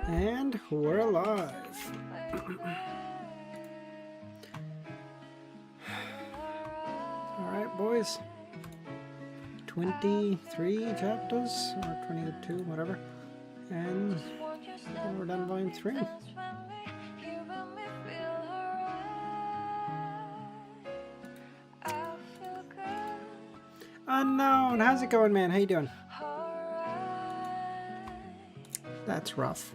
And we're alive. Alright, boys. 23 chapters, or 22, whatever. And we're done volume 3. Unknown, how's it going, man? How you doing? That's rough.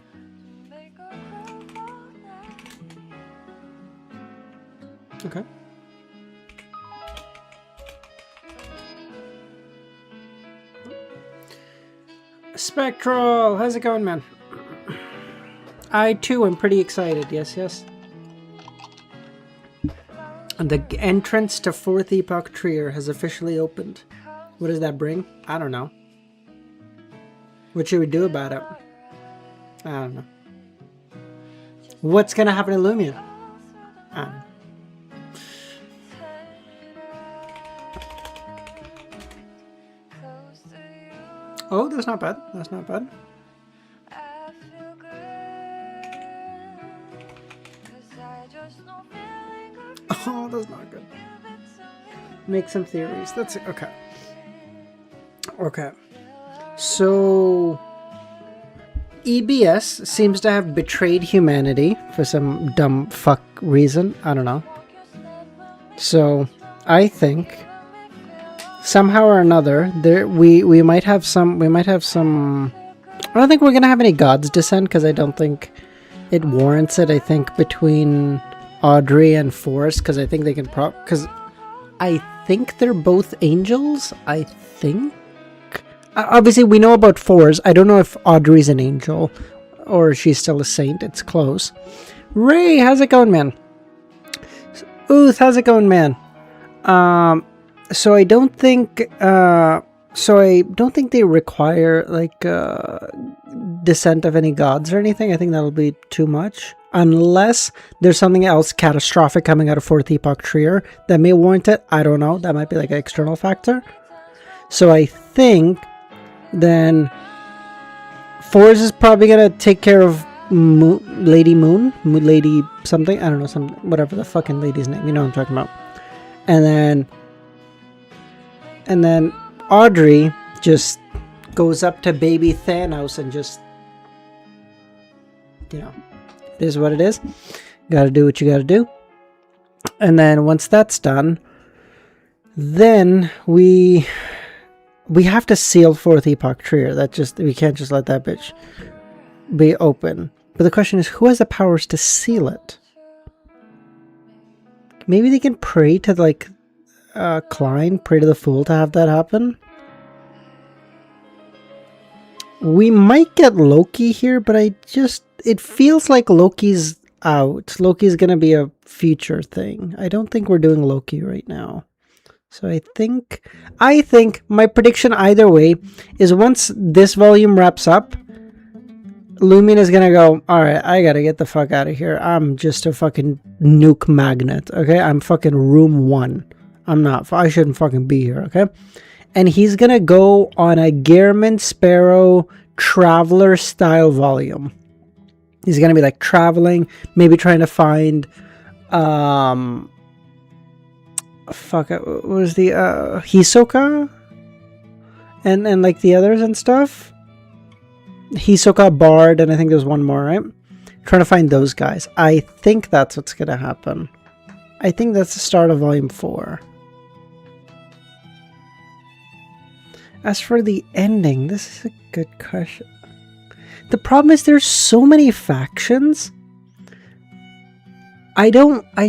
Okay. Spectral, how's it going, man? I too am pretty excited. Yes, yes. The entrance to 4th Epoch Trier has officially opened. What does that bring? I don't know. What should we do about it? I don't know. What's gonna happen to Lumion? I don't know. Oh, that's not bad. That's not bad. Oh, that's not good. Make some theories. That's it. Okay. Okay. So, EBS seems to have betrayed humanity for some dumb fuck reason. I don't know. So, I think somehow or another, we might have some. I don't think we're gonna have any God's Descent because I don't think it warrants it. I think between Audrey and Forrest, because I think they can because I think they're both angels. I think. Obviously, we know about Forrest. I don't know if Audrey's an angel or she's still a saint. It's close. Ray, how's it going, man? Ooth, how's it going, man? So I don't think they require like descent of any gods or anything. I think that'll be too much. Unless there's something else catastrophic coming out of 4th Epoch Trier that may warrant it. I don't know. That might be like an external factor. So I think then Forrest is probably gonna take care of Lady Moon, Lady something. I don't know, whatever the fucking lady's name. You know what I'm talking about. And then Audrey just goes up to baby Thanos and just, you know, it is what it is. Gotta do what you gotta do. And then once that's done, then we have to seal 4th Epoch Trier. We can't just let that bitch be open. But the question is, who has the powers to seal it? Maybe they can pray to like Klein, pray to the Fool to have that happen. We might get Loki here, but it feels like Loki's out. Loki's gonna be a future thing. I don't think we're doing Loki right now. So I think my prediction either way is once this volume wraps up, Lumion is gonna go, alright, I gotta get the fuck out of here. I'm just a fucking nuke magnet, okay? I'm fucking room 1. I shouldn't fucking be here, okay? And he's gonna go on a Gehrman Sparrow Traveler style volume. He's gonna be like traveling, maybe trying to find what was the Hisoka and like the others and stuff. Hisoka, Bard, and I think there's one more, right? Trying to find those guys. I think that's what's gonna happen. I think that's the start of volume 4. As for the ending, this is a good question. The problem is there's so many factions. I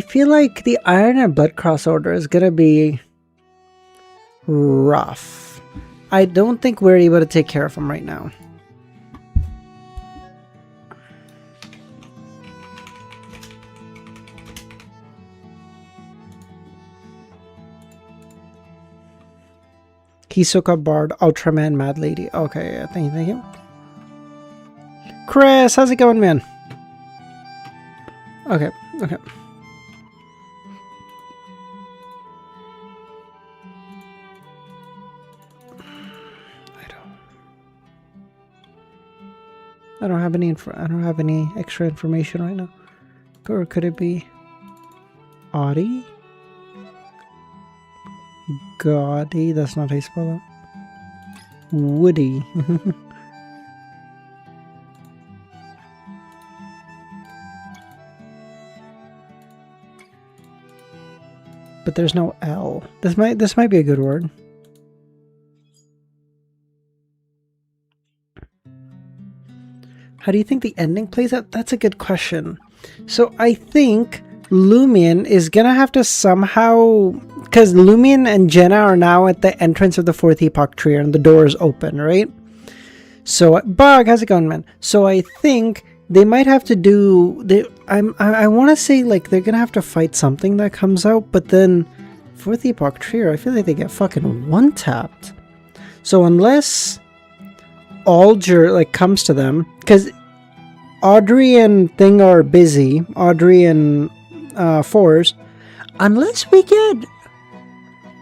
feel like the Iron and Blood Cross Order is gonna be rough. I don't think we're able to take care of them right now. Hisoka, Bard, Ultraman, Mad Lady. Okay, thank you. Chris, how's it going, man? Okay. I don't have any I don't have any extra information right now. Or could it be Audi? Gaudy, that's not how you spell that. Woody. But there's no L. This might be a good word. How do you think the ending plays out? That's a good question. So I think Lumion is gonna have to somehow, because Lumion and Jenna are now at the entrance of the fourth epoch tree and the door is open, right? So Bug, how's it going, man? So I think they might have to do. I want to say like they're gonna have to fight something that comes out, but then fourth epoch tree, I feel like they get fucking one tapped. So unless Alger like comes to them, because Audrey and Thing are busy. Audrey and Fours. Unless we get,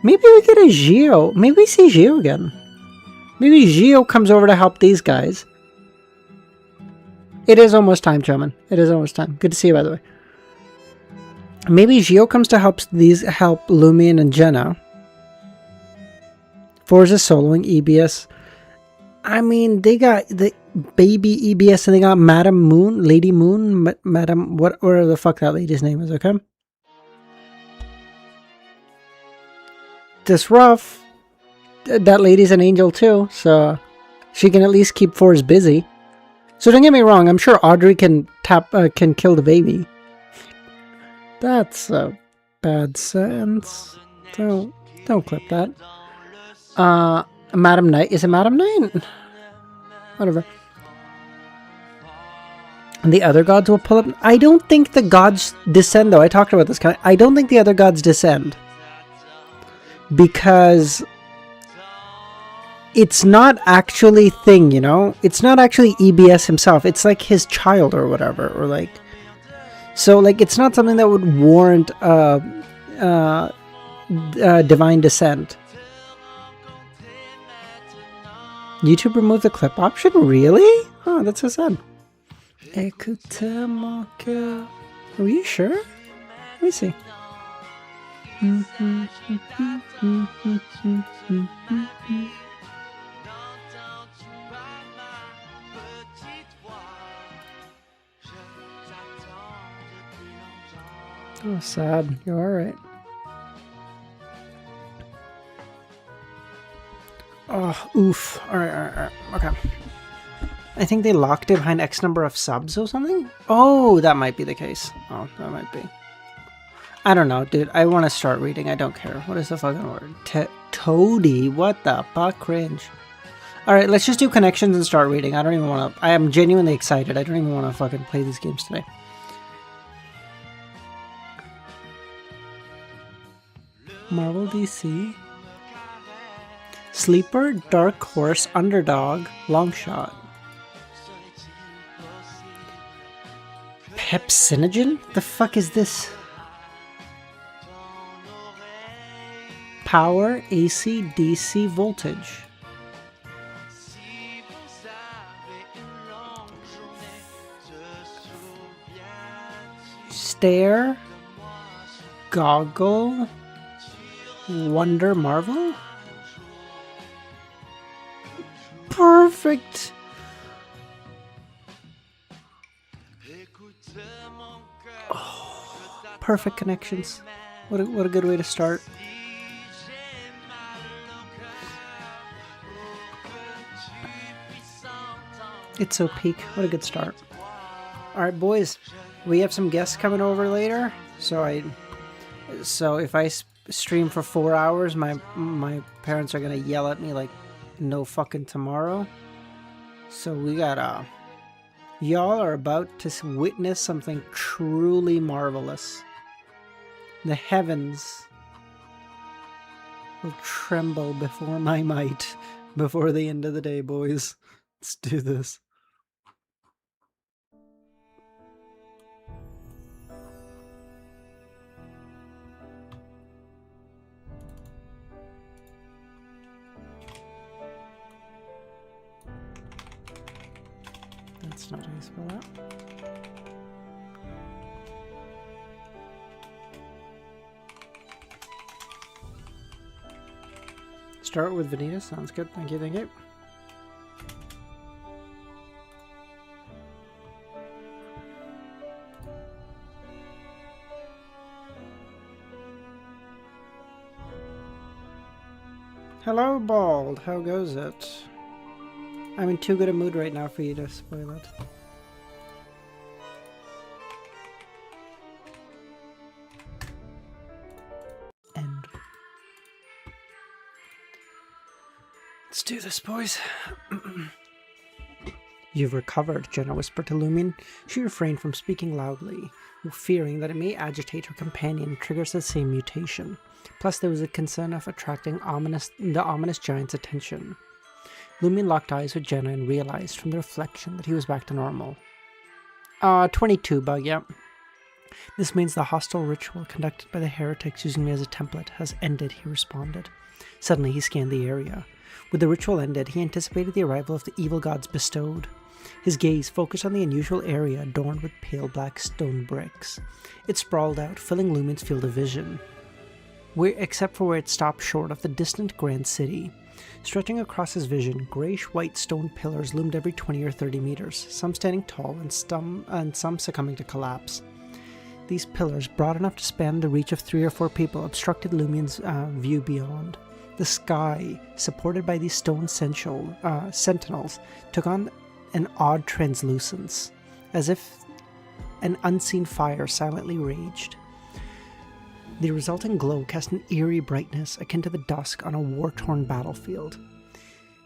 maybe we get a Geo. Maybe we see Geo again. Maybe Geo comes over to help these guys. It is almost time, gentlemen. It is almost time. Good to see you, by the way. Maybe Geo comes to help Lumion and Jenna. Fours is soloing EBS. I mean, they got the baby EBS and they got Madam Moon, Lady Moon, Madam, whatever the fuck that lady's name is, okay? This rough. That lady's an angel too, so she can at least keep Fours busy. So don't get me wrong, I'm sure Audrey can kill the baby. That's a bad sentence. Don't clip that. Madam Knight. Is it Madam Knight? Whatever. And the other gods will pull up. I don't think the gods descend, though. I talked about this kind of. I don't think the other gods descend. Because it's not actually Thing, you know? It's not actually EBS himself. It's like his child or whatever. Or like. So, like, it's not something that would warrant divine descent. YouTube removed the clip option? Really? Oh, that's so sad. Écoutez mon cœur. Are you sure? Let me see. Oh, sad. You're alright. Oh, oof. Alright. Okay. I think they locked it behind X number of subs or something? Oh, that might be the case. Oh, that might be. I don't know, dude. I want to start reading. I don't care. What is the fucking word? Toady? What the fuck? Cringe. Alright, let's just do connections and start reading. I don't even want to... I am genuinely excited. I don't even want to fucking play these games today. Marvel DC. Sleeper, Dark Horse, Underdog, Longshot. Pepsinogen? The fuck is this? Power, AC, DC, voltage. Stare, Goggle, Wonder, Marvel? Perfect. Oh, perfect connections. What a good way to start. It's so peak. What a good start. All right, boys. We have some guests coming over later. So if I stream for 4 hours, my parents are gonna yell at me like no fucking tomorrow. So we got y'all are about to witness something truly marvelous. The heavens will tremble before my might before the end of the day, boys. Let's do this. That's not how you spell that. Start with Veneta. Sounds good. Thank you, thank you. Hello, Bald. How goes it? I'm in too good a mood right now for you to spoil it. End. Let's do this, boys. You've recovered, Jenna whispered to Lumion. She refrained from speaking loudly, fearing that it may agitate her companion and triggers the same mutation. Plus, there was a concern of attracting the ominous giant's attention. Lumion locked eyes with Jenna and realized from the reflection that he was back to normal. 22, Bug, yeah. This means the hostile ritual conducted by the heretics using me as a template has ended, he responded. Suddenly, he scanned the area. With the ritual ended, he anticipated the arrival of the evil gods bestowed. His gaze focused on the unusual area adorned with pale black stone bricks. It sprawled out, filling Lumion's field of vision, except for where it stopped short of the distant Grand City. Stretching across his vision, grayish-white stone pillars loomed every 20 or 30 meters, some standing tall and some succumbing to collapse. These pillars, broad enough to span the reach of 3 or 4 people, obstructed Lumion's view beyond. The sky, supported by these stone sentinels, took on an odd translucence, as if an unseen fire silently raged. The resulting glow cast an eerie brightness akin to the dusk on a war-torn battlefield.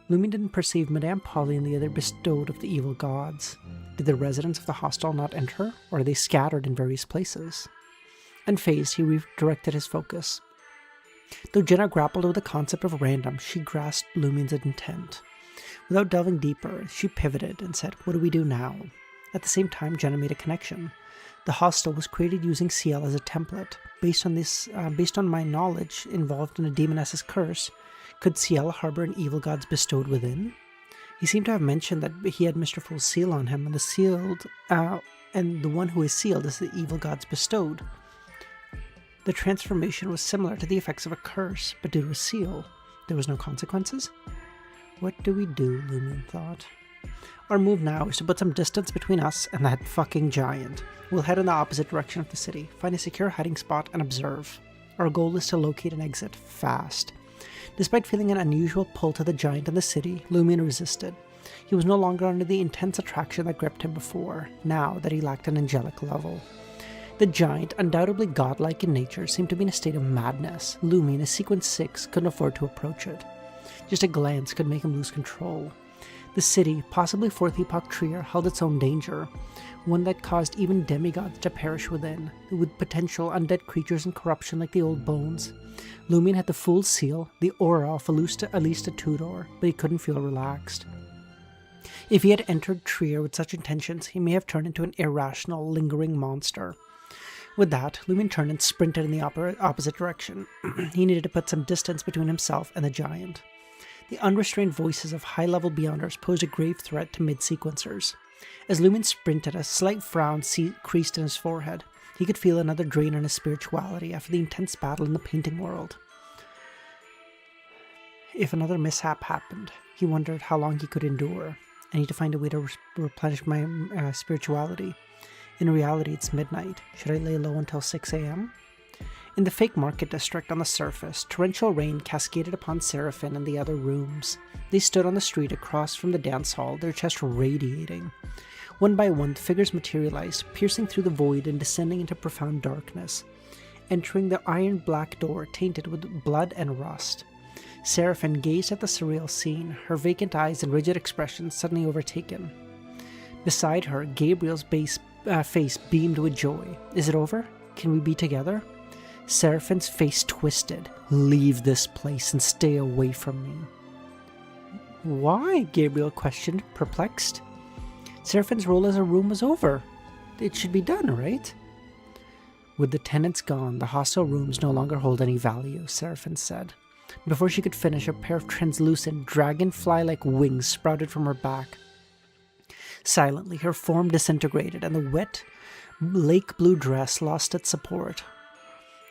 Lumion didn't perceive Madame Polly and the other bestowed of the evil gods. Did the residents of the hostel not enter, or are they scattered in various places? Unfazed, he redirected his focus. Though Jenna grappled with the concept of random, she grasped Lumion's intent. Without delving deeper, she pivoted and said, "What do we do now?" At the same time, Jenna made a connection. The hostel was created using CL as a template. Based on my knowledge involved in a demoness's curse, could CL harbor an evil god's bestowed within? He seemed to have mentioned that he had Mr. Fool's seal on him, and the one who is sealed is the evil god's bestowed. The transformation was similar to the effects of a curse, but due to a seal, there was no consequences? What do we do, Lumion thought. Our move now is to put some distance between us and that fucking giant. We'll head in the opposite direction of the city, find a secure hiding spot, and observe. Our goal is to locate an exit, fast. Despite feeling an unusual pull to the giant in the city, Lumion resisted. He was no longer under the intense attraction that gripped him before, now that he lacked an angelic level. The giant, undoubtedly godlike in nature, seemed to be in a state of madness. Lumion, a Sequence 6, couldn't afford to approach it. Just a glance could make him lose control. The city, possibly 4th Epoch Trier, held its own danger, one that caused even demigods to perish within, with potential undead creatures and corruption like the old bones. Lumion had the full seal, the aura of Alista Tudor, but he couldn't feel relaxed. If he had entered Trier with such intentions, he may have turned into an irrational, lingering monster. With that, Lumion turned and sprinted in the opposite direction. He needed to put some distance between himself and the giant. The unrestrained voices of high-level Beyonders posed a grave threat to mid-sequencers. As Lumion sprinted, a slight frown creased in his forehead. He could feel another drain on his spirituality after the intense battle in the painting world. If another mishap happened, he wondered how long he could endure. I need to find a way to replenish my spirituality. In reality, it's midnight. Should I lay low until 6 a.m.? In the fake market district on the surface, torrential rain cascaded upon Seraphine and the other rooms. They stood on the street across from the dance hall, their chests radiating. One by one, the figures materialized, piercing through the void and descending into profound darkness, entering the iron black door tainted with blood and rust. Seraphine gazed at the surreal scene, her vacant eyes and rigid expression suddenly overtaken. Beside her, Gabriel's face beamed with joy. Is it over? Can we be together? Seraphine's face twisted. Leave this place and stay away from me. Why? Gabriel questioned, perplexed. Seraphine's role as a room was over. It should be done, right? With the tenants gone, the hostel rooms no longer hold any value, Seraphine said. Before she could finish, a pair of translucent, dragonfly-like wings sprouted from her back. Silently, her form disintegrated, and the wet, lake blue dress lost its support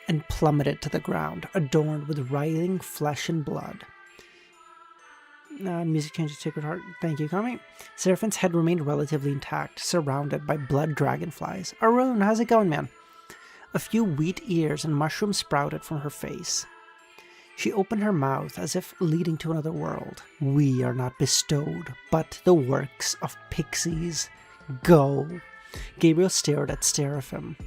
and plummeted to the ground, adorned with writhing flesh and blood. Music changes Sacred Heart. Thank you, Kami. Seraphine's head remained relatively intact, surrounded by blood dragonflies. Arun, how's it going, man? A few wheat ears and mushrooms sprouted from her face. She opened her mouth as if leading to another world. We are not bestowed, but the works of pixies. Go. Gabriel stared at Seraphim.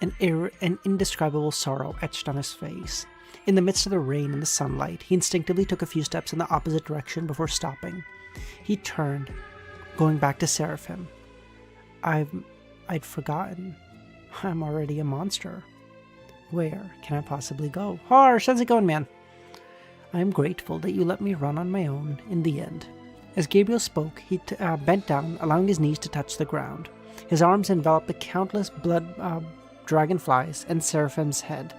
An indescribable sorrow etched on his face. In the midst of the rain and the sunlight, he instinctively took a few steps in the opposite direction before stopping. He turned, going back to Seraphim. I'd forgotten. I'm already a monster. Where can I possibly go? Harsh, how's it going, man? I am grateful that you let me run on my own in the end. As Gabriel spoke, he bent down, allowing his knees to touch the ground. His arms enveloped the countless blood dragonflies and Seraphim's head,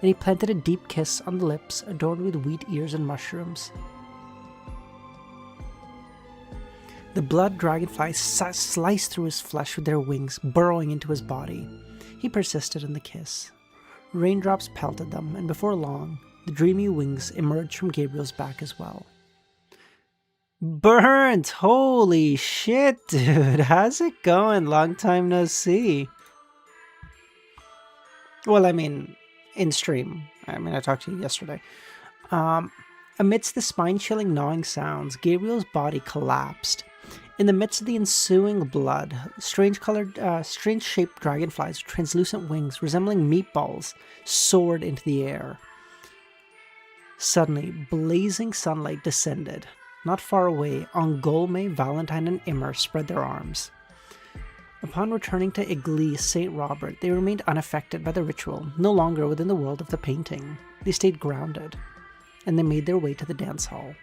and he planted a deep kiss on the lips adorned with wheat ears and mushrooms. The blood dragonflies sliced through his flesh with their wings, burrowing into his body. He persisted in the kiss. Raindrops pelted them, and before long, the dreamy wings emerged from Gabriel's back as well. Burnt! Holy shit, dude! How's it going? Long time no see. Well, I mean, in stream. I talked to you yesterday. Amidst the spine-chilling gnawing sounds, Gabriel's body collapsed. In the midst of the ensuing blood, strange-shaped dragonflies with translucent wings resembling meatballs soared into the air. Suddenly, blazing sunlight descended. Not far away, Angolme, Valentine, and Immer spread their arms. Upon returning to Église St. Robert, they remained unaffected by the ritual, no longer within the world of the painting. They stayed grounded, and they made their way to the dance hall.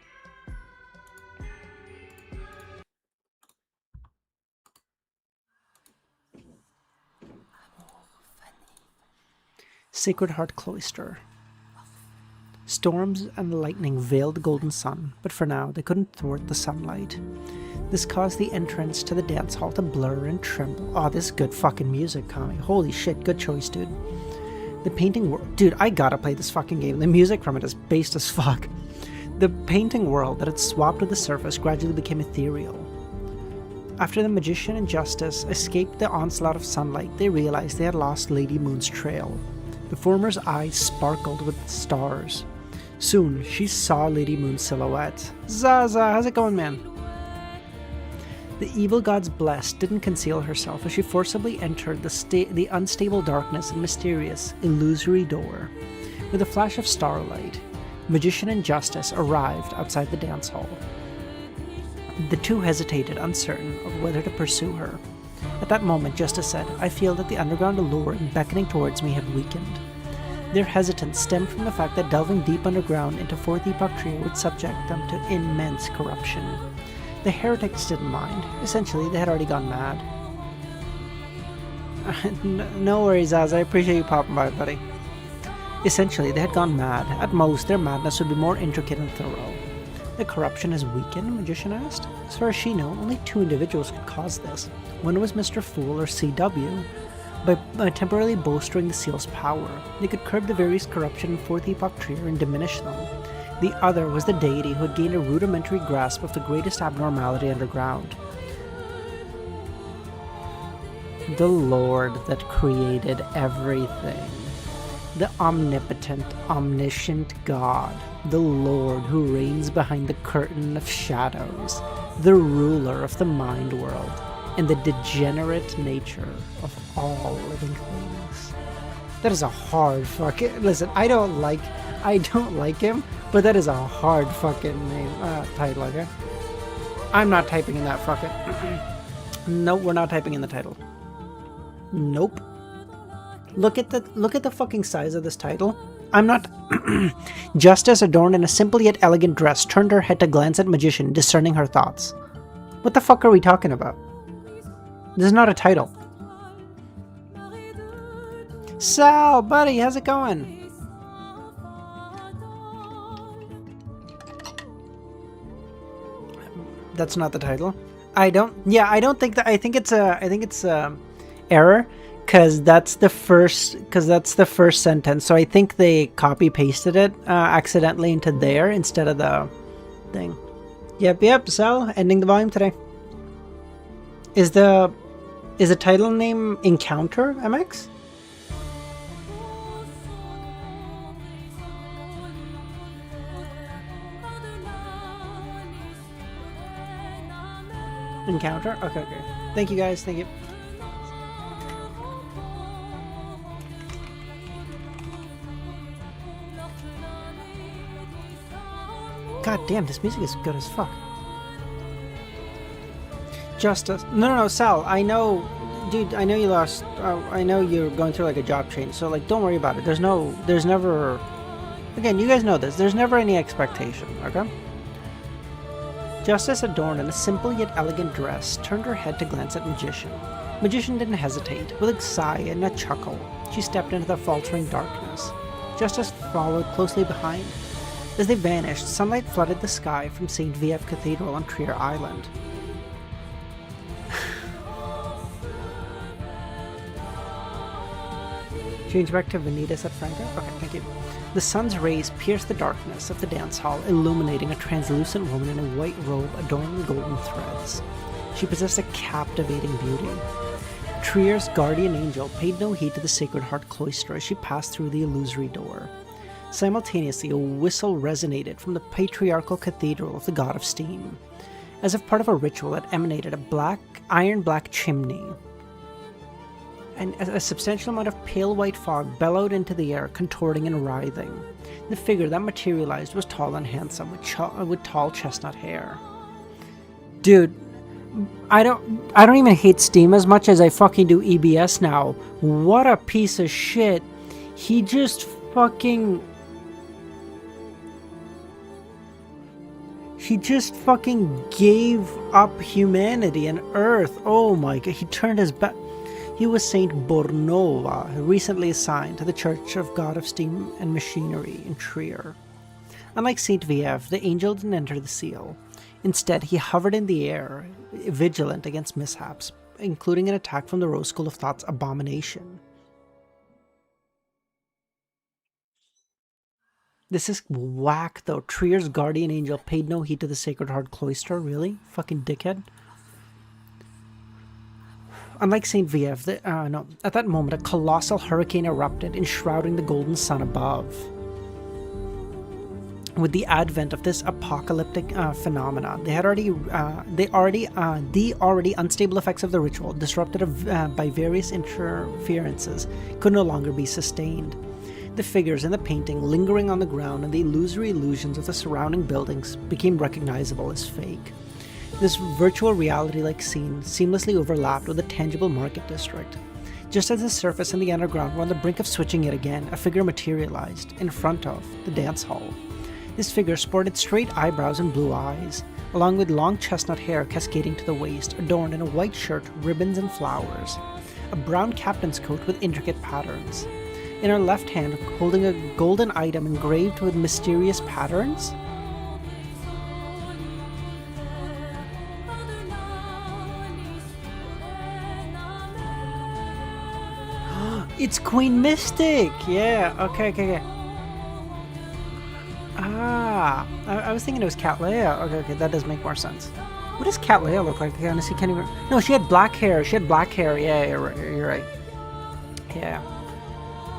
Sacred Heart Cloister. Storms and lightning veiled the golden sun, but for now they couldn't thwart the sunlight. This caused the entrance to the dance hall to blur and tremble. Oh, this is good fucking music, Kami. Holy shit, good choice, dude. The painting world... Dude, I gotta play this fucking game. The music from it is based as fuck. The painting world that had swapped with the surface gradually became ethereal. After the magician and Justice escaped the onslaught of sunlight, they realized they had lost Lady Moon's trail. The former's eyes sparkled with stars. Soon, she saw Lady Moon's silhouette. Zaza, how's it going, man? The evil god's blessed didn't conceal herself as she forcibly entered the unstable darkness and mysterious, illusory door. With a flash of starlight, Magician and Justice arrived outside the dance hall. The two hesitated, uncertain of whether to pursue her. At that moment, Justice said, I feel that the underground allure in beckoning towards me had weakened. Their hesitance stemmed from the fact that delving deep underground into Fourth Epoch Trio would subject them to immense corruption. The heretics didn't mind. Essentially, they had already gone mad. No worries, Az. I appreciate you popping by, buddy. Essentially, they had gone mad. At most, their madness would be more intricate and thorough. The corruption has weakened, Magician asked. As far as she knew, only two individuals could cause this. One was Mr. Fool, or CW. By temporarily bolstering the seal's power, they could curb the various corruption in Fourth Epoch Trio and diminish them. The other was the deity who had gained a rudimentary grasp of the greatest abnormality underground. The Lord that created everything. The omnipotent, omniscient God. The Lord who reigns behind the curtain of shadows. The ruler of the mind world. And the degenerate nature of all living things. That is a hard fucking... Listen, I don't like him, but that is a hard fucking name, title, okay? I'm not typing in that fucking... Nope, we're not typing in the title. Nope. Look at the fucking size of this title. I'm not... Justice, adorned in a simple yet elegant dress, turned her head to glance at Magician, discerning her thoughts. What the fuck are we talking about? This is not a title. Sal, buddy, how's it going? That's not the title. I don't. Yeah, I don't think that. I think it's a error because that's the first sentence. So I think they copy pasted it accidentally into there instead of the thing. Yep. So ending the volume today. Is the title name Encounter MX? Encounter? Okay. Thank you guys. Thank you. God damn, this music is good as fuck. Justice. No, Sal. I know, dude. I know you lost. I know you're going through like a job change. So like, don't worry about it. There's never. Again, you guys know this. There's never any expectation. Okay. Justice, adorned in a simple yet elegant dress, turned her head to glance at Magician. Magician didn't hesitate. With a sigh and a chuckle, she stepped into the faltering darkness. Justice followed closely behind. As they vanished, sunlight flooded the sky from St. Vief Cathedral on Trier Island. Change back to Vanitas at Franco? Okay, thank you. The sun's rays pierced the darkness of the dance hall, illuminating a translucent woman in a white robe adorned with golden threads. She possessed a captivating beauty. Trier's guardian angel paid no heed to the Sacred Heart cloister as she passed through the illusory door. Simultaneously, a whistle resonated from the patriarchal cathedral of the god of steam. As if part of a ritual that emanated a iron-black chimney. And a substantial amount of pale white fog bellowed into the air, contorting and writhing. The figure that materialized was tall and handsome, with tall chestnut hair. Dude, I don't even hate Steam as much as I fucking do EBS now. What a piece of shit. He just fucking gave up humanity and Earth. Oh my god, he turned his back. He was Saint Bornova, recently assigned to the Church of God of Steam and Machinery in Trier. Unlike Saint Vief, the angel didn't enter the seal. Instead, he hovered in the air, vigilant against mishaps, including an attack from the Rose School of Thought's Abomination. This is whack, though. Trier's guardian angel paid no heed to the Sacred Heart cloister. Really? Fucking dickhead. Unlike St. Vief, at that moment, a colossal hurricane erupted, enshrouding the golden sun above. With the advent of this apocalyptic phenomena, the already unstable effects of the ritual, disrupted by various interferences, could no longer be sustained. The figures in the painting lingering on the ground and the illusory illusions of the surrounding buildings became recognizable as fake. This virtual reality-like scene seamlessly overlapped with the tangible market district. Just as the surface and the underground were on the brink of switching yet again, a figure materialized in front of the dance hall. This figure sported straight eyebrows and blue eyes, along with long chestnut hair cascading to the waist, adorned in a white shirt, ribbons, and flowers. A brown captain's coat with intricate patterns. In her left hand, holding a golden item engraved with mysterious patterns. It's Queen Mystic! Yeah, okay. Ah, I was thinking it was Cat Leia. Okay, that does make more sense. What does Cat Leia look like? I honestly can't even... No, she had black hair. Yeah, you're right. Yeah.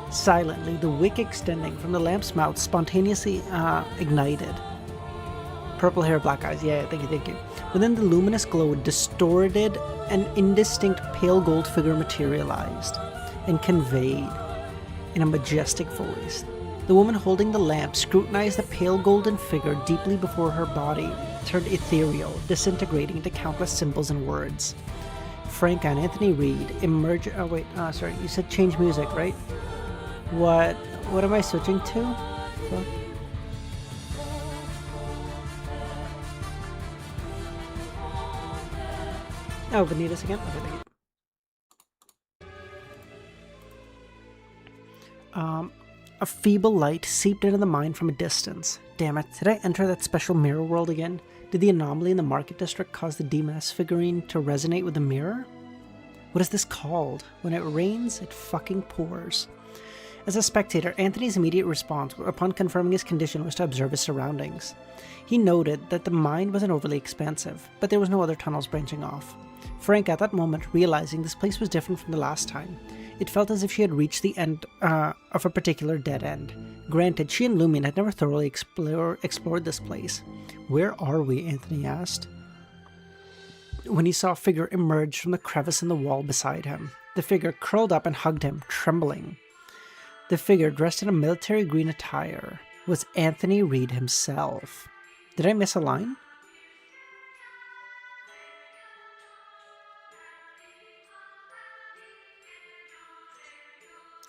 Silently, the wick extending from the lamp's mouth spontaneously ignited. Purple hair, black eyes. Yeah, thank you. Within the luminous glow, a distorted and indistinct pale gold figure materialized and conveyed in a majestic voice. The woman holding the lamp scrutinized the pale golden figure deeply before her body turned ethereal, disintegrating into countless symbols and words. Frank and Anthony Reed emerge. Oh wait, sorry. You said change music, right? What am I switching to? Fuck. Oh, Vanitas again? Okay, thank you. A feeble light seeped into the mind from a distance. Damn it, did I enter that special mirror world again? Did the anomaly in the market district cause the demoness figurine to resonate with the mirror? What is this called? When it rains, it fucking pours. As a spectator, Anthony's immediate response upon confirming his condition was to observe his surroundings. He noted that the mind wasn't overly expansive, but there was no other tunnels branching off. Frank, at that moment, realizing this place was different from the last time. It felt as if she had reached the end of a particular dead end. Granted, she and Lumion had never thoroughly explored this place. Where are we? Anthony asked, when he saw a figure emerge from the crevice in the wall beside him. The figure curled up and hugged him, trembling. The figure, dressed in a military green attire, was Anthony Reed himself. Did I miss a line?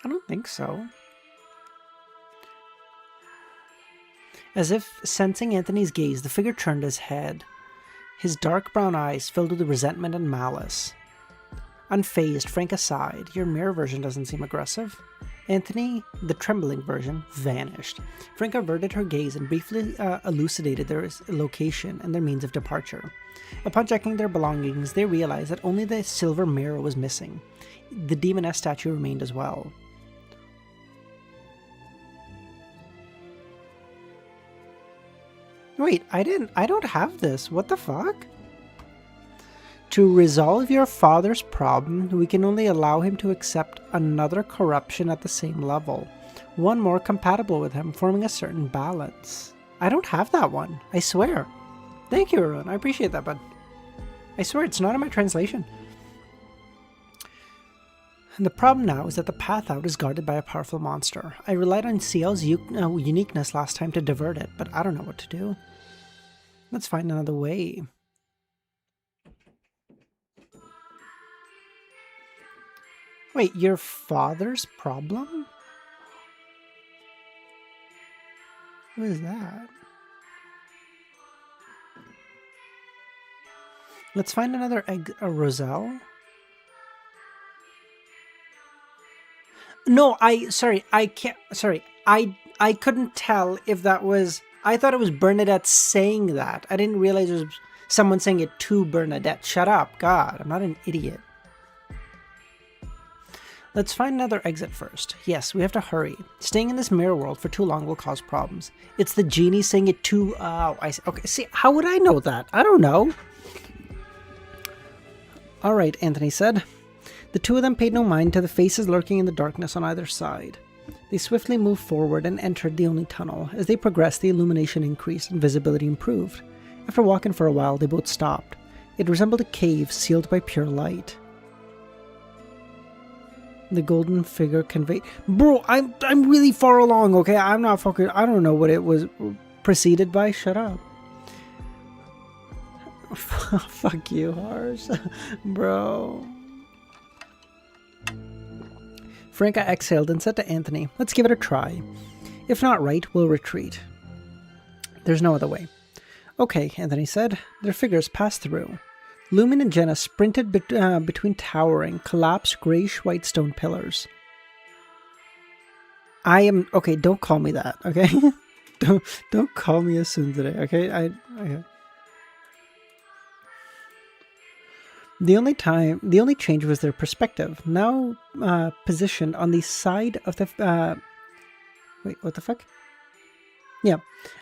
I don't think so. As if sensing Anthony's gaze, the figure turned his head. His dark brown eyes filled with resentment and malice. Unfazed, Frank aside, your mirror version doesn't seem aggressive. Anthony, the trembling version, vanished. Frank averted her gaze and briefly elucidated their location and their means of departure. Upon checking their belongings, they realized that only the silver mirror was missing. The demoness statue remained as well. Wait, I don't have this. What the fuck? To resolve your father's problem, we can only allow him to accept another corruption at the same level. One more compatible with him, forming a certain balance. I don't have that one. I swear. Thank you, Arun. I appreciate that, but I swear it's not in my translation. And the problem now is that the path out is guarded by a powerful monster. I relied on CL's uniqueness last time to divert it, but I don't know what to do. Let's find another way. Wait, your father's problem? What is that? Let's find another egg, a Roselle. No, I couldn't tell if that was, I thought it was Bernadette saying that. I didn't realize it was someone saying it to Bernadette. Shut up, God, I'm not an idiot. Let's find another exit first. Yes, we have to hurry. Staying in this mirror world for too long will cause problems. It's the genie saying it to, okay, see, how would I know that? I don't know. All right, Anthony said. The two of them paid no mind to the faces lurking in the darkness on either side. They swiftly moved forward and entered the only tunnel. As they progressed, the illumination increased and visibility improved. After walking for a while, they both stopped. It resembled a cave sealed by pure light. The golden figure conveyed... Bro, I'm really far along, okay? I'm not fucking... I don't know what it was preceded by. Shut up. Fuck you, Harsh. Bro. Frank exhaled and said to Anthony, let's give it a try. If not right, we'll retreat. There's no other way. Okay, Anthony said. Their figures passed through. Lumen and Jenna sprinted between towering, collapsed grayish-white stone pillars. I am... Okay, don't call me that, okay? don't call me a tsundere, okay? Okay. The only change was their perspective, now positioned on the side of the... wait, what the fuck? Yeah,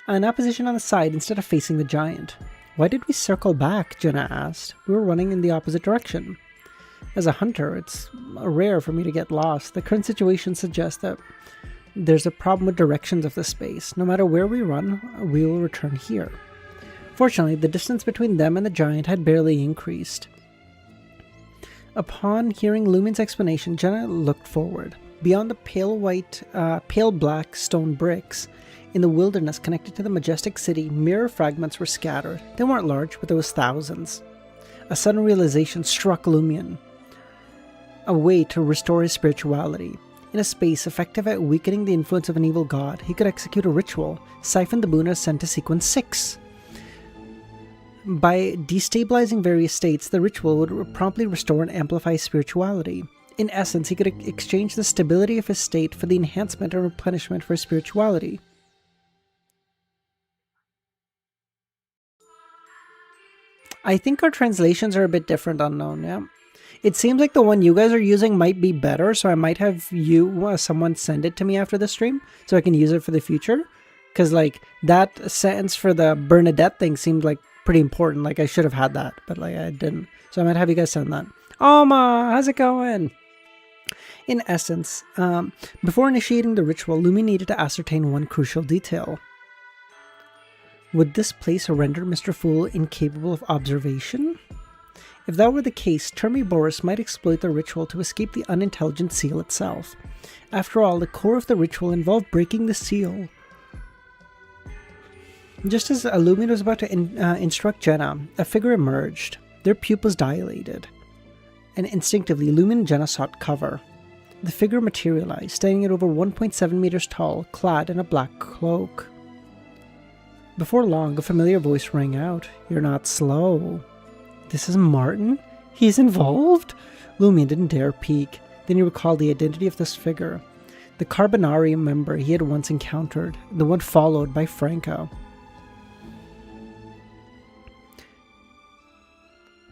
now positioned on the side instead of facing the giant. Why did we circle back? Jenna asked. We were running in the opposite direction. As a hunter, it's rare for me to get lost. The current situation suggests that there's a problem with directions of the space. No matter where we run, we will return here. Fortunately, the distance between them and the giant had barely increased. Upon hearing Lumen's explanation, Jenna looked forward. Beyond the pale black stone bricks, in the wilderness connected to the majestic city, mirror fragments were scattered. They weren't large, but there was thousands. A sudden realization struck Lumion. A way to restore his spirituality. In a space effective at weakening the influence of an evil god, he could execute a ritual, siphon the boon ascent to sequence 6. By destabilizing various states, the ritual would promptly restore and amplify spirituality. In essence, he could exchange the stability of his state for the enhancement and replenishment for his spirituality. I think our translations are a bit different, Unknown, yeah. It seems like the one you guys are using might be better, so I might have you, someone send it to me after the stream, so I can use it for the future. Because, like, that sentence for the Bernadette thing seemed, like, pretty important. Like, I should have had that, but, like, I didn't. So I might have you guys send that. Oma, how's it going? In essence, before initiating the ritual, Lumi needed to ascertain one crucial detail. Would this place render Mr. Fool incapable of observation? If that were the case, Termi Boris might exploit the ritual to escape the unintelligent seal itself. After all, the core of the ritual involved breaking the seal. Just as Lumin was about to instruct Jenna, a figure emerged. Their pupils dilated, and instinctively Lumin and Jenna sought cover. The figure materialized, standing at over 1.7 meters tall, clad in a black cloak. Before long, a familiar voice rang out. "You're not slow." "This is Martin? He's involved?" Lumion didn't dare peek. Then he recalled the identity of this figure. The Carbonari member he had once encountered, the one followed by Franco.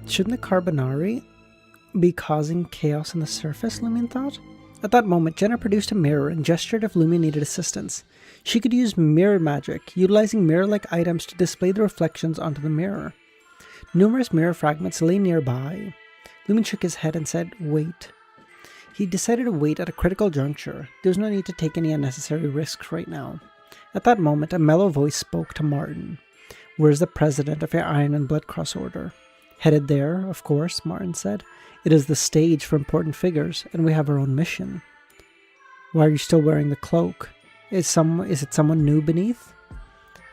Shouldn't the Carbonari be causing chaos on the surface, Lumion thought? At that moment, Jenna produced a mirror and gestured if Lumion needed assistance. She could use mirror magic, utilizing mirror-like items to display the reflections onto the mirror. Numerous mirror fragments lay nearby. Lumion shook his head and said, "Wait." He decided to wait at a critical juncture. There was no need to take any unnecessary risks right now. At that moment, a mellow voice spoke to Martin. "Where's the president of your Iron and Blood Cross Order?" "Headed there, of course," Martin said. "It is the stage for important figures, and we have our own mission." "Why are you still wearing the cloak? Is it someone new beneath?"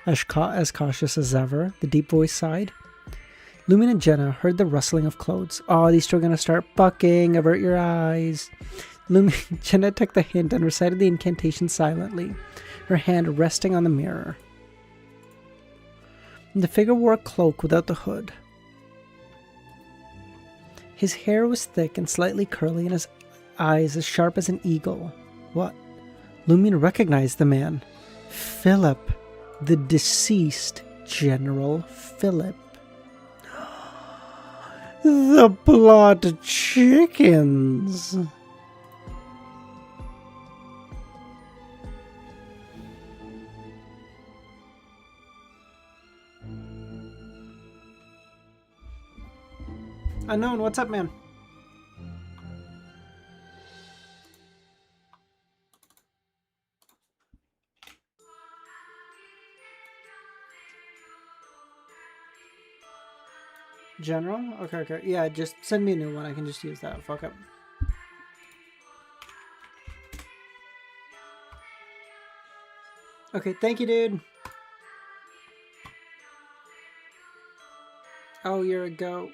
As cautious as ever, the deep voice sighed. Lumin and Jenna heard the rustling of clothes. "Oh, these two are gonna start bucking. Avert your eyes." Jenna took the hint and recited the incantation silently, her hand resting on the mirror. The figure wore a cloak without the hood. His hair was thick and slightly curly, and his eyes as sharp as an eagle. What? Lumin recognized the man. Philip, the deceased General Phillip. The blood chickens! Unknown, what's up, man? General? Okay. Yeah, just send me a new one. I can just use that. Fuck up. Okay, thank you, dude. Oh, you're a goat.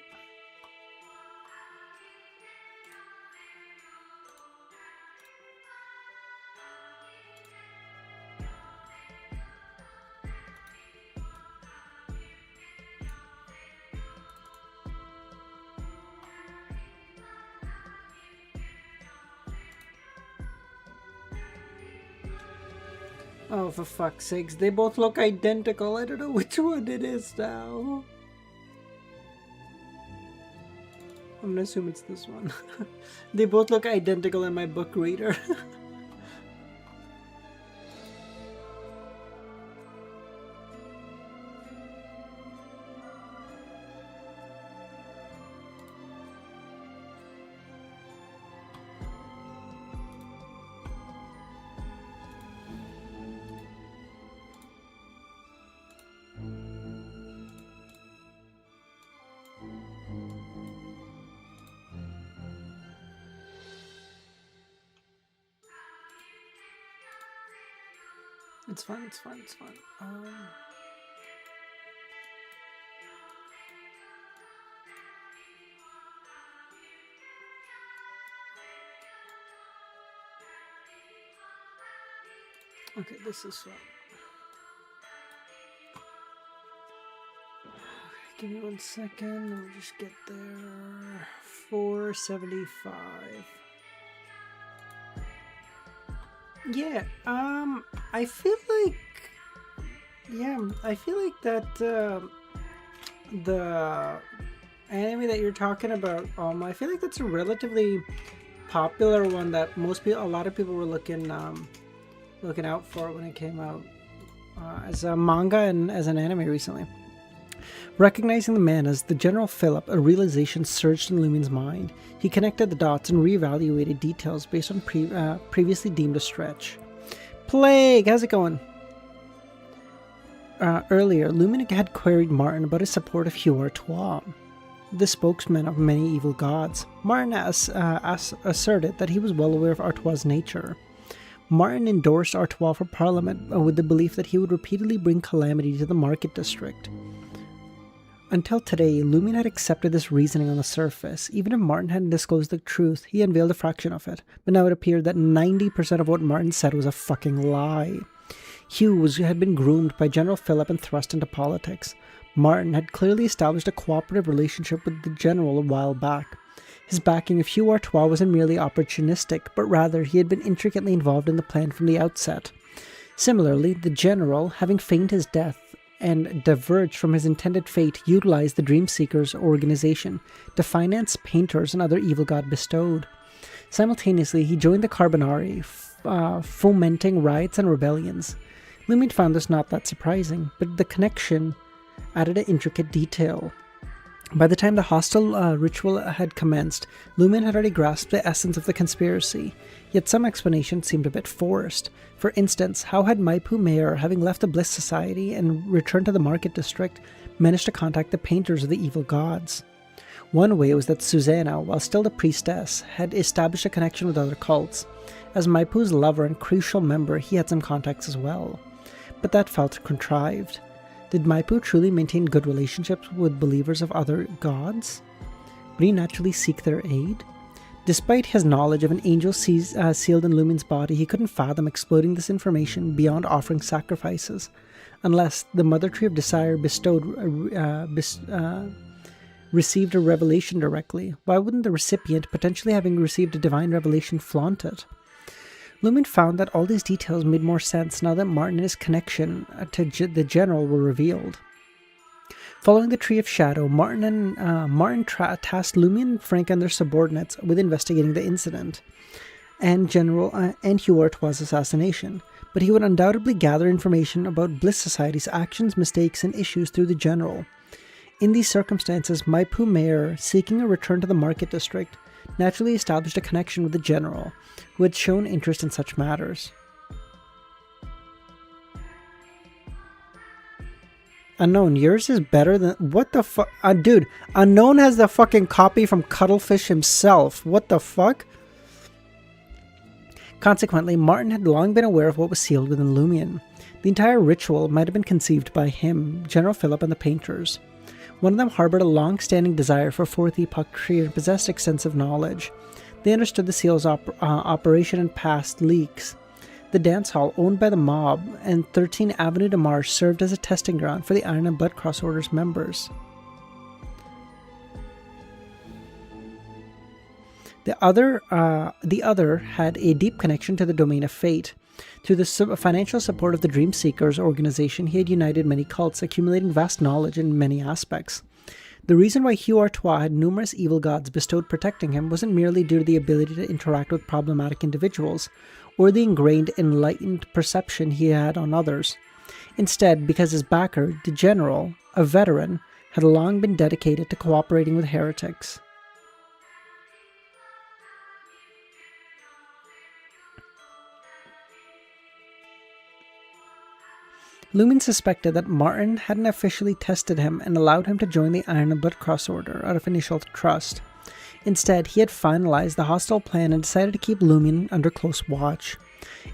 Oh, for fuck's sakes. They both look identical. I don't know which one it is now. I'm gonna assume it's this one. They both look identical in my book reader. It's fine. Okay, this is fine. Give me 1 second. We'll just get there. 475. Yeah, I feel like, I feel like that the anime that you're talking about, I feel like that's a relatively popular one that a lot of people were looking out for when it came out as a manga and as an anime recently. Recognizing the man as the General Phillip, a realization surged in Lumine's mind. He connected the dots and reevaluated details based on previously deemed a stretch. Plague, how's it going? Earlier, Lumine had queried Martin about his support of Hugh Artois, the spokesman of many evil gods. Martin asserted that he was well aware of Artois' nature. Martin endorsed Artois for Parliament with the belief that he would repeatedly bring calamity to the market district. Until today, Lumine had accepted this reasoning on the surface. Even if Martin hadn't disclosed the truth, he unveiled a fraction of it. But now it appeared that 90% of what Martin said was a fucking lie. Hugh had been groomed by General Phillip and thrust into politics. Martin had clearly established a cooperative relationship with the general a while back. His backing of Hugh Artois wasn't merely opportunistic, but rather he had been intricately involved in the plan from the outset. Similarly, the general, having feigned his death and diverged from his intended fate, utilized the Dream Seekers organization to finance painters and other evil god bestowed. Simultaneously, he joined the Carbonari, fomenting riots and rebellions. Lumine found this not that surprising, but the connection added an intricate detail. By the time the hostile ritual had commenced, Lumine had already grasped the essence of the conspiracy, yet some explanation seemed a bit forced. For instance, how had Maipu Mayor, having left the Bliss Society and returned to the Market District, managed to contact the painters of the evil gods? One way was that Susanna, while still the priestess, had established a connection with other cults. As Maipu's lover and crucial member, he had some contacts as well. But that felt contrived. Did Maipu truly maintain good relationships with believers of other gods? Would he naturally seek their aid? Despite his knowledge of an angel sealed in Lumine's body, he couldn't fathom exploiting this information beyond offering sacrifices, unless the Mother Tree of Desire received a revelation directly. Why wouldn't the recipient, potentially having received a divine revelation, flaunt it? Lumine found that all these details made more sense now that Martin and his connection to the general were revealed. Following the Tree of Shadow, Martin tasked Lumine and Frank and their subordinates with investigating the incident and Hugh Artois' assassination, but he would undoubtedly gather information about Bliss Society's actions, mistakes, and issues through the general. In these circumstances, Maipu Mayor, seeking a return to the Market District, naturally established a connection with the general, who had shown interest in such matters. Unknown, yours is better than... What the fuck? Dude, Unknown has the fucking copy from Cuttlefish himself. What the fuck? Consequently, Martin had long been aware of what was sealed within Lumion. The entire ritual might have been conceived by him, General Phillip, and the painters. One of them harbored a long-standing desire for Fourth Epoch tree and possessed extensive knowledge. They understood the seal's operation and past leaks. The dance hall, owned by the mob, and 13 Avenue de Marche served as a testing ground for the Iron and Blood Cross Order's members. The other had a deep connection to the domain of fate. Through the financial support of the Dream Seekers organization, he had united many cults, accumulating vast knowledge in many aspects. The reason why Hugh Artois had numerous evil gods bestowed protecting him wasn't merely due to the ability to interact with problematic individuals, or the ingrained enlightened perception he had on others. Instead, because his backer, the General, a veteran, had long been dedicated to cooperating with heretics. Lumine suspected that Martin hadn't officially tested him and allowed him to join the Iron and Blood Cross Order out of initial trust. Instead, he had finalized the hostile plan and decided to keep Lumine under close watch.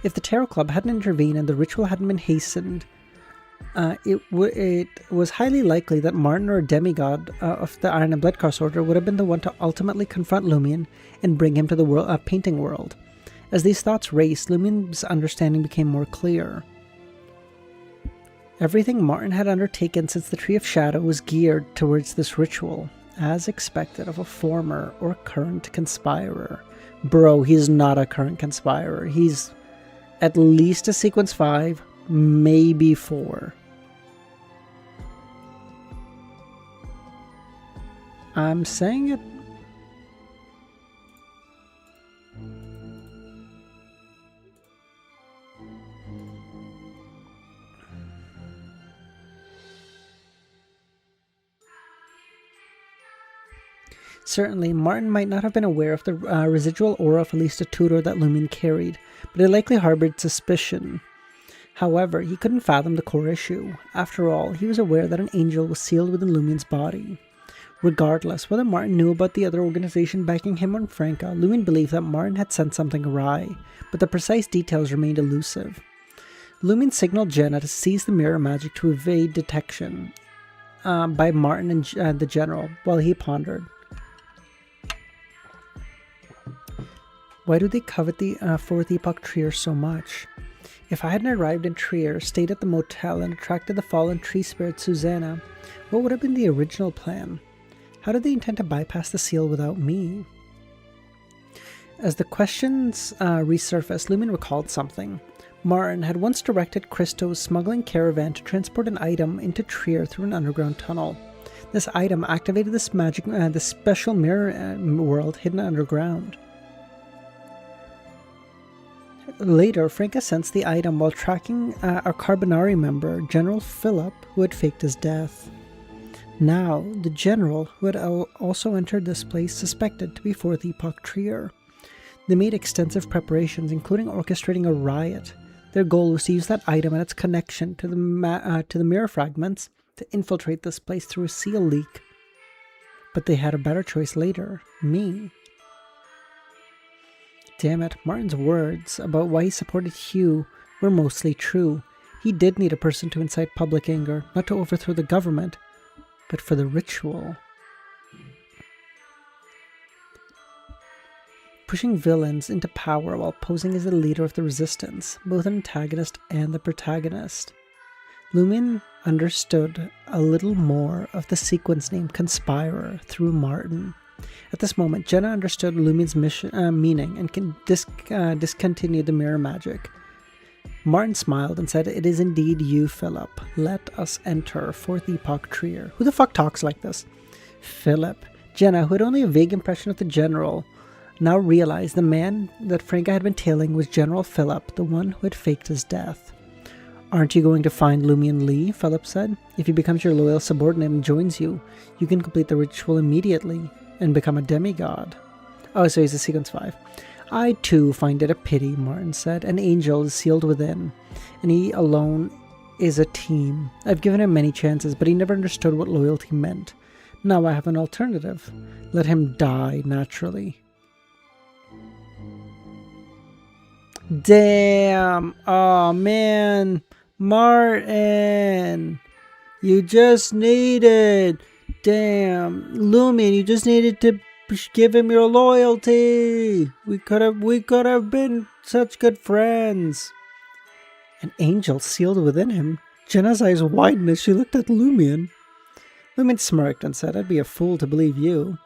If the Tarot Club hadn't intervened and the ritual hadn't been hastened, it was highly likely that Martin, or a demigod of the Iron and Blood Cross Order, would have been the one to ultimately confront Lumine and bring him to the painting world. As these thoughts raced, Lumine's understanding became more clear. Everything Martin had undertaken since the Tree of Shadow was geared towards this ritual, as expected of a former or current conspirer. Bro, he's not a current conspirer. He's At least a sequence 5, maybe 4. I'm saying it. Certainly, Martin might not have been aware of the residual aura of at least a tutor that Lumion carried, but he likely harbored suspicion. However, he couldn't fathom the core issue. After all, he was aware that an angel was sealed within Lumion's body. Regardless, whether Martin knew about the other organization backing him or Franca, Lumion believed that Martin had sent something awry, but the precise details remained elusive. Lumion signaled Jenna to seize the mirror magic to evade detection by Martin and the General, while he pondered. Why do they covet the 4th Epoch Trier so much? If I hadn't arrived in Trier, stayed at the motel, and attracted the fallen tree spirit Susanna, what would have been the original plan? How did they intend to bypass the seal without me? As the questions resurfaced, Lumion recalled something. Martin had once directed Christo's smuggling caravan to transport an item into Trier through an underground tunnel. This item activated this special mirror world hidden underground. Later, Franca sensed the item while tracking a Carbonari member, General Phillip, who had faked his death. Now, the General, who had also entered this place, suspected to be 4th Epoch Trier. They made extensive preparations, including orchestrating a riot. Their goal was to use that item and its connection to the mirror fragments to infiltrate this place through a seal leak. But they had a better choice later: me. Damn it, Martin's words about why he supported Hugh were mostly true. He did need a person to incite public anger, not to overthrow the government, but for the ritual. Pushing villains into power while posing as the leader of the resistance, both an antagonist and the protagonist. Lumion understood a little more of the sequence named Conspirer through Martin. At this moment, Jenna understood Lumion's meaning and discontinued the mirror magic. Martin smiled and said, "It is indeed you, Philip. Let us enter 4th Epoch Trier." Who the fuck talks like this? Philip. Jenna, who had only a vague impression of the General, now realized the man that Franca had been tailing was General Phillip, the one who had faked his death. "Aren't you going to find Lumion Lee?" Philip said. "If he becomes your loyal subordinate and joins you, you can complete the ritual immediately and become a demigod." Oh, so he's a sequence 5. "I too find it a pity," Martin said. "An angel is sealed within, and he alone is a team. I've given him many chances, but he never understood what loyalty meant. Now I have an alternative. Let him die naturally." Damn! Oh man! Martin! You just needed... Damn, Lumion, you just needed to give him your loyalty. We could have been such good friends. An angel sealed within him. Jenna's eyes widened as she looked at Lumion. Lumion smirked and said, "I'd be a fool to believe you.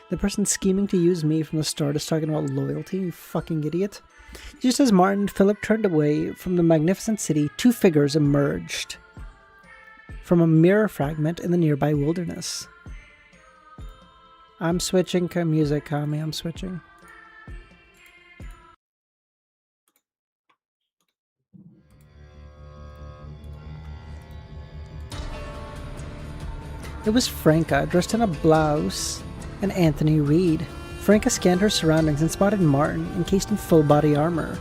The person scheming to use me from the start is talking about loyalty, you fucking idiot." Just as Martin and Philip turned away from the magnificent city, 2 figures emerged from a mirror fragment in the nearby wilderness. I'm switching music, Kami. I'm switching. It was Franca, dressed in a blouse, and Anthony Reed. Franca scanned her surroundings and spotted Martin, encased in full-body armor.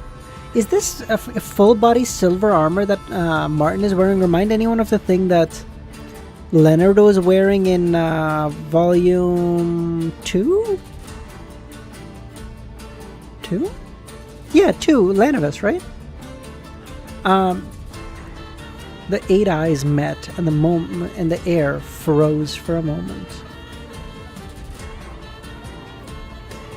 Is this a full-body silver armor that Martin is wearing? Remind anyone of the thing that Leonard was wearing in volume 2? 2? Yeah, 2. Lanavis, right? The 8 eyes met, and the air froze for a moment.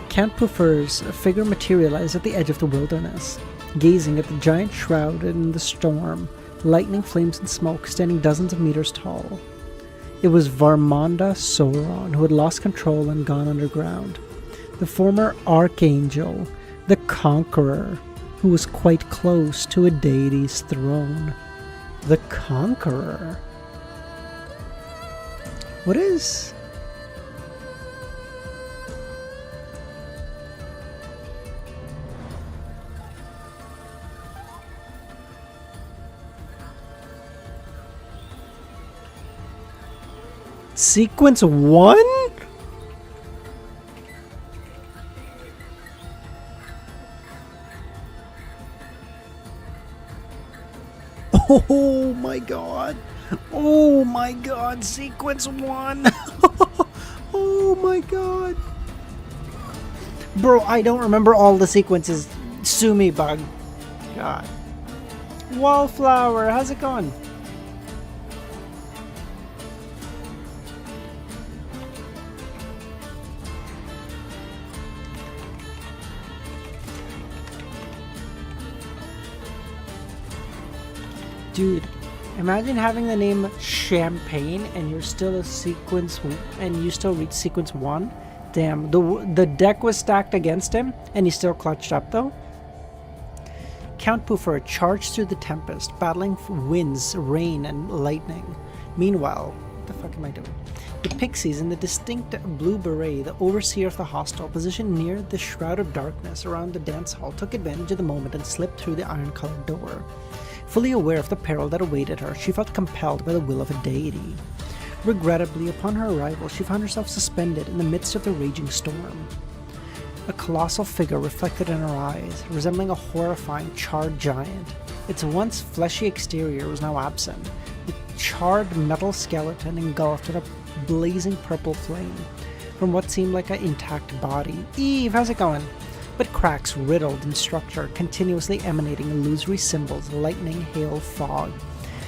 Count Puffer's figure materialized at the edge of the wilderness, gazing at the giant shroud in the storm, lightning, flames, and smoke standing dozens of meters tall. It was Varmonda Sauron, who had lost control and gone underground. The former Archangel, the Conqueror, who was quite close to a deity's throne. The Conqueror. What is... Sequence 1? Oh my god. Oh my god, sequence 1. Oh my god. Bro, I don't remember all the sequences. Sue me, bug. God. Wallflower, how's it going? Dude, imagine having the name Champagne and you're still a sequence and you still reach sequence 1. Damn, the deck was stacked against him and he still clutched up though. Count Puffer charged through the tempest, battling winds, rain, and lightning. Meanwhile, what the fuck am I doing? The pixies in the distinct blue beret, the overseer of the hostel, positioned near the shroud of darkness around the dance hall, took advantage of the moment and slipped through the iron-colored door. Fully aware of the peril that awaited her, she felt compelled by the will of a deity. Regrettably, upon her arrival, she found herself suspended in the midst of the raging storm. A colossal figure reflected in her eyes, resembling a horrifying, charred giant. Its once fleshy exterior was now absent, the charred metal skeleton engulfed in a blazing purple flame from what seemed like an intact body. Eve, how's it going? But cracks riddled in structure, continuously emanating illusory symbols, lightning, hail, fog.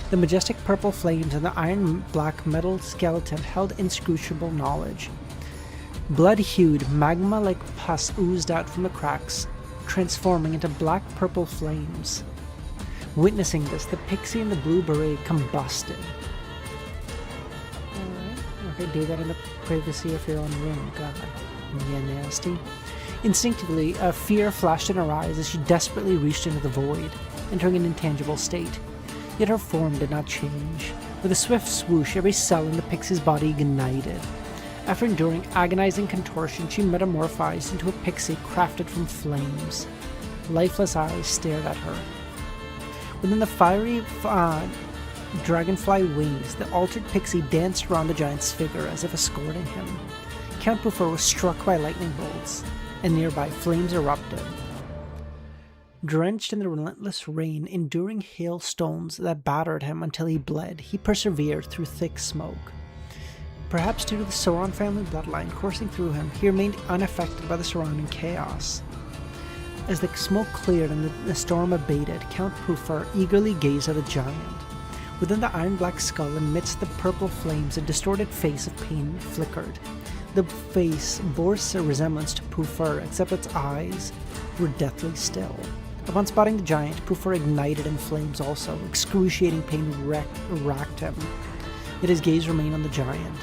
The majestic purple flames and the iron-black metal skeleton held inscrutable knowledge. Blood-hued, magma-like pus oozed out from the cracks, transforming into black-purple flames. Witnessing this, the pixie in the blue beret combusted. Alright, okay, do that in the privacy of your own room, God. Yeah, nasty. Instinctively, a fear flashed in her eyes as she desperately reached into the void, entering an intangible state. Yet her form did not change. With a swift swoosh, every cell in the pixie's body ignited. After enduring agonizing contortion, she metamorphosed into a pixie crafted from flames. Lifeless eyes stared at her. Within the fiery dragonfly wings, the altered pixie danced around the giant's figure as if escorting him. Count Buffer was struck by lightning bolts, and nearby flames erupted. Drenched in the relentless rain, enduring hailstones that battered him until he bled, he persevered through thick smoke. Perhaps due to the Sauron family bloodline coursing through him, he remained unaffected by the surrounding chaos. As the smoke cleared and the storm abated, Count Puffer eagerly gazed at the giant. Within the iron-black skull, amidst the purple flames, a distorted face of pain flickered. The face bore a resemblance to Puffer, except its eyes were deathly still. Upon spotting the giant, Puffer ignited in flames also. Excruciating pain racked him, yet his gaze remained on the giant.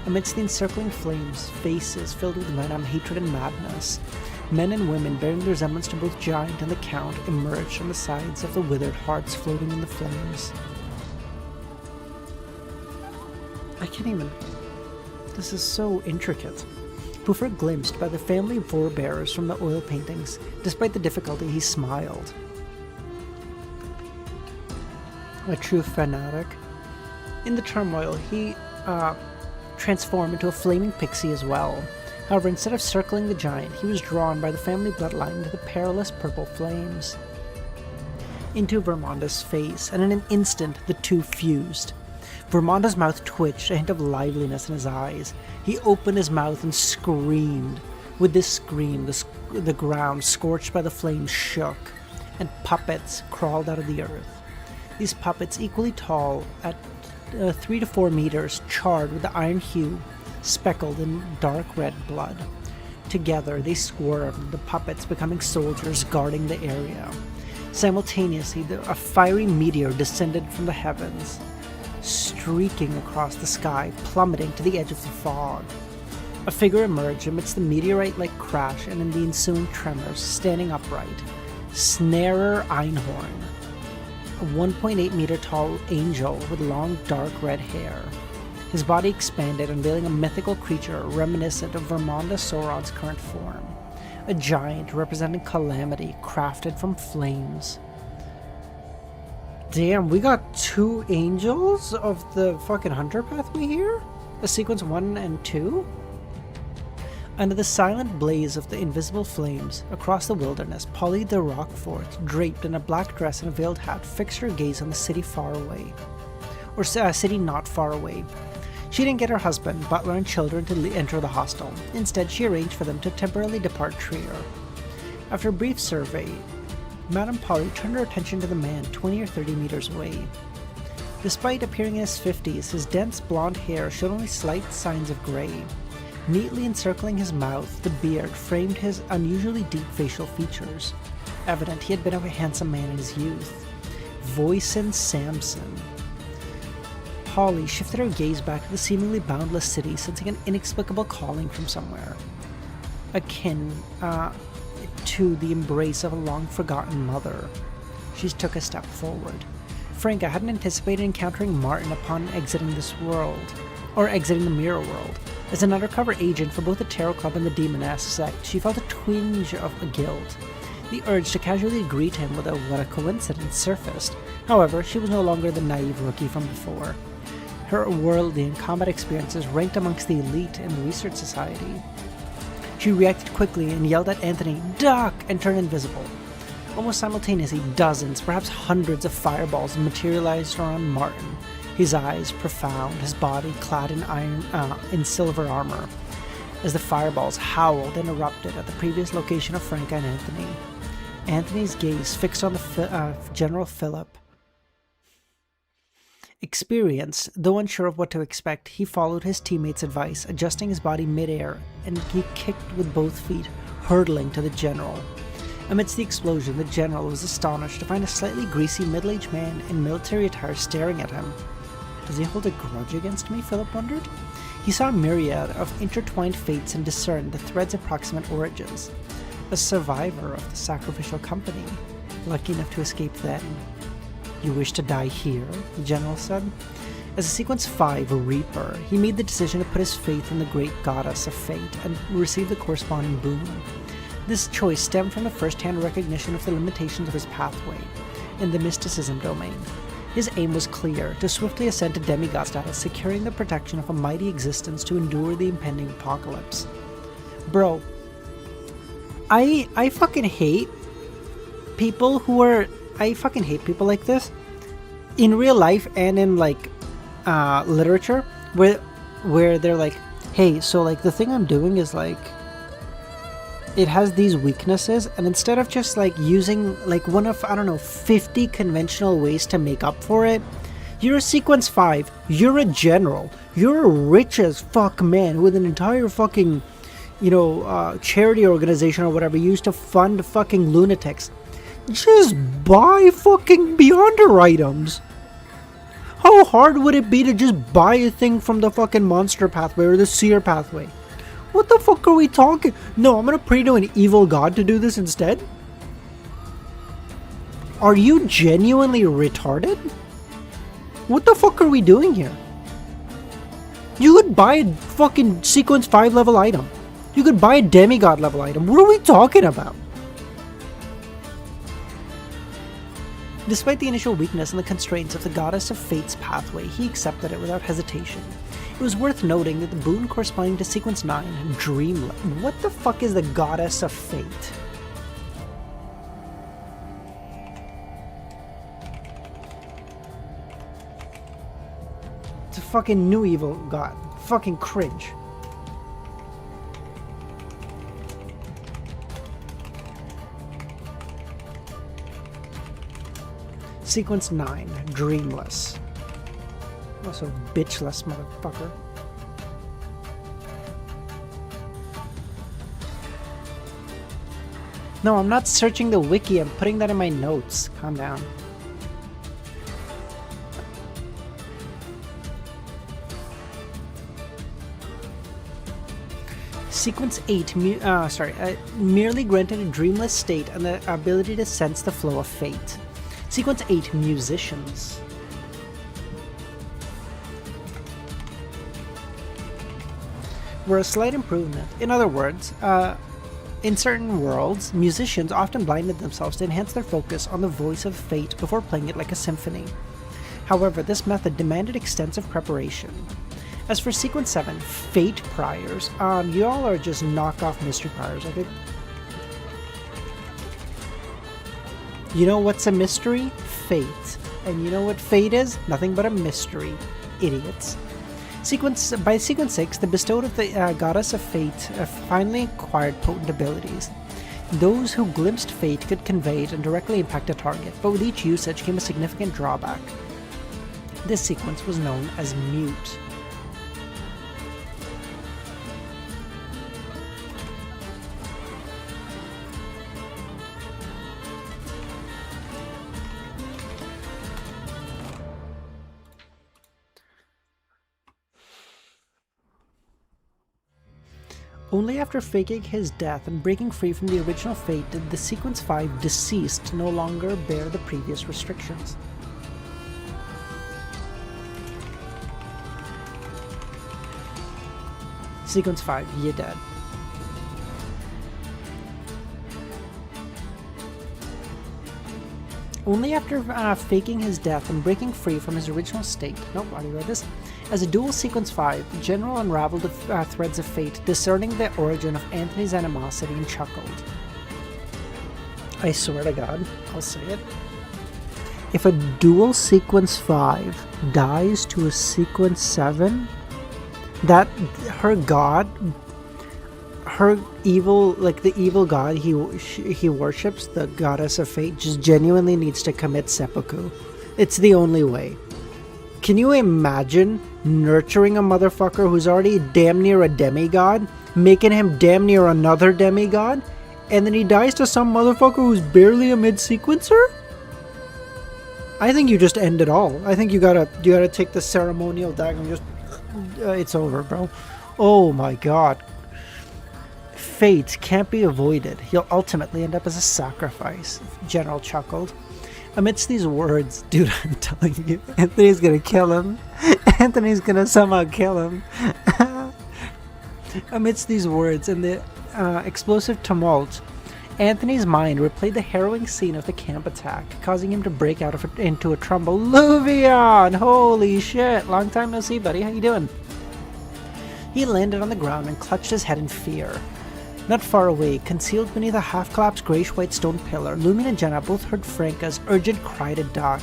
Amidst the encircling flames, faces filled with venom, hatred, and madness, men and women bearing the resemblance to both giant and the count emerged from the sides of the withered hearts floating in the flames. I can't even... This is so intricate. Puffer glimpsed by the family forebears from the oil paintings. Despite the difficulty, he smiled. A true fanatic. In the turmoil, he transformed into a flaming pixie as well. However, instead of circling the giant, he was drawn by the family bloodline to the perilous purple flames. Into Vermonda's face, and in an instant, the two fused. Vermonda's mouth twitched, a hint of liveliness in his eyes. He opened his mouth and screamed. With this scream, the ground, scorched by the flames, shook, and puppets crawled out of the earth. These puppets, equally tall, at 3 to 4 meters, charred with the iron hue, speckled in dark red blood. Together, they swerved, the puppets becoming soldiers guarding the area. Simultaneously, a fiery meteor descended from the heavens, streaking across the sky, plummeting to the edge of the fog. A figure emerged amidst the meteorite-like crash and in the ensuing tremors, standing upright, Snarer Einhorn, a 1.8 meter tall angel with long dark red hair. His body expanded, unveiling a mythical creature reminiscent of Vermonda Sauron's current form. A giant representing calamity, crafted from flames. Damn, we got 2 angels of the fucking hunter pathway here? A sequence 1 and 2? Under the silent blaze of the invisible flames, across the wilderness, Polly de Roquefort, draped in a black dress and a veiled hat, fixed her gaze on the city far away. Or city not far away. She didn't get her husband, butler, and children to enter the hostel. Instead, she arranged for them to temporarily depart Trier. After a brief survey, Madame Polly turned her attention to the man 20 or 30 meters away. Despite appearing in his 50s, his dense blonde hair showed only slight signs of gray. Neatly encircling his mouth, the beard framed his unusually deep facial features. Evident he had been a handsome man in his youth. Voisin Samson. Polly shifted her gaze back to the seemingly boundless city, sensing an inexplicable calling from somewhere. Akin to the embrace of a long-forgotten mother. She took a step forward. Franca hadn't anticipated encountering Martin upon exiting this world, or exiting the mirror world. As an undercover agent for both the Tarot Club and the Demoness sect, she felt a twinge of guilt. The urge to casually greet him with what a coincidence surfaced. However, she was no longer the naive rookie from before. Her worldly and combat experiences ranked amongst the elite in the Research Society. She reacted quickly and yelled at Anthony, "Duck!" and turned invisible. Almost simultaneously, dozens, perhaps hundreds of fireballs materialized around Martin, his eyes profound, his body clad in silver armor. As the fireballs howled and erupted at the previous location of Franca and Anthony, Anthony's gaze fixed on the General Phillip. Experienced, though unsure of what to expect, he followed his teammate's advice, adjusting his body midair, and he kicked with both feet, hurtling to the General. Amidst the explosion, the General was astonished to find a slightly greasy middle-aged man in military attire staring at him. Does he hold a grudge against me? Philip wondered. He saw a myriad of intertwined fates and discerned the thread's approximate origins. A survivor of the sacrificial company, lucky enough to escape then. "You wish to die here?" the General said. As a Sequence 5 Reaper, he made the decision to put his faith in the great goddess of fate and receive the corresponding boon. This choice stemmed from the first-hand recognition of the limitations of his pathway in the mysticism domain. His aim was clear, to swiftly ascend to demigod status, securing the protection of a mighty existence to endure the impending apocalypse. Bro, I fucking hate people who are... I fucking hate people like this in real life and in like literature where they're like, hey, so like the thing I'm doing is like it has these weaknesses, and instead of just like using like one of, I don't know, 50 conventional ways to make up for it, you're a Sequence 5, you're a general, you're a rich as fuck man with an entire fucking, you know, charity organization or whatever used to fund fucking lunatics. Just buy fucking Beyonder items. How hard would it be to just buy a thing from the fucking monster pathway or the seer pathway? What the fuck are we talking? No, I'm gonna pray to an evil god to do this instead? Are you genuinely retarded? What the fuck are we doing here? You could buy a fucking Sequence 5 level item. You could buy a demigod level item. What are we talking about? Despite the initial weakness and the constraints of the Goddess of Fate's pathway, he accepted it without hesitation. It was worth noting that the boon corresponding to Sequence 9, Dreamland. What the fuck is the Goddess of Fate? It's a fucking new evil god. Fucking cringe. Sequence 9, Dreamless. Also bitchless, motherfucker. No, I'm not searching the wiki, I'm putting that in my notes. Calm down. Sequence 8, merely granted a dreamless state and the ability to sense the flow of fate. Sequence 8, musicians. Were a slight improvement. In other words, in certain worlds, musicians often blinded themselves to enhance their focus on the voice of fate before playing it like a symphony. However, this method demanded extensive preparation. As for Sequence 7, Fate Priors, y'all are just knockoff Mystery Priors, I think. You know what's a mystery? Fate. And you know what fate is? Nothing but a mystery. Idiots. By Sequence 6, the bestowed of the Goddess of Fate finally acquired potent abilities. Those who glimpsed fate could convey it and directly impact a target, but with each usage came a significant drawback. This sequence was known as Mute. Only after faking his death and breaking free from the original fate did the Sequence 5 deceased no longer bear the previous restrictions. Sequence 5, you dead. Only after faking his death and breaking free from his original state. Nope, I already read this. As a dual Sequence 5, the General unraveled the threads of fate, discerning the origin of Anthony's animosity, and chuckled. I swear to God, I'll say it. If a dual Sequence 5 dies to a Sequence 7, that her god, her evil, like the evil god he worships, the Goddess of Fate, just genuinely needs to commit seppuku. It's the only way. Can you imagine nurturing a motherfucker who's already damn near a demigod, making him damn near another demigod, and then he dies to some motherfucker who's barely a mid-sequencer? I think you just end it all. I think you gotta take the ceremonial dagger and just it's over, bro. Oh my god. Fate can't be avoided. He'll ultimately end up as a sacrifice. General chuckled. Amidst these words, dude, I'm telling you, Anthony's gonna kill him. Anthony's gonna somehow kill him. Amidst these words and the explosive tumult, Anthony's mind replayed the harrowing scene of the camp attack, causing him to break out into a tremble. Luvion! Holy shit! Long time no see, buddy. How you doing? He landed on the ground and clutched his head in fear. Not far away, concealed beneath a half-collapsed greyish-white stone pillar, Lumion and Jenna both heard Franca's urgent cry to Doc.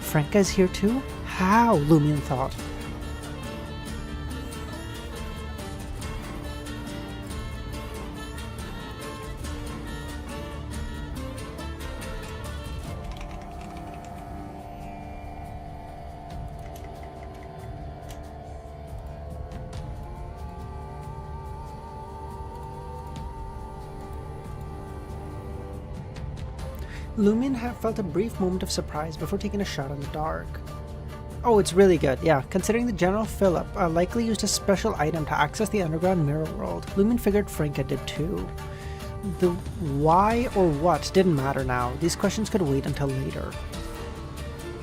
Franca is here too? How? Lumion thought. Lumion felt a brief moment of surprise before taking a shot in the dark. Oh, it's really good, yeah. Considering the General Phillip likely used a special item to access the underground mirror world, Lumion figured Franca did too. The why or what didn't matter now. These questions could wait until later.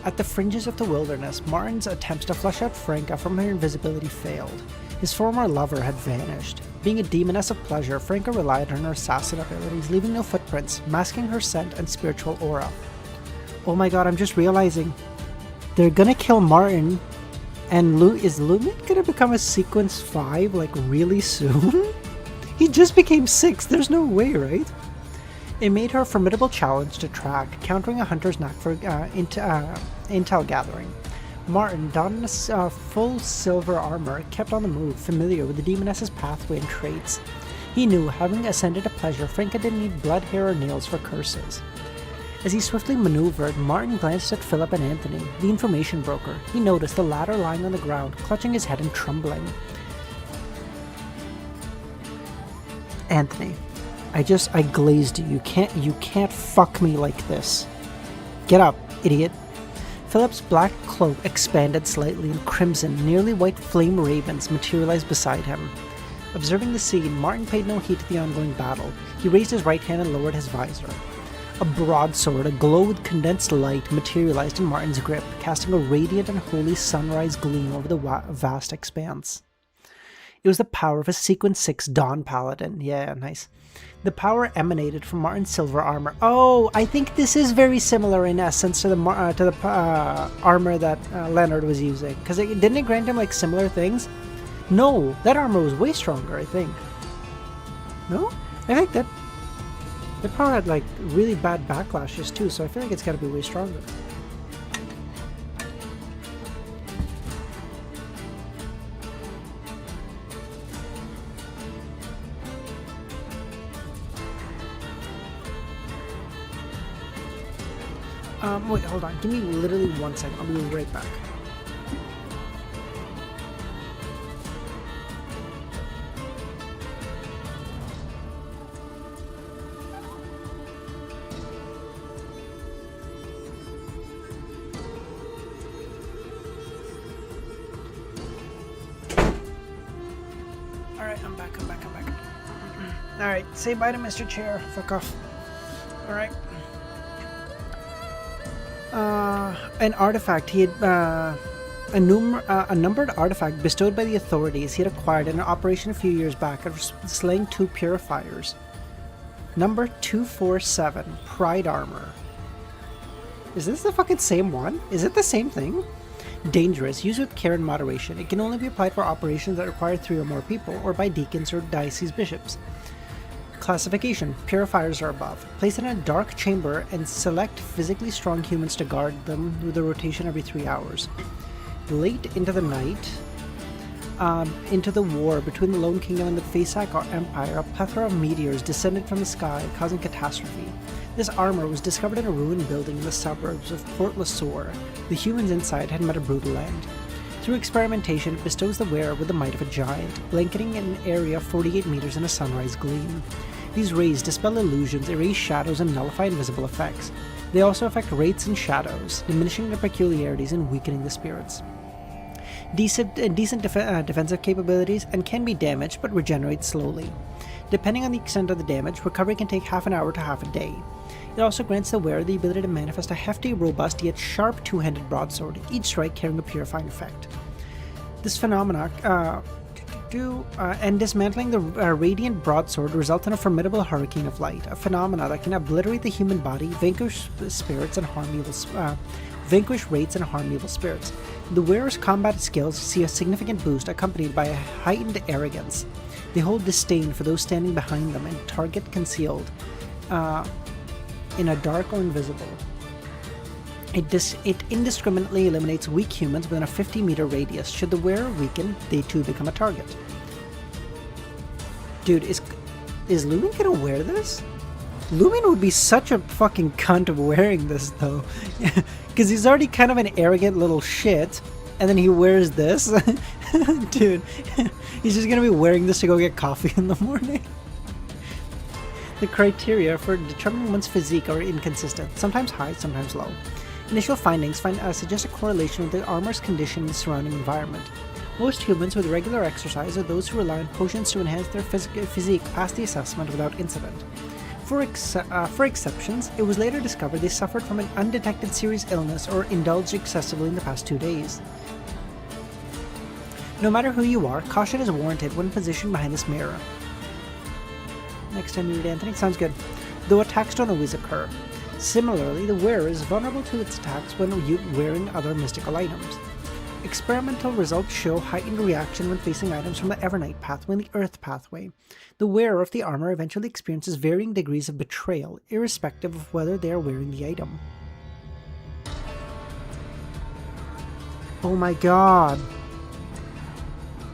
At the fringes of the wilderness, Martin's attempts to flush out Franca from her invisibility failed. His former lover had vanished. Being a demoness of pleasure, Franca relied on her assassin abilities, leaving no footprints, masking her scent and spiritual aura. Oh my god, I'm just realizing. They're gonna kill Martin, and is Lumion gonna become a Sequence 5, like, really soon? He just became 6, there's no way, right? It made her a formidable challenge to track, countering a hunter's knack for intel gathering. Martin, donned in full silver armor, kept on the move, familiar with the demoness's pathway and traits. He knew, having ascended to pleasure, Franca didn't need blood, hair, or nails for curses. As he swiftly maneuvered, Martin glanced at Phillip and Anthony, the information broker. He noticed the latter lying on the ground, clutching his head and trembling. Anthony, I glazed you. You can't fuck me like this. Get up, idiot. Phillip's black cloak expanded slightly, and crimson, nearly white flame ravens materialized beside him. Observing the scene, Martin paid no heed to the ongoing battle. He raised his right hand and lowered his visor. A broadsword, aglow with condensed light, materialized in Martin's grip, casting a radiant and holy sunrise gleam over the vast expanse. It was the power of a Sequence 6 Dawn Paladin. Yeah, nice. The power emanated from Martin's silver armor. Oh, I think this is very similar in essence to the armor that Leonard was using. Because didn't it grant him like similar things? No, that armor was way stronger, I think. No? I think that power had like really bad backlashes too, so I feel like it's gotta be way stronger. Wait, hold on. Give me literally 1 second. I'll be right back. Alright, I'm back. Alright, say bye to Mr. Chair. Fuck off. Alright. An artifact he had, a numbered artifact bestowed by the authorities he had acquired in an operation a few years back after slaying 2 purifiers. Number 247, Pride Armor. Is this the fucking same one? Is it the same thing? Dangerous, used with care and moderation. It can only be applied for operations that require 3 or more people, or by deacons or diocese bishops. Classification. Purifiers are above. Place it in a dark chamber and select physically strong humans to guard them with a rotation every 3 hours. Late into the night, into the war between the Lone Kingdom and the Fasak Empire, a plethora of meteors descended from the sky, causing catastrophe. This armor was discovered in a ruined building in the suburbs of Port Lasore. The humans inside had met a brutal end. Through experimentation, it bestows the wearer with the might of a giant, blanketing an area 48 meters in a sunrise gleam. These rays dispel illusions, erase shadows, and nullify invisible effects. They also affect wraiths and shadows, diminishing their peculiarities and weakening the spirits. Decent defensive capabilities, and can be damaged but regenerate slowly. Depending on the extent of the damage, recovery can take half an hour to half a day. It also grants the wearer the ability to manifest a hefty, robust, yet sharp two-handed broadsword, each strike carrying a purifying effect. This phenomena, and dismantling the radiant broadsword results in a formidable hurricane of light, a phenomena that can obliterate the human body, vanquish spirits, and vanquish wraiths and harm evil spirits. The wearer's combat skills see a significant boost, accompanied by a heightened arrogance. They hold disdain for those standing behind them and target concealed in a dark or invisible. It indiscriminately eliminates weak humans within a 50-meter radius. Should the wearer weaken, they too become a target. Dude, is Lumen gonna wear this? Lumen would be such a fucking cunt of wearing this, though. Because he's already kind of an arrogant little shit, and then he wears this. Dude, he's just gonna be wearing this to go get coffee in the morning. The criteria for determining one's physique are inconsistent, sometimes high, sometimes low. Initial findings suggest a correlation with the armor's condition in the surrounding environment. Most humans with regular exercise are those who rely on potions to enhance their physique past the assessment without incident. For exceptions, it was later discovered they suffered from an undetected serious illness or indulged excessively in the past 2 days. No matter who you are, caution is warranted when positioned behind this mirror. Next time you read Anthony, sounds good. Though attacks don't always occur. Similarly, the wearer is vulnerable to its attacks when wearing other mystical items. Experimental results show heightened reaction when facing items from the Evernight pathway and the Earth pathway. The wearer of the armor eventually experiences varying degrees of betrayal, irrespective of whether they are wearing the item. Oh my god.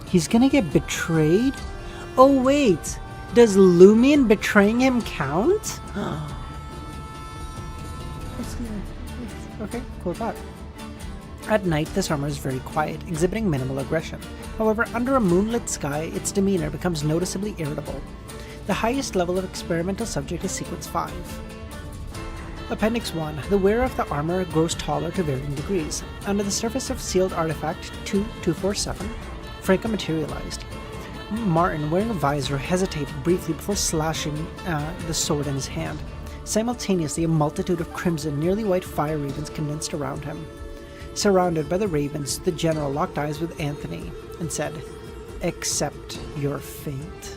He's gonna get betrayed? Oh wait! Does Lumion betraying him count? Okay, cool thought. At night, this armor is very quiet, exhibiting minimal aggression. However, under a moonlit sky, its demeanor becomes noticeably irritable. The highest level of experimental subject is Sequence 5. Appendix 1. The wearer of the armor grows taller to varying degrees. Under the surface of sealed artifact 2247, Franca materialized. Martin, wearing a visor, hesitated briefly before slashing the sword in his hand. Simultaneously, a multitude of crimson, nearly white fire ravens condensed around him. Surrounded by the ravens, the general locked eyes with Anthony and said, "Accept your fate."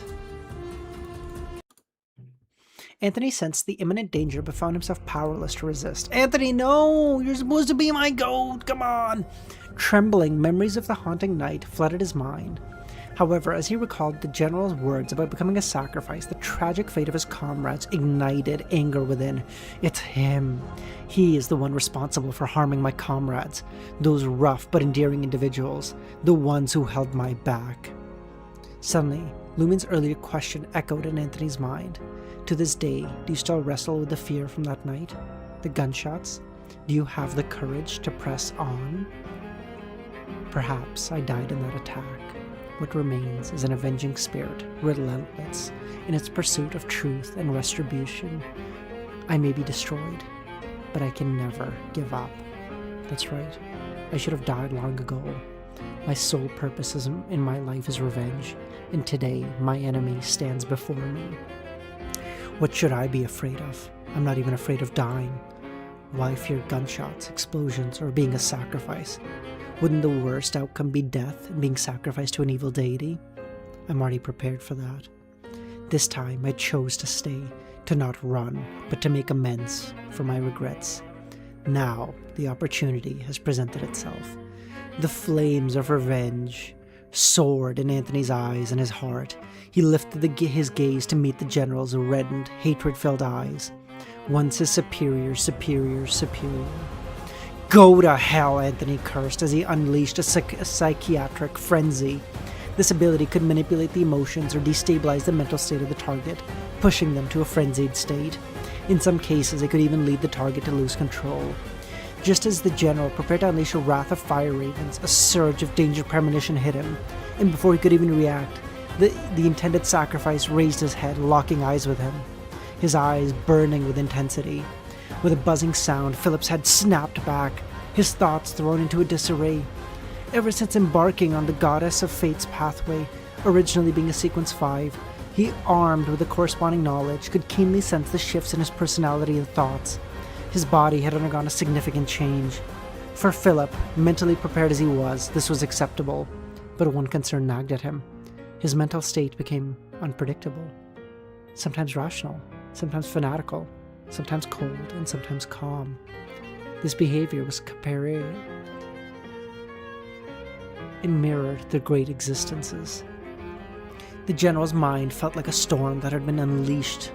Anthony sensed the imminent danger but found himself powerless to resist. "Anthony, no! You're supposed to be my goat! Come on!" Trembling, memories of the haunting night flooded his mind. However, as he recalled the general's words about becoming a sacrifice, the tragic fate of his comrades ignited anger within. It's him. He is the one responsible for harming my comrades, those rough but endearing individuals, the ones who held my back. Suddenly, Lumien's earlier question echoed in Anthony's mind. To this day, do you still wrestle with the fear from that night? The gunshots? Do you have the courage to press on? Perhaps I died in that attack. What remains is an avenging spirit, relentless in its pursuit of truth and retribution. I may be destroyed, but I can never give up. That's right. I should have died long ago. My sole purpose in my life is revenge, and today my enemy stands before me. What should I be afraid of? I'm not even afraid of dying. Why fear gunshots, explosions, or being a sacrifice? Wouldn't the worst outcome be death and being sacrificed to an evil deity? I'm already prepared for that. This time I chose to stay, to not run, but to make amends for my regrets. Now the opportunity has presented itself. The flames of revenge soared in Anthony's eyes and his heart. He lifted his gaze to meet the general's reddened, hatred-filled eyes. Once his superior. "Go to hell," Anthony cursed as he unleashed a psychiatric frenzy. This ability could manipulate the emotions or destabilize the mental state of the target, pushing them to a frenzied state. In some cases, it could even lead the target to lose control. Just as the general prepared to unleash a wrath of fire ravens, a surge of danger premonition hit him, and before he could even react, the intended sacrifice raised his head, locking eyes with him, his eyes burning with intensity. With a buzzing sound, Philip's head snapped back, his thoughts thrown into a disarray. Ever since embarking on the Goddess of Fate's pathway, originally being a Sequence 5, he, armed with the corresponding knowledge, could keenly sense the shifts in his personality and thoughts. His body had undergone a significant change. For Philip, mentally prepared as he was, this was acceptable, but one concern nagged at him. His mental state became unpredictable, sometimes rational, sometimes fanatical, sometimes cold, and sometimes calm. This behavior was comparing and mirrored their great existences. The general's mind felt like a storm that had been unleashed.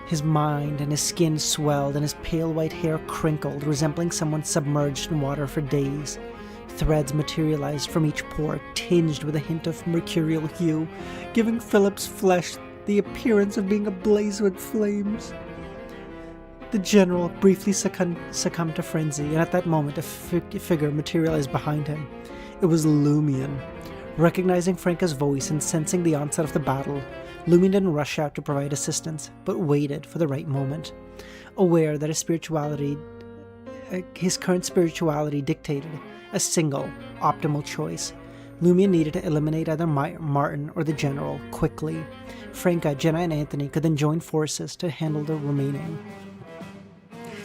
His mind and his skin swelled and his pale white hair crinkled, resembling someone submerged in water for days. Threads materialized from each pore, tinged with a hint of mercurial hue, giving Philip's flesh the appearance of being ablaze with flames. The general briefly succumbed to frenzy, and at that moment a figure materialized behind him. It was Lumien. Recognizing Franca's voice and sensing the onset of the battle, Lumien didn't rush out to provide assistance, but waited for the right moment. Aware that his current spirituality dictated a single, optimal choice, Lumien needed to eliminate either Martin or the general quickly. Franca, Jenna, and Anthony could then join forces to handle the remaining.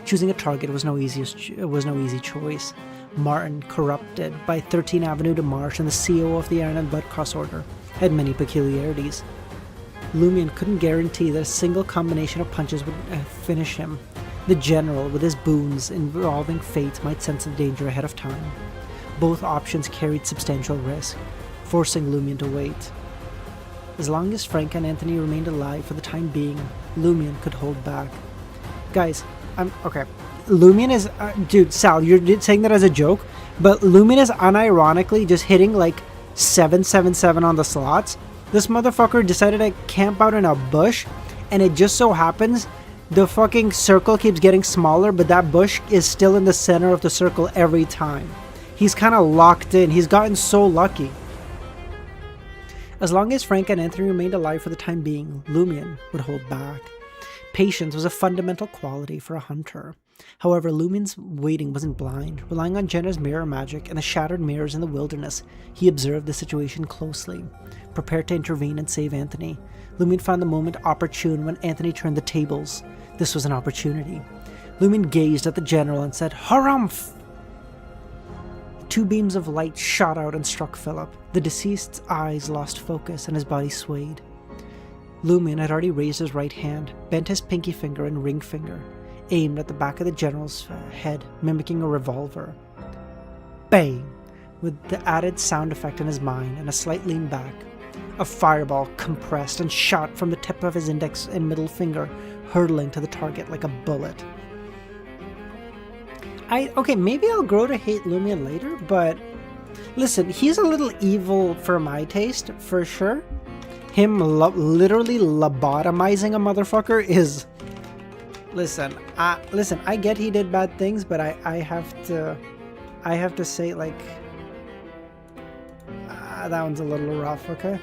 Choosing a target was no easy choice. Martin, corrupted by 13 Avenue de Marche and the CEO of the Iron and Blood Cross Order, had many peculiarities. Lumien couldn't guarantee that a single combination of punches would finish him. The general, with his boons involving fate, might sense the danger ahead of time. Both options carried substantial risk, forcing Lumien to wait. As long as Franca and Anthony remained alive for the time being, Lumien could hold back. Guys, okay. Lumien is... dude, Sal, you're saying that as a joke, but Lumien is unironically just hitting like 777 on the slots. This motherfucker decided to camp out in a bush, and it just so happens the fucking circle keeps getting smaller, but that bush is still in the center of the circle every time. He's kind of locked in. He's gotten so lucky. As long as Frank and Anthony remained alive for the time being, Lumien would hold back. Patience was a fundamental quality for a hunter. However, Lumine's waiting wasn't blind. Relying on Jenna's mirror magic and the shattered mirrors in the wilderness, he observed the situation closely, prepared to intervene and save Anthony. Lumine found the moment opportune when Anthony turned the tables. This was an opportunity. Lumine gazed at the general and said, "Harumph!" Two beams of light shot out and struck Philip. The deceased's eyes lost focus and his body swayed. Lumine had already raised his right hand, bent his pinky finger and ring finger, aimed at the back of the general's head, mimicking a revolver. Bang! With the added sound effect in his mind and a slight lean back, a fireball compressed and shot from the tip of his index and middle finger, hurtling to the target like a bullet. Okay, maybe I'll grow to hate Lumine later, but listen, he's a little evil for my taste, for sure. Him literally lobotomizing a motherfucker is... Listen, I get he did bad things, but I have to say, like, that one's a little rough, okay?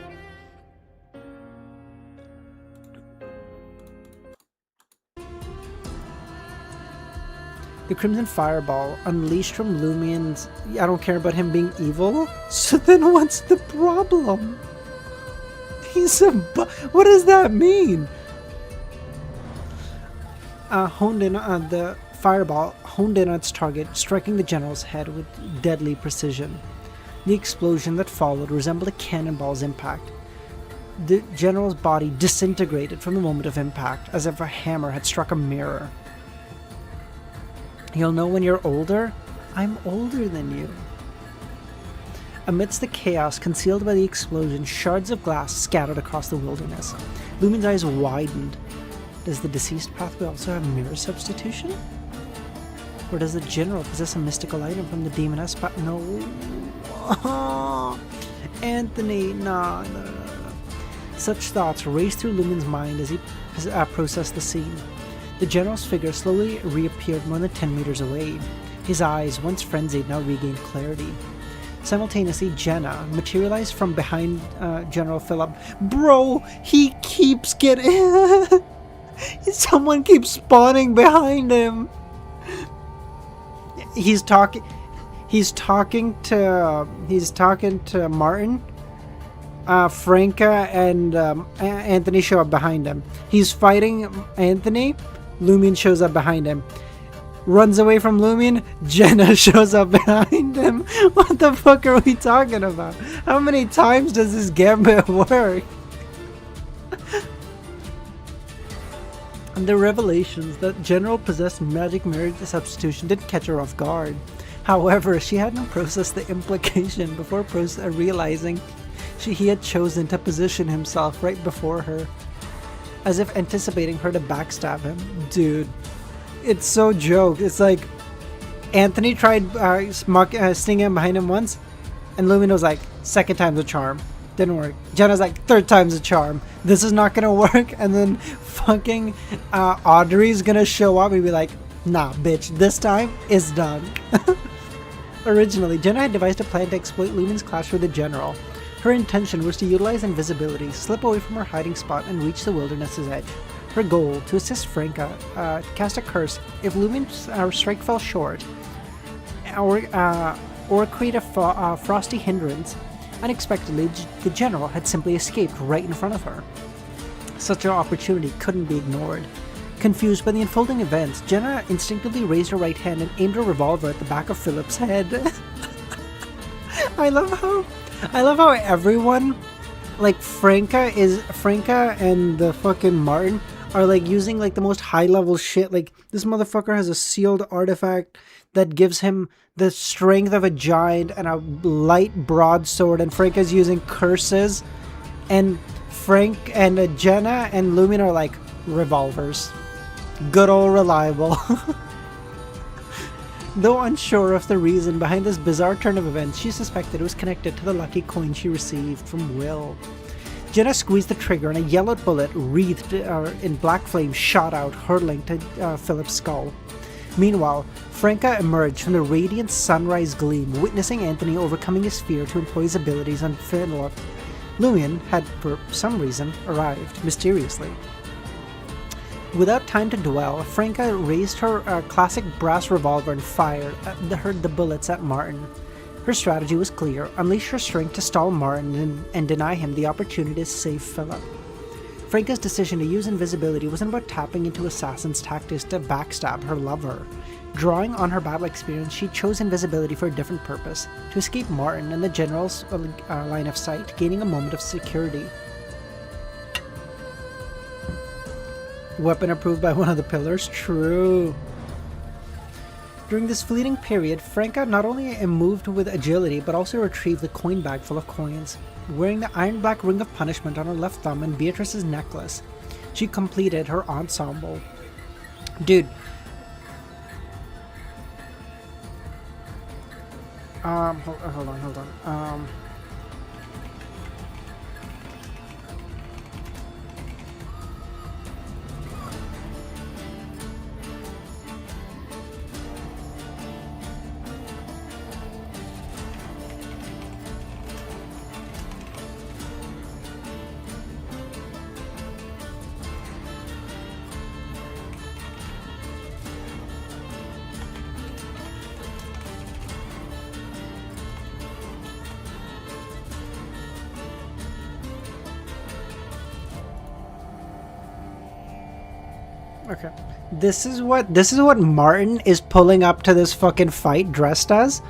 The Crimson Fireball, unleashed from Lumine's... I don't care about him being evil. So then what's the problem? He's a... What does that mean? The fireball honed in on its target, striking the general's head with deadly precision. The explosion that followed resembled a cannonball's impact. The general's body disintegrated from the moment of impact, as if a hammer had struck a mirror. You'll know when you're older? I'm older than you. Amidst the chaos concealed by the explosion, shards of glass scattered across the wilderness. Lumine's eyes widened. Does the deceased pathway also have mirror substitution? Or does the general possess a mystical item from the demoness No. Anthony, no. Such thoughts raced through Lumine's mind as he processed the scene. The general's figure slowly reappeared more than 10 meters away. His eyes, once frenzied, now regained clarity. Simultaneously, Jenna materialized from behind General Phillip. Bro, he keeps getting... Someone keeps spawning behind him. He's talking to Martin. Franca and Anthony show up behind him. He's fighting Anthony. Lumine shows up behind him. Runs away from Lumine. Jenna shows up behind him. What the fuck are we talking about? How many times does this gambit work? And the revelations that General possessed magic mirror substitution didn't catch her off guard. However, she hadn't processed the implication before realizing he had chosen to position himself right before her, as if anticipating her to backstab him. Dude, it's so joke. It's like Anthony tried stinging him behind him once, and Lumine was like, second time's a charm. Didn't work. Jenna's like, third time's a charm. This is not gonna work. And then fucking Audrey's gonna show up and be like, nah, bitch, this time is done. Originally, Jenna had devised a plan to exploit Lumine's clash with the general. Her intention was to utilize invisibility, slip away from her hiding spot, and reach the wilderness's edge. Her goal, to assist Franca cast a curse if Lumine's strike fell short, or create a frosty hindrance. Unexpectedly, the general had simply escaped right in front of her. Such an opportunity couldn't be ignored. Confused by the unfolding events, Jenna instinctively raised her right hand and aimed her revolver at the back of Philip's head. I love how everyone, like Franca and the fucking Martin are like using like the most high level shit. Like this motherfucker has a sealed artifact that gives him the strength of a giant and a light broadsword, and Franca's using curses, and Jenna and Lumine are like revolvers. Good old reliable. Though unsure of the reason behind this bizarre turn of events, she suspected it was connected to the lucky coin she received from Will. Jenna squeezed the trigger and a yellow bullet wreathed in black flame shot out, hurtling to Philip's skull. Meanwhile, Franca emerged from the radiant sunrise gleam, witnessing Anthony overcoming his fear to employ his abilities on Philip. Lumine had, for some reason, arrived mysteriously. Without time to dwell, Franca raised her classic brass revolver and fired the bullets at Martin. Her strategy was clear: unleash her strength to stall Martin and deny him the opportunity to save Philip. Franca's decision to use invisibility wasn't about tapping into assassin's tactics to backstab her lover. Drawing on her battle experience, she chose invisibility for a different purpose: to escape Martin and the general's line of sight, gaining a moment of security. Weapon approved by one of the pillars? True. During this fleeting period, Franca not only moved with agility, but also retrieved the coin bag full of coins. Wearing the iron black ring of punishment on her left thumb and Beatrice's necklace, she completed her ensemble. Dude. Hold on. Okay. This is what Martin is pulling up to this fucking fight dressed as.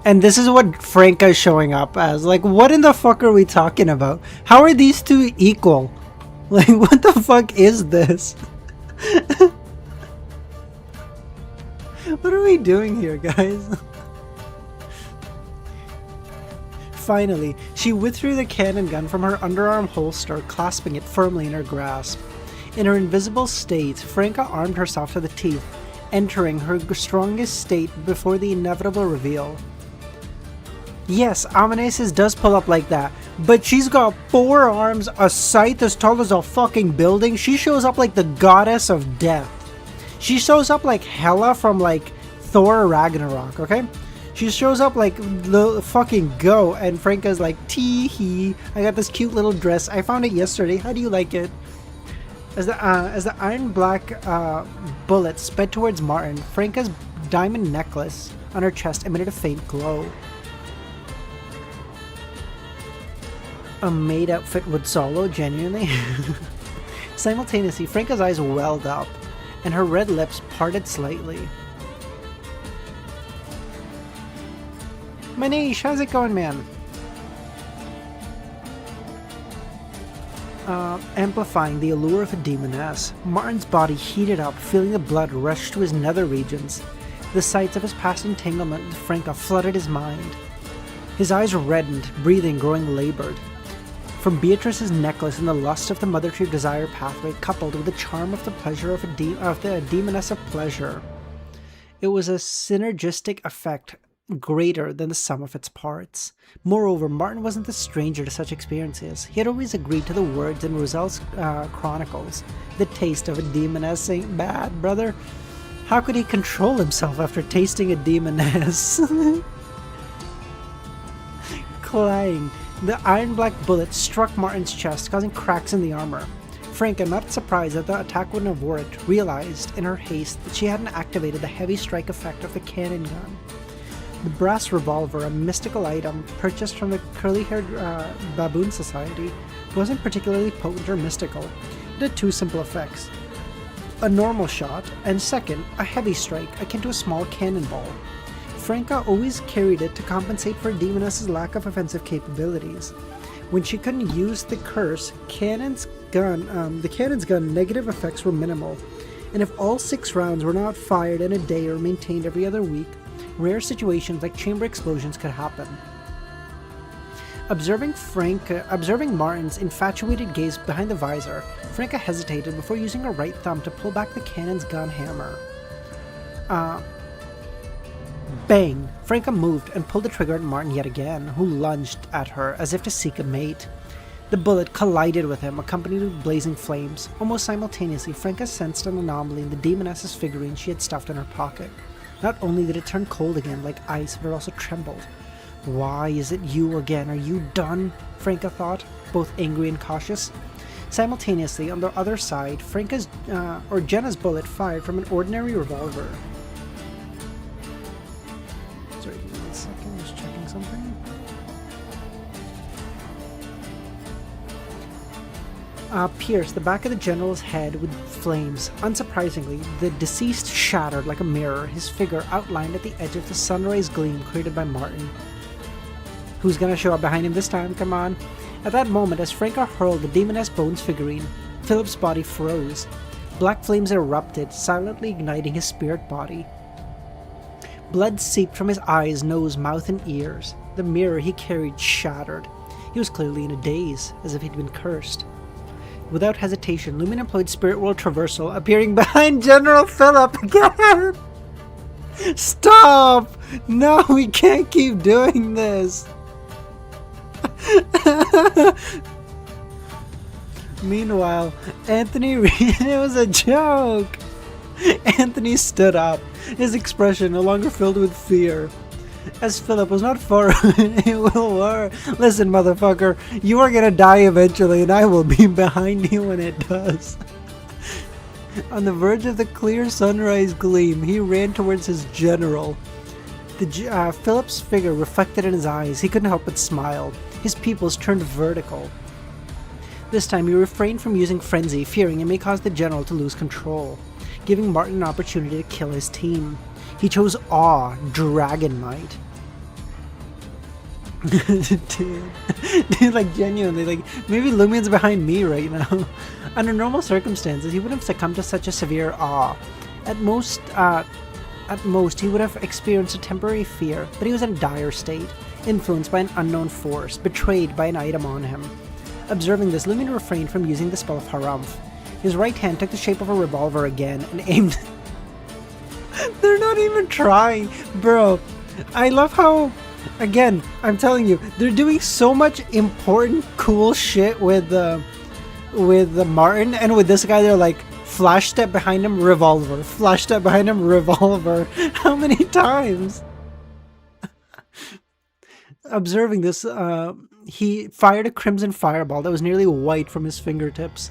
And this is what Franca is showing up as. Like, what in the fuck are we talking about? How are these two equal? Like, what the fuck is this? What are we doing here, guys? Finally, she withdrew the cannon gun from her underarm holster, clasping it firmly in her grasp. In her invisible state, Franca armed herself to the teeth, entering her strongest state before the inevitable reveal. Yes, Amanesis does pull up like that, but she's got 4 arms, a scythe as tall as a fucking building. She shows up like the goddess of death. She shows up like Hela from like Thor Ragnarok, okay? She shows up like the fucking go, and Franca's like, tee-hee, I got this cute little dress. I found it yesterday. How do you like it? As the iron black bullet sped towards Martin, Franca's diamond necklace on her chest emitted a faint glow. A maid outfit would solo, genuinely? Simultaneously, Franca's eyes welled up, and her red lips parted slightly. Manish, how's it going, man? Amplifying the allure of a demoness, Martin's body heated up, feeling the blood rush to his nether regions. The sights of his past entanglement with Franca flooded his mind. His eyes reddened, breathing growing labored. From Beatrice's necklace and the lust of the Mother Tree of Desire pathway, coupled with the charm of the pleasure of the demoness of pleasure, it was a synergistic effect greater than the sum of its parts. Moreover, Martin wasn't a stranger to such experiences. He had always agreed to the words in Roselle's chronicles. The taste of a demoness ain't bad, brother. How could he control himself after tasting a demoness? Clang. The iron-black bullet struck Martin's chest, causing cracks in the armor. Franca, not surprised that the attack wouldn't have worked, realized in her haste that she hadn't activated the heavy strike effect of the cannon gun. The brass revolver, a mystical item purchased from the curly-haired baboon society, wasn't particularly potent or mystical. It had 2 simple effects: a normal shot, and second, a heavy strike akin to a small cannonball. Franca always carried it to compensate for Demoness's lack of offensive capabilities. When she couldn't use the curse, the cannon's gun negative effects were minimal, and if all 6 rounds were not fired in a day or maintained every other week, rare situations like chamber explosions could happen. Observing Martin's infatuated gaze behind the visor, Franca hesitated before using her right thumb to pull back the cannon's gun hammer. Bang! Franca moved and pulled the trigger at Martin yet again, who lunged at her as if to seek a mate. The bullet collided with him, accompanied with blazing flames. Almost simultaneously, Franca sensed an anomaly in the demoness's figurine she had stuffed in her pocket. Not only did it turn cold again like ice, but it also trembled. Why is it you again? Are you done? Franca thought, both angry and cautious. Simultaneously, on the other side, Jenna's bullet fired from an ordinary revolver. Sorry, give me 1 second, just checking something. Pierced the back of the general's head with flames. Unsurprisingly, the deceased shattered like a mirror, his figure outlined at the edge of the sunrise gleam created by Martin. Who's gonna show up behind him this time? Come on. At that moment, as Franca hurled the Demoness Bones figurine, Philip's body froze. Black flames erupted, silently igniting his spirit body. Blood seeped from his eyes, nose, mouth, and ears. The mirror he carried shattered. He was clearly in a daze, as if he'd been cursed. Without hesitation, Lumen employed Spirit World Traversal, appearing behind General Phillip again! Stop! No, we can't keep doing this! Meanwhile, it was a joke! Anthony stood up, his expression no longer filled with fear. As Philip was not far, it will work. Listen, motherfucker, you are gonna die eventually, and I will be behind you when it does. On the verge of the clear sunrise gleam, he ran towards his general. Philip's figure reflected in his eyes. He couldn't help but smile. His pupils turned vertical. This time, he refrained from using frenzy, fearing it may cause the general to lose control, giving Martin an opportunity to kill his team. He chose awe, dragon might. dude, like genuinely, like maybe Lumien's behind me right now. Under normal circumstances, he wouldn't have succumbed to such a severe awe. At most, he would have experienced a temporary fear, but he was in a dire state, influenced by an unknown force, betrayed by an item on him. Observing this, Lumien refrained from using the spell of Harumph. His right hand took the shape of a revolver again and aimed. They're not even trying, bro. I love how, again, I'm telling you, they're doing so much important, cool shit with Martin, and with this guy, they're like, flash step behind him, revolver. Flash step behind him, revolver. How many times? Observing this, he fired a crimson fireball that was nearly white from his fingertips.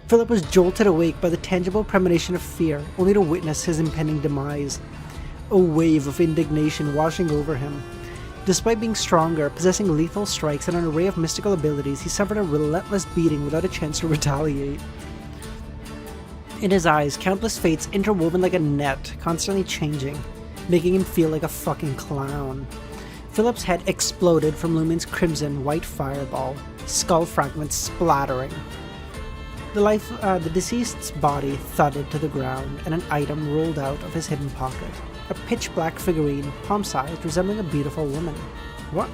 Philip was jolted awake by the tangible premonition of fear, only to witness his impending demise. A wave of indignation washing over him. Despite being stronger, possessing lethal strikes, and an array of mystical abilities, he suffered a relentless beating without a chance to retaliate. In his eyes, countless fates interwoven like a net, constantly changing, making him feel like a fucking clown. Philip's head exploded from Lumen's crimson white fireball, skull fragments splattering. The deceased's body thudded to the ground, and an item rolled out of his hidden pocket. A pitch-black figurine, palm-sized, resembling a beautiful woman. What?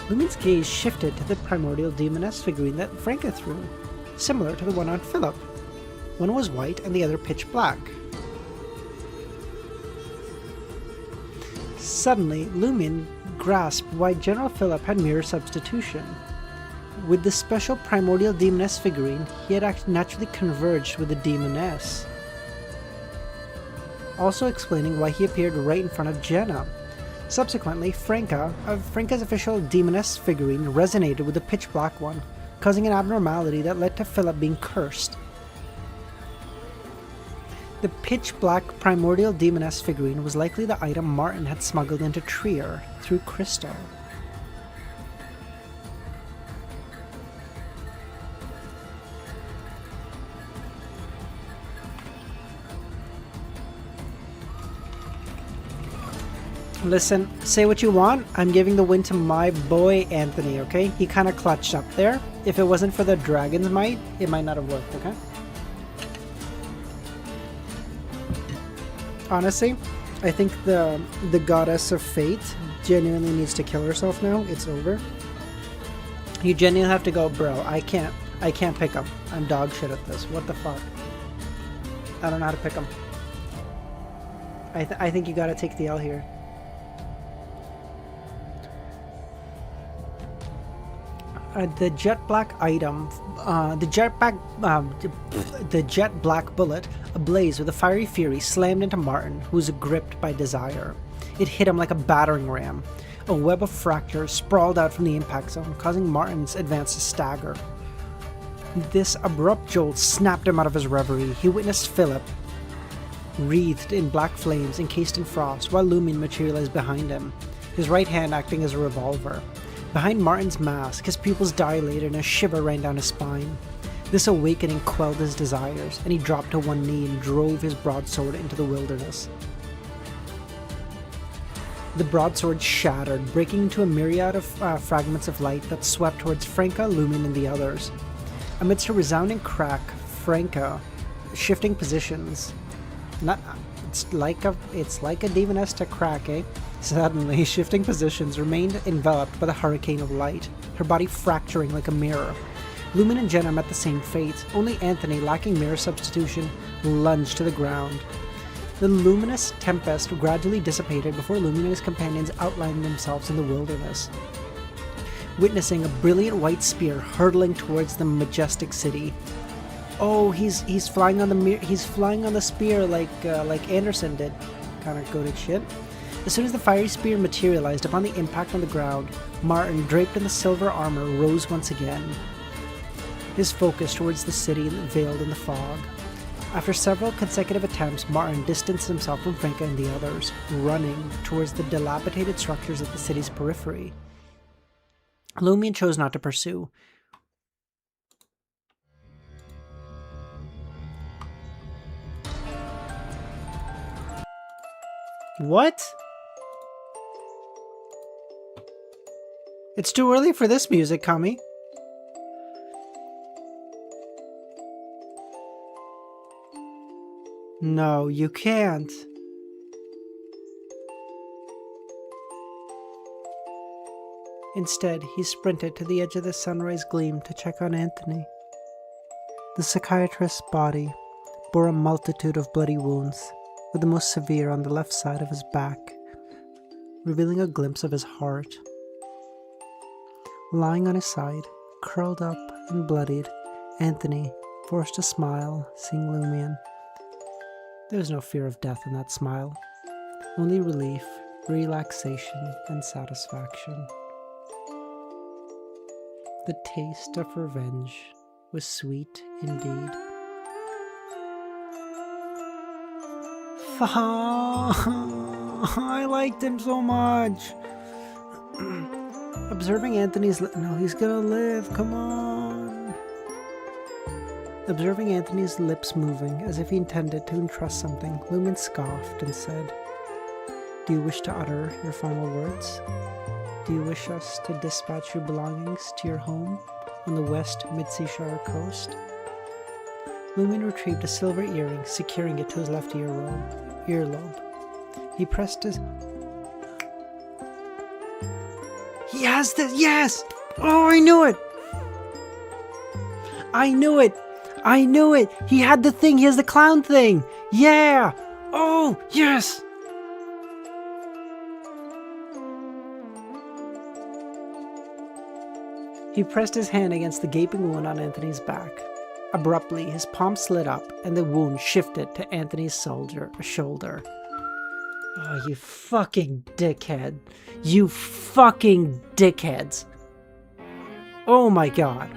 Lumen's gaze shifted to the primordial demoness figurine that Franca threw, similar to the one on Philip. One was white and the other pitch-black. Suddenly, Lumen grasped why General Phillip had mirror substitution. With the special primordial demoness figurine, he had naturally converged with the demoness, also explaining why he appeared right in front of Jenna. Subsequently, Franca's official demoness figurine resonated with the pitch-black one, causing an abnormality that led to Philip being cursed. The pitch-black primordial demoness figurine was likely the item Martin had smuggled into Trier through Crystal. Listen, say what you want, I'm giving the win to my boy Anthony, okay? He kind of clutched up there. If it wasn't for the dragon's might, it might not have worked, okay? Honestly, I think the goddess of fate genuinely needs to kill herself now. It's over. You genuinely have to go, bro, I can't pick him. I'm dog shit at this. What the fuck? I don't know how to pick him. I think you gotta take the L here. The jet black item, the jet black bullet, ablaze with a fiery fury, slammed into Martin, who was gripped by desire. It hit him like a battering ram. A web of fractures sprawled out from the impact zone, causing Martin's advance to stagger. This abrupt jolt snapped him out of his reverie. He witnessed Philip, wreathed in black flames, encased in frost, while Lumion materialized behind him, his right hand acting as a revolver. Behind Martin's mask, his pupils dilated and a shiver ran down his spine. This awakening quelled his desires, and he dropped to one knee and drove his broadsword into the wilderness. The broadsword shattered, breaking into a myriad of fragments of light that swept towards Franca, Lumion, and the others. Amidst a resounding crack, Franca, shifting positions. It's like a D1S to crack, eh? Suddenly, shifting positions remained enveloped by the hurricane of light, her body fracturing like a mirror. Lumion and Jenna met the same fate, only Anthony, lacking mirror substitution, lunged to the ground. The luminous tempest gradually dissipated before Lumion and his companions outlined themselves in the wilderness, witnessing a brilliant white spear hurtling towards the majestic city. Oh, he's flying on the spear like Anderson did. Kind of goated shit. As soon as the fiery spear materialized upon the impact on the ground, Martin, draped in the silver armor, rose once again, his focus towards the city veiled in the fog. After several consecutive attempts, Martin distanced himself from Franca and the others, running towards the dilapidated structures at the city's periphery. Lumion chose not to pursue. What? It's too early for this music, Kami. No, you can't. Instead, he sprinted to the edge of the sunrise gleam to check on Anthony. The psychiatrist's body bore a multitude of bloody wounds, with the most severe on the left side of his back, revealing a glimpse of his heart. Lying on his side, curled up and bloodied, Anthony forced a smile, seeing Lumion. There was no fear of death in that smile, only relief, relaxation, and satisfaction. The taste of revenge was sweet indeed. I liked him so much. Observing Anthony's no, he's gonna live, come on. Observing Anthony's lips moving as if he intended to entrust something, Lumion scoffed and said, "Do you wish to utter your final words? Do you wish us to dispatch your belongings to your home on the west Mid-Seashire coast?" Lumion retrieved a silver earring, securing it to his left earlobe. He pressed his... He has this! Yes! Oh, I knew it! I knew it! I knew it! He had the thing! He has the clown thing! Yeah! Oh, yes! He pressed his hand against the gaping wound on Anthony's back. Abruptly, his palm slid up, and the wound shifted to Anthony's shoulder. Oh, you fucking dickhead. You fucking dickheads. Oh my god.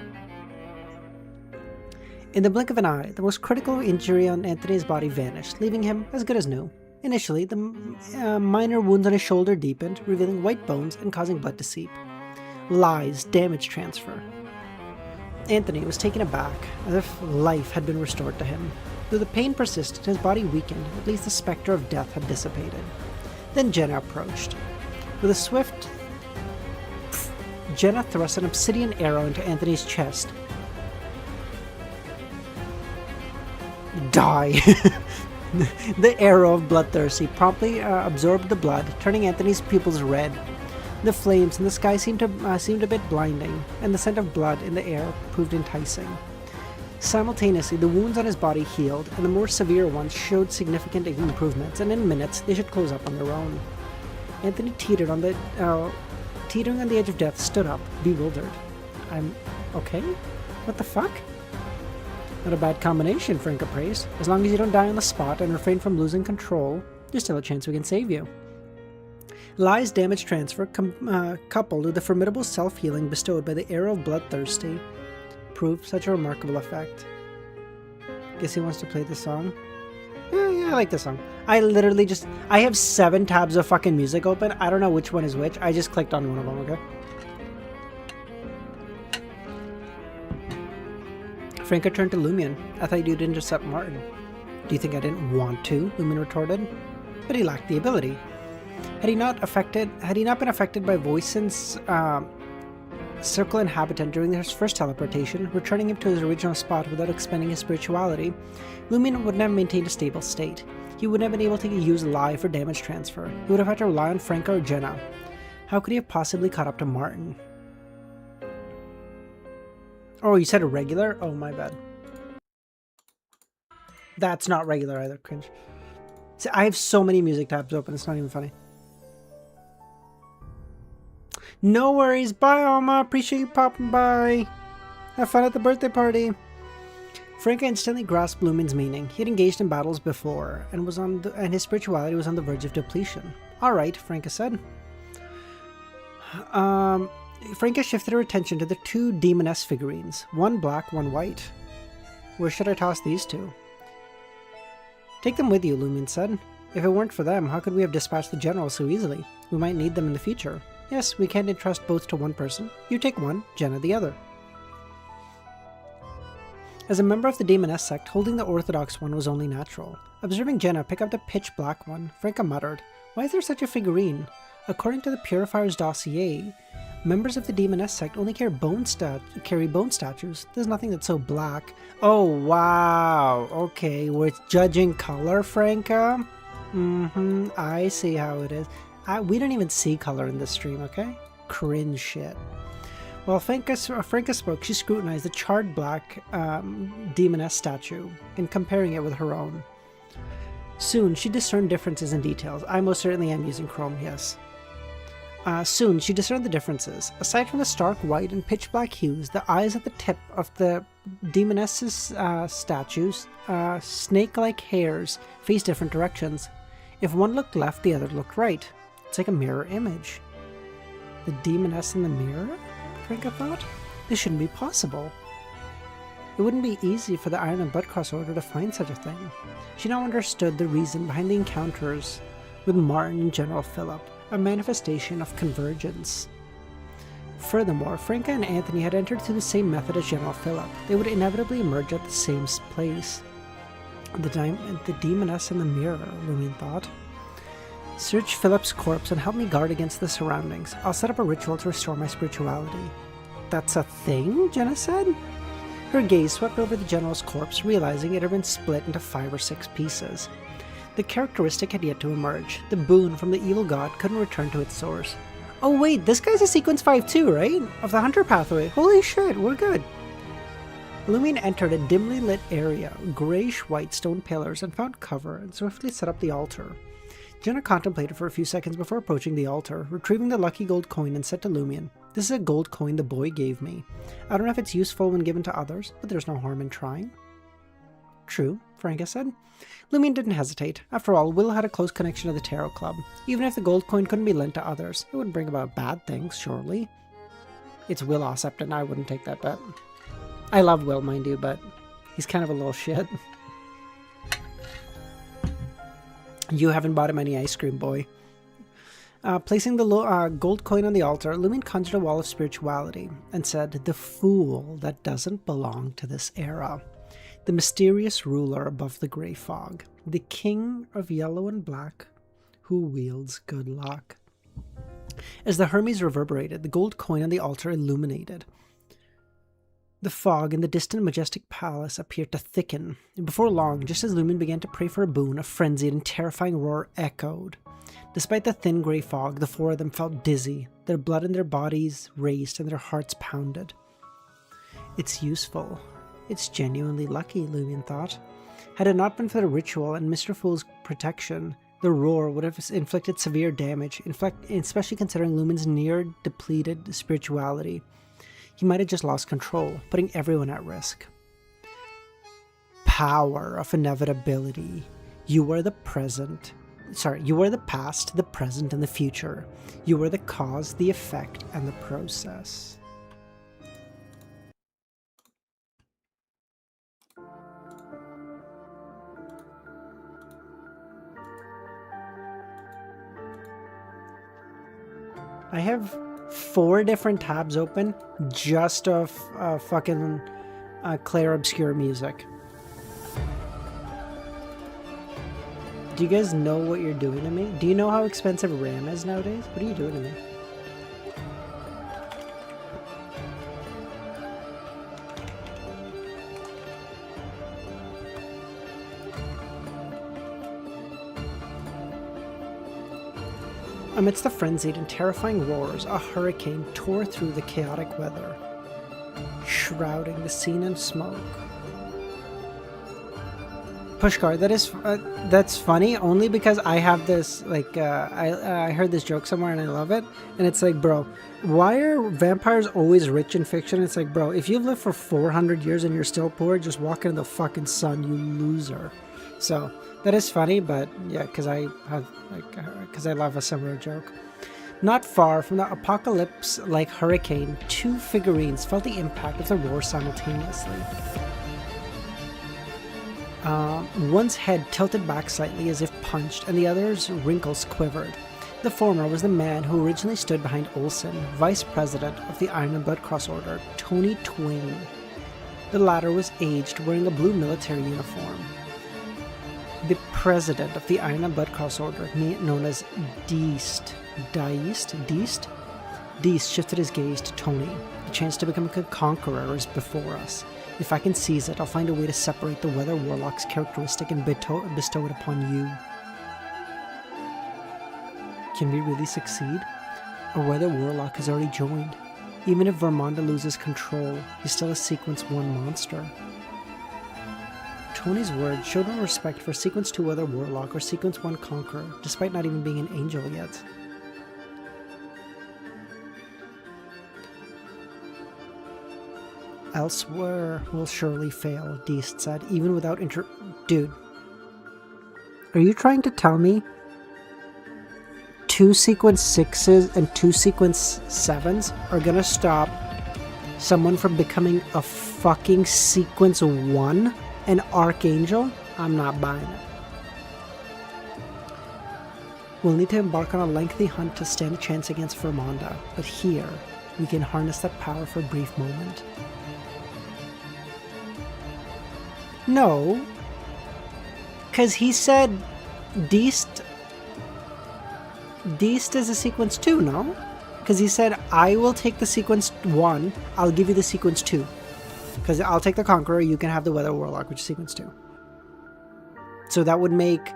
In the blink of an eye, the most critical injury on Anthony's body vanished, leaving him as good as new. Initially, the minor wounds on his shoulder deepened, revealing white bones and causing blood to seep. Lies, damage transfer. Anthony was taken aback, as if life had been restored to him. Though the pain persisted and his body weakened, at least the specter of death had dissipated. Then Jenna approached. With a swift... Jenna thrust an obsidian arrow into Anthony's chest. Die! The arrow of bloodthirsty promptly absorbed the blood, turning Anthony's pupils red. The flames in the sky seemed a bit blinding, and the scent of blood in the air proved enticing. Simultaneously, the wounds on his body healed, and the more severe ones showed significant improvements, and in minutes they should close up on their own. Anthony teetering on the edge of death, stood up, bewildered. I'm okay? What the fuck? Not a bad combination, Franca praised. As long as you don't die on the spot and refrain from losing control, there's still a chance we can save you. Lie's damage transfer, coupled with the formidable self-healing bestowed by the arrow of bloodthirsty, prove such a remarkable effect. Guess he wants to play the song. Yeah, I like this song. I literally just... I have 7 tabs of fucking music open. I don't know which one is which. I just clicked on one of them, okay? Franca turned to Lumion. I thought you'd intercept Martin. Do you think I didn't want to? Lumion retorted. But he lacked the ability. Had he not been affected by Voisin's circle inhabitant during his first teleportation, returning him to his original spot without expending his spirituality, Lumion wouldn't have maintained a stable state. He wouldn't have been able to use Lie for damage transfer. He would have had to rely on Franca or Jenna. How could he have possibly caught up to Martin? Oh, you said a regular? Oh, my bad. That's not regular either, cringe. See, I have so many music tabs open, it's not even funny. No worries, bye Alma, appreciate you popping by. Have fun at the birthday party. Franca instantly grasped Lumion's meaning. He had engaged in battles before, and his spirituality was on the verge of depletion. Alright, Franca said. Franca shifted her attention to the 2 demoness figurines. One black, one white. Where should I toss these 2? Take them with you, Lumion said. If it weren't for them, how could we have dispatched the general so easily? We might need them in the future. Yes, we can't entrust both to one person. You take one, Jenna the other. As a member of the demoness sect, holding the orthodox one was only natural. Observing Jenna pick up the pitch black one, Franca muttered, "Why is there such a figurine? According to the Purifier's dossier, members of the demoness sect only carry bone statues. There's nothing that's so black." Oh, wow. Okay, we're judging color, Franca? I see how it is. We don't even see color in this stream, okay? Cringe shit. While Franca spoke, she scrutinized the charred black demoness statue and comparing it with her own. Soon, she discerned differences in details. I most certainly am using Chrome, yes. Soon, she discerned the differences. Aside from the stark white and pitch black hues, the eyes at the tip of the demoness's statues, snake-like hairs, face different directions. If one looked left, the other looked right. It's like a mirror image. The demoness in the mirror? Franca thought. This shouldn't be possible. It wouldn't be easy for the Iron and Bloodcross Order to find such a thing. She now understood the reason behind the encounters with Martin and General Phillip, a manifestation of convergence. Furthermore, Franca and Anthony had entered through the same method as General Phillip. They would inevitably emerge at the same place. The demoness in the mirror, Lumion thought. Search Phillip's corpse and help me guard against the surroundings. I'll set up a ritual to restore my spirituality. That's a thing? Jenna said. Her gaze swept over the general's corpse, realizing it had been split into 5 or 6 pieces. The characteristic had yet to emerge. The boon from the evil god couldn't return to its source. Oh wait, this guy's a sequence 5 too, right? Of the Hunter pathway. Holy shit, we're good. Lumion entered a dimly lit area, grayish-white stone pillars, and found cover and swiftly set up the altar. Jenna contemplated for a few seconds before approaching the altar, retrieving the lucky gold coin and said to Lumion, "This is a gold coin the boy gave me. I don't know if it's useful when given to others, but there's no harm in trying." True, Franca said. Lumion didn't hesitate. After all, Will had a close connection to the Tarot Club. Even if the gold coin couldn't be lent to others, it wouldn't bring about bad things, surely. It's Will Ossept, and I wouldn't take that bet. I love Will, mind you, but he's kind of a little shit. You haven't bought him any ice cream, boy. Placing the gold coin on the altar, Lumion conjured a wall of spirituality and said, "The fool that doesn't belong to this era. The mysterious ruler above the grey fog. The king of yellow and black who wields good luck." As the Hermes reverberated, the gold coin on the altar illuminated. The fog in the distant majestic palace appeared to thicken, and before long, just as Lumion began to pray for a boon, a frenzied and terrifying roar echoed. Despite the thin grey fog, the 4 of them felt dizzy, their blood in their bodies raced and their hearts pounded. It's useful. It's genuinely lucky, Lumion thought. Had it not been for the ritual and Mr. Fool's protection, the roar would have inflicted severe damage, especially considering Lumion's near-depleted spirituality. He might have just lost control, putting everyone at risk. Power of inevitability. You are the past, the present, and the future. You are the cause, the effect, and the process. I have 4 different tabs open just of fucking Claire Obscure music. Do you guys know what you're doing to me? Do you know how expensive RAM is nowadays? What are you doing to me? Amidst the frenzied and terrifying roars, a hurricane tore through the chaotic weather, shrouding the scene in smoke. Pushcar, that's funny only because I have this, like, I heard this joke somewhere and I love it, and it's like, bro, why are vampires always rich in fiction? It's like, bro, if you've lived for 400 years and you're still poor, just walk into the fucking sun, you loser. So that is funny, but yeah, because I love a similar joke. Not far from the apocalypse-like hurricane, 2 figurines felt the impact of the roar simultaneously. One's head tilted back slightly as if punched, and the other's wrinkles quivered. The former was the man who originally stood behind Olsen, vice president of the Iron and Blood Cross Order, Tony Twain. The latter was aged, wearing a blue military uniform. The president of the Iron and Blood Cross Order, known as Deist, shifted his gaze to Tony. The chance to become a conqueror is before us. If I can seize it, I'll find a way to separate the Weather Warlock's characteristic and bestow it upon you. Can we really succeed? Our Weather Warlock has already joined. Even if Vermonda loses control, he's still a Sequence 1 monster. Tony's words showed no respect for Sequence 2 Weather Warlock or Sequence 1 Conqueror, despite not even being an angel yet. Elsewhere will surely fail, Deist said, even without Dude. Are you trying to tell me 2 Sequence 6s and 2 Sequence 7s are gonna stop someone from becoming a fucking Sequence 1? An Archangel? I'm not buying it. We'll need to embark on a lengthy hunt to stand a chance against Vermonda, but here, we can harness that power for a brief moment. No, because he said Deist is a Sequence 2, no? Because he said, I will take the Sequence 1, I'll give you the Sequence 2. Because I'll take the Conqueror, you can have the Weather Warlock, which is Sequence 2. So that would make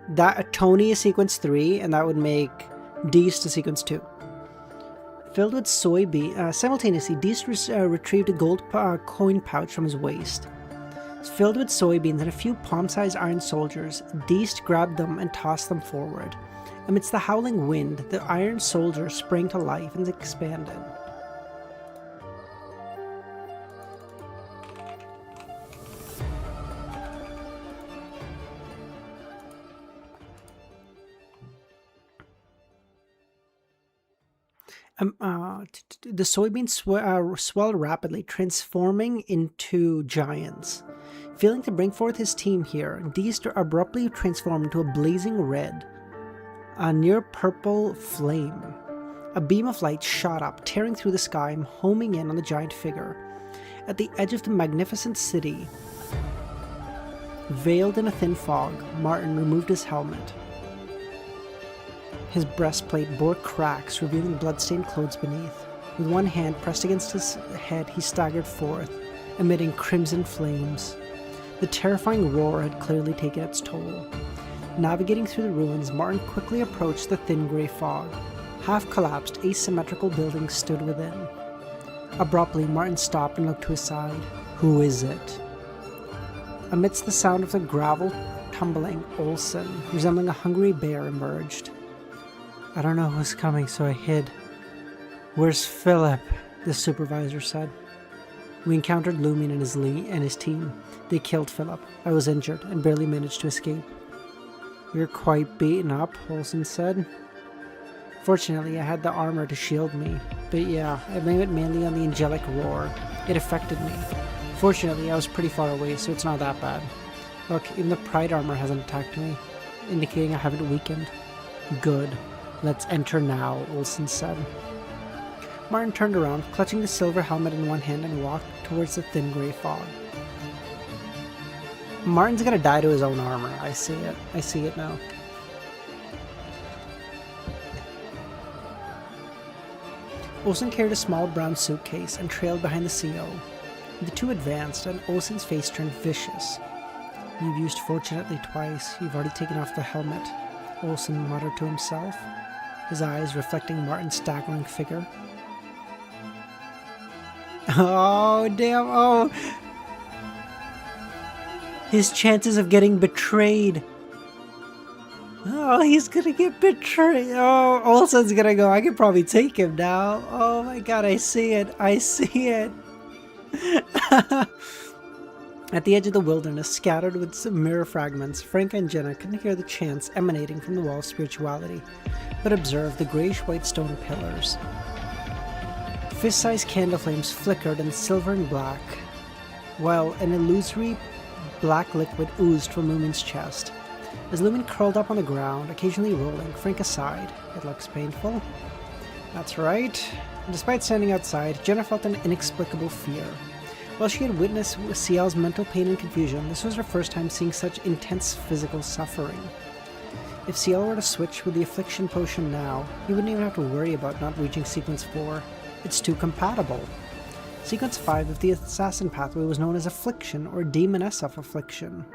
that Tony a Sequence 3, and that would make Deist a Sequence 2. Filled with soybean, simultaneously, Deist retrieved a gold coin pouch from his waist. Filled with soybeans and a few palm-sized iron soldiers, Deist grabbed them and tossed them forward. Amidst the howling wind, the iron soldier sprang to life and expanded. The soybeans swelled rapidly, transforming into giants. Failing to bring forth his team here, Deist abruptly transformed into a blazing red, a near purple flame. A beam of light shot up, tearing through the sky and homing in on the giant figure. At the edge of the magnificent city, veiled in a thin fog, Martin removed his helmet. His breastplate bore cracks, revealing blood-stained clothes beneath. With one hand pressed against his head, he staggered forth, emitting crimson flames. The terrifying roar had clearly taken its toll. Navigating through the ruins, Martin quickly approached the thin grey fog. Half-collapsed, asymmetrical buildings stood within. Abruptly, Martin stopped and looked to his side. Who is it? Amidst the sound of the gravel tumbling, Olsen, resembling a hungry bear, emerged. I don't know who's coming, so I hid. Where's Philip? The supervisor said. We encountered Lumion and his team. They killed Philip. I was injured and barely managed to escape. You're quite beaten up, Olsen said. Fortunately, I had the armor to shield me. But yeah, I blame it mainly on the angelic roar. It affected me. Fortunately, I was pretty far away, so it's not that bad. Look, even the pride armor hasn't attacked me, indicating I haven't weakened. Good. Let's enter now, Olsen said. Martin turned around, clutching the silver helmet in one hand, and walked towards the thin grey fog. Martin's gonna die to his own armor. I see it. I see it now. Olsen carried a small brown suitcase and trailed behind the CO. The two advanced, and Olsen's face turned vicious. You've used fortunately twice. You've already taken off the helmet, Olsen muttered to himself, his eyes reflecting Martin's staggering figure. Oh, damn. Oh. His chances of getting betrayed. Oh, he's gonna get betrayed. Oh, Olsen's gonna go, I can probably take him now. Oh my god, I see it. I see it. At the edge of the wilderness, scattered with some mirror fragments, Frank and Jenna couldn't hear the chants emanating from the wall of spirituality, but observed the greyish-white stone pillars. Fist-sized candle flames flickered in silver and black, while an illusory black liquid oozed from Lumen's chest. As Lumen curled up on the ground, occasionally rolling, Frank sighed. It looks painful. That's right. And despite standing outside, Jenna felt an inexplicable fear. While she had witnessed Ciel's mental pain and confusion, this was her first time seeing such intense physical suffering. If Ciel were to switch with the Affliction Potion now, he wouldn't even have to worry about not reaching Sequence 4. It's too compatible. Sequence 5 of the Assassin Pathway was known as Affliction, or Demoness of Affliction.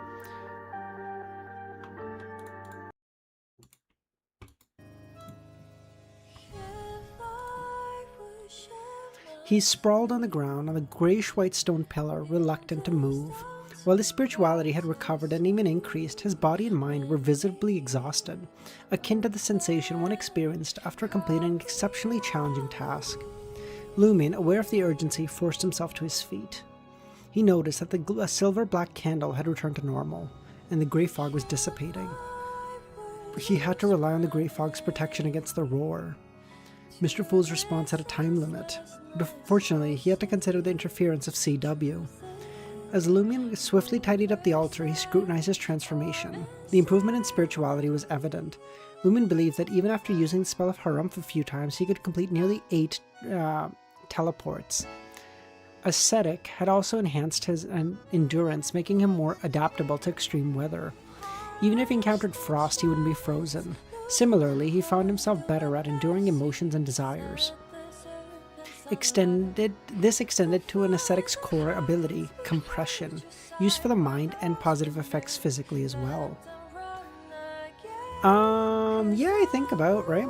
He sprawled on the ground on the greyish-white stone pillar, reluctant to move. While his spirituality had recovered and even increased, his body and mind were visibly exhausted, akin to the sensation one experienced after completing an exceptionally challenging task. Lumen, aware of the urgency, forced himself to his feet. He noticed that a silver-black candle had returned to normal, and the grey fog was dissipating. He had to rely on the grey fog's protection against the roar. Mr. Fool's response had a time limit, but fortunately he had to consider the interference of CW. As Lumen swiftly tidied up the altar, he scrutinized his transformation. The improvement in spirituality was evident. Lumen believed that even after using the spell of Harumph a few times, he could complete nearly 8 teleports. Ascetic had also enhanced his endurance, making him more adaptable to extreme weather. Even if he encountered frost, he wouldn't be frozen. Similarly, he found himself better at enduring emotions and desires. This extended to an ascetic's core ability, compression, used for the mind and positive effects physically as well. Yeah, I think about, right?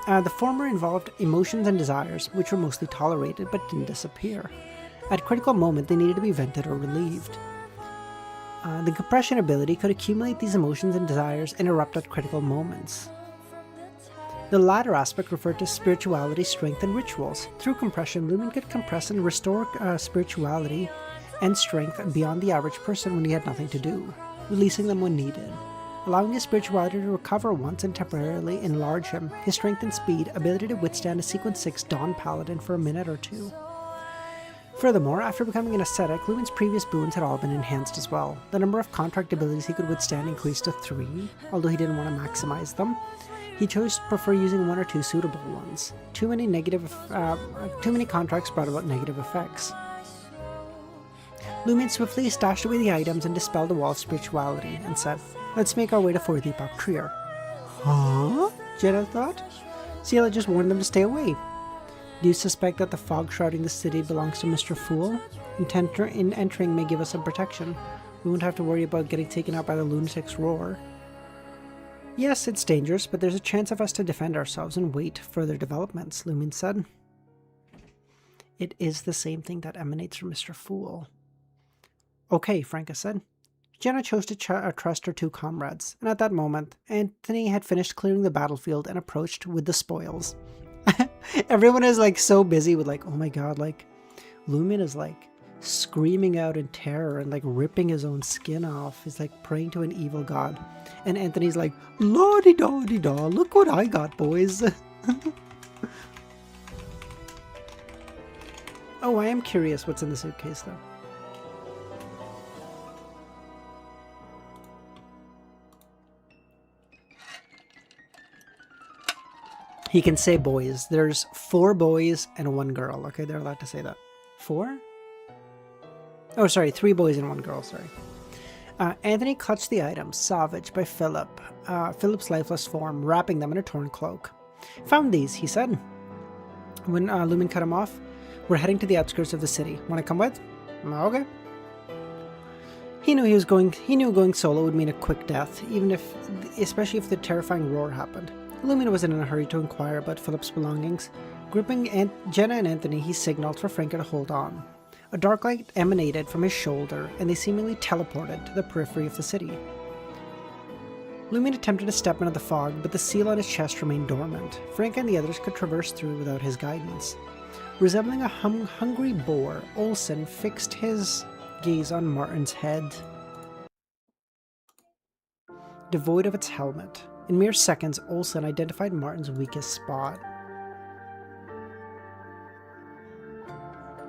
The former involved emotions and desires, which were mostly tolerated but didn't disappear. At a critical moment, they needed to be vented or relieved. The compression ability could accumulate these emotions and desires and erupt at critical moments. The latter aspect referred to spirituality, strength, and rituals. Through compression, Lumen could compress and restore spirituality and strength beyond the average person when he had nothing to do, releasing them when needed. Allowing his spirituality to recover once and temporarily enlarge him, his strength and speed, ability to withstand a Sequence 6 Dawn Paladin for a minute or two. Furthermore, after becoming an ascetic, Lumen's previous boons had all been enhanced as well. The number of contract abilities he could withstand increased to 3, although he didn't want to maximize them. He chose to prefer using 1 or 2 suitable ones. Too many contracts brought about negative effects. Lumen swiftly stashed away the items and dispelled the wall of spirituality, and said, "Let's make our way to 4th Epoch Trier." Huh? Jenna thought. Ciel had just warned them to stay away. Do you suspect that the fog shrouding the city belongs to Mr. Fool? In entering may give us some protection. We won't have to worry about getting taken out by the lunatic's roar. Yes, it's dangerous, but there's a chance of us to defend ourselves and wait further developments, Lumen said. It is the same thing that emanates from Mr. Fool. Okay, Franca said. Jenna chose to trust her 2 comrades, and at that moment, Anthony had finished clearing the battlefield and approached with the spoils. Everyone is like so busy with like, oh my god, like Lumen is like screaming out in terror and like ripping his own skin off. He's like praying to an evil god. And Anthony's like, la-di-da-di-da, look what I got, boys. Oh, I am curious what's in the suitcase though. He can say boys. There's 4 boys and 1 girl. Okay, they're allowed to say that. 4? Oh, sorry, 3 boys and 1 girl, sorry. Anthony clutched the items, salvaged by Philip, Philip's lifeless form, wrapping them in a torn cloak. Found these, he said. When Lumen cut him off, we're heading to the outskirts of the city. Want to come with? Okay. He knew going solo would mean a quick death, especially if the terrifying roar happened. Lumen wasn't in a hurry to inquire about Philip's belongings. Gripping Jenna and Anthony, he signaled for Franca to hold on. A dark light emanated from his shoulder, and they seemingly teleported to the periphery of the city. Lumen attempted to step into the fog, but the seal on his chest remained dormant. Franca and the others could traverse through without his guidance. Resembling a hungry boar, Olsen fixed his gaze on Martin's head, devoid of its helmet. In mere seconds, Olsen identified Martin's weakest spot.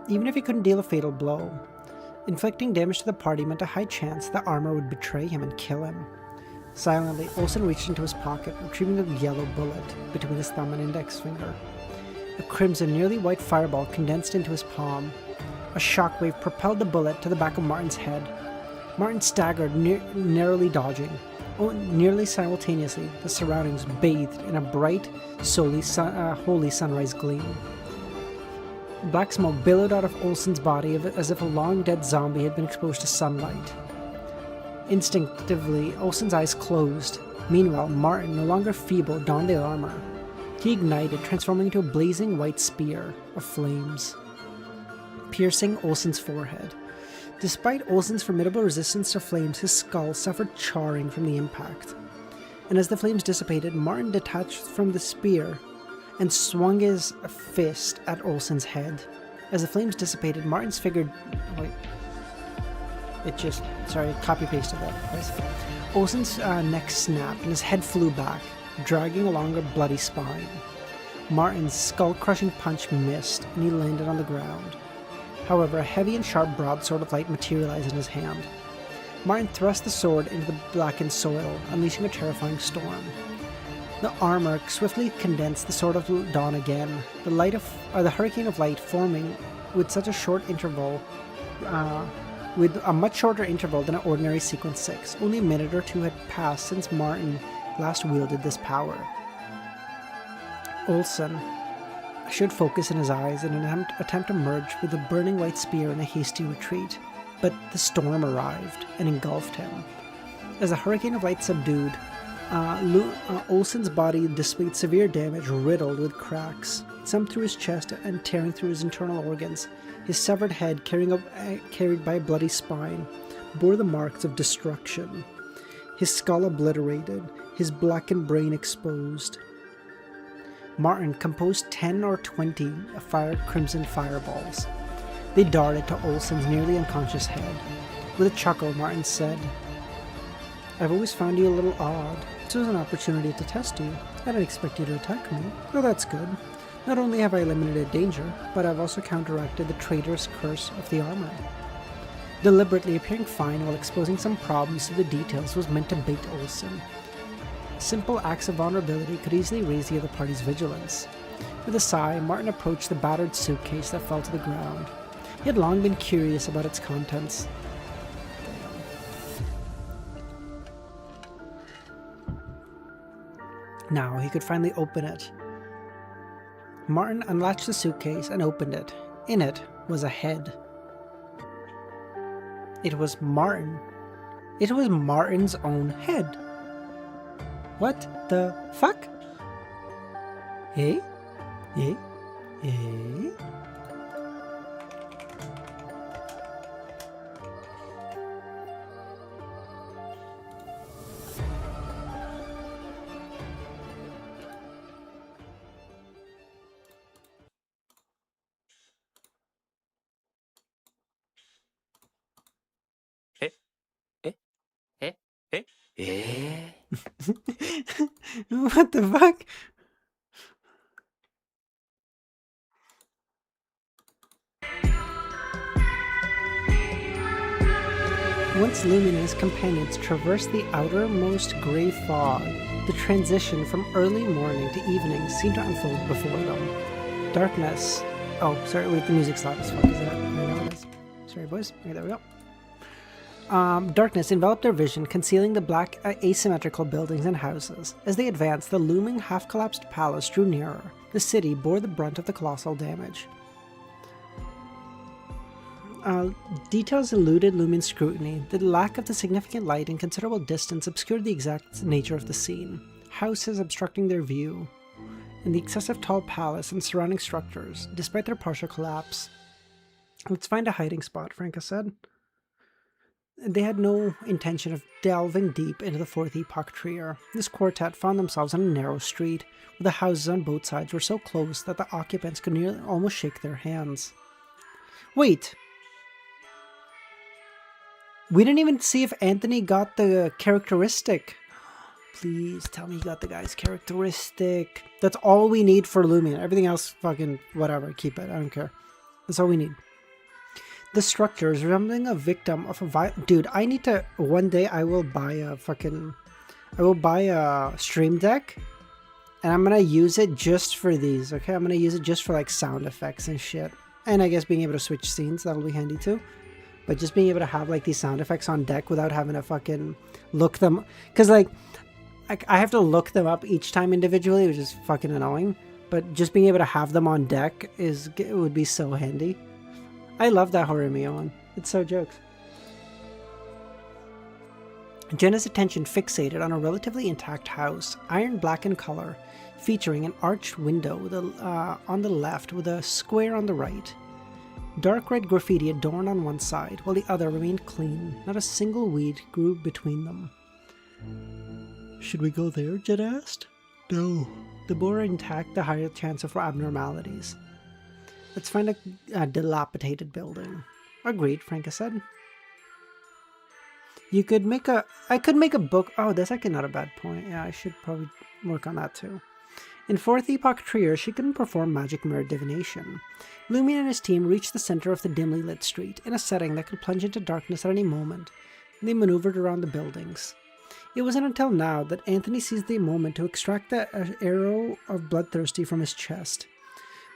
Even if he couldn't deal a fatal blow, inflicting damage to the party meant a high chance the armor would betray him and kill him. Silently, Olsen reached into his pocket, retrieving a yellow bullet between his thumb and index finger. A crimson, nearly white fireball condensed into his palm. A shockwave propelled the bullet to the back of Martin's head. Martin staggered, narrowly dodging. Nearly simultaneously, the surroundings bathed in a bright, holy sunrise gleam. Black smoke billowed out of Olsen's body as if a long-dead zombie had been exposed to sunlight. Instinctively, Olsen's eyes closed. Meanwhile, Martin, no longer feeble, donned the armor. He ignited, transforming into a blazing white spear of flames, piercing Olsen's forehead. Despite Olsen's formidable resistance to flames, his skull suffered charring from the impact. And as the flames dissipated, Martin detached from the spear and swung his fist at Olsen's head. As the flames dissipated, Martin's figure... copy-pasted that, guys. Olsen's neck snapped and his head flew back, dragging along a bloody spine. Martin's skull-crushing punch missed, and he landed on the ground. However, a heavy and sharp broadsword of light materialized in his hand. Martin thrust the sword into the blackened soil, unleashing a terrifying storm. The armor swiftly condensed the sword of dawn again, the hurricane of light forming with such a short interval, with a much shorter interval than an ordinary Sequence 6. Only a minute or 2 had passed since Martin last wielded this power. Olsen should focus in his eyes in an attempt to merge with the burning white spear in a hasty retreat, but the storm arrived and engulfed him. As the hurricane of light subdued, Olsen's body displayed severe damage, riddled with cracks, some through his chest and tearing through his internal organs. His severed head, carried by a bloody spine, bore the marks of destruction. His skull obliterated, his blackened brain exposed. Martin composed 10 or 20 crimson fireballs. They darted to Olsen's nearly unconscious head. With a chuckle, Martin said, "I've always found you a little odd. This was an opportunity to test you. I didn't expect you to attack me. Oh, that's good. Not only have I eliminated danger, but I've also counteracted the traitorous curse of the armor." Deliberately appearing fine while exposing some problems to the details was meant to bait Olsen. Simple acts of vulnerability could easily raise the other party's vigilance. With a sigh, Martin approached the battered suitcase that fell to the ground. He had long been curious about its contents. Now he could finally open it. Martin unlatched the suitcase and opened it. In it was a head. It was Martin. It was Martin's own head. What the fuck? Eh? Eh? Eh? What the fuck? Once Lumen and his companions traversed the outermost grey fog, The transition from early morning to evening seemed to unfold before them. Darkness... Oh, sorry, wait, the music's loud as fuck, is that? I know it is. Sorry, boys. Okay, there we go. Darkness enveloped their vision, concealing the black, asymmetrical buildings and houses. As they advanced, the looming, half-collapsed palace drew nearer. The city bore the brunt of the colossal damage. Details eluded Lumine's scrutiny. The lack of the significant light and considerable distance obscured the exact nature of the scene. Houses obstructing their view, and the excessive tall palace and surrounding structures, despite their partial collapse. Let's find a hiding spot, Franca said. They had no intention of delving deep into the fourth epoch trio. This quartet found themselves on a narrow street, where the houses on both sides were so close that the occupants could nearly almost shake their hands. Wait! We didn't even see if Anthony got the characteristic. Please tell me he got the guy's characteristic. That's all we need for Lumine. Everything else, fucking whatever. Keep it. I don't care. That's all we need. The structure is resembling a victim of a dude, I need to... One day I will buy a stream deck. And I'm going to use it just for these, okay? I'm going to use it just for, like, sound effects and shit. And I guess being able to switch scenes, that'll be handy too. But just being able to have, like, these sound effects on deck without having to fucking look them... Because, like, I have to look them up each time individually, which is fucking annoying. But just being able to have them on deck would be so handy. I love that Horimiya one. It's so jokes. Jenna's attention fixated on a relatively intact house, iron black in color, featuring an arched window with on the left with a square on the right. Dark red graffiti adorned on one side, while the other remained clean. Not a single weed grew between them. Should we go there? Jen asked. No. The more intact, the higher chance of abnormalities. Let's find a dilapidated building. Agreed, Franca said. I could make a book. Oh, that's actually not a bad point. Yeah, I should probably work on that too. In fourth epoch trio, she couldn't perform magic mirror divination. Lumine and his team reached the center of the dimly lit street, in a setting that could plunge into darkness at any moment. They maneuvered around the buildings. It wasn't until now that Anthony seized the moment to extract the arrow of bloodthirsty from his chest.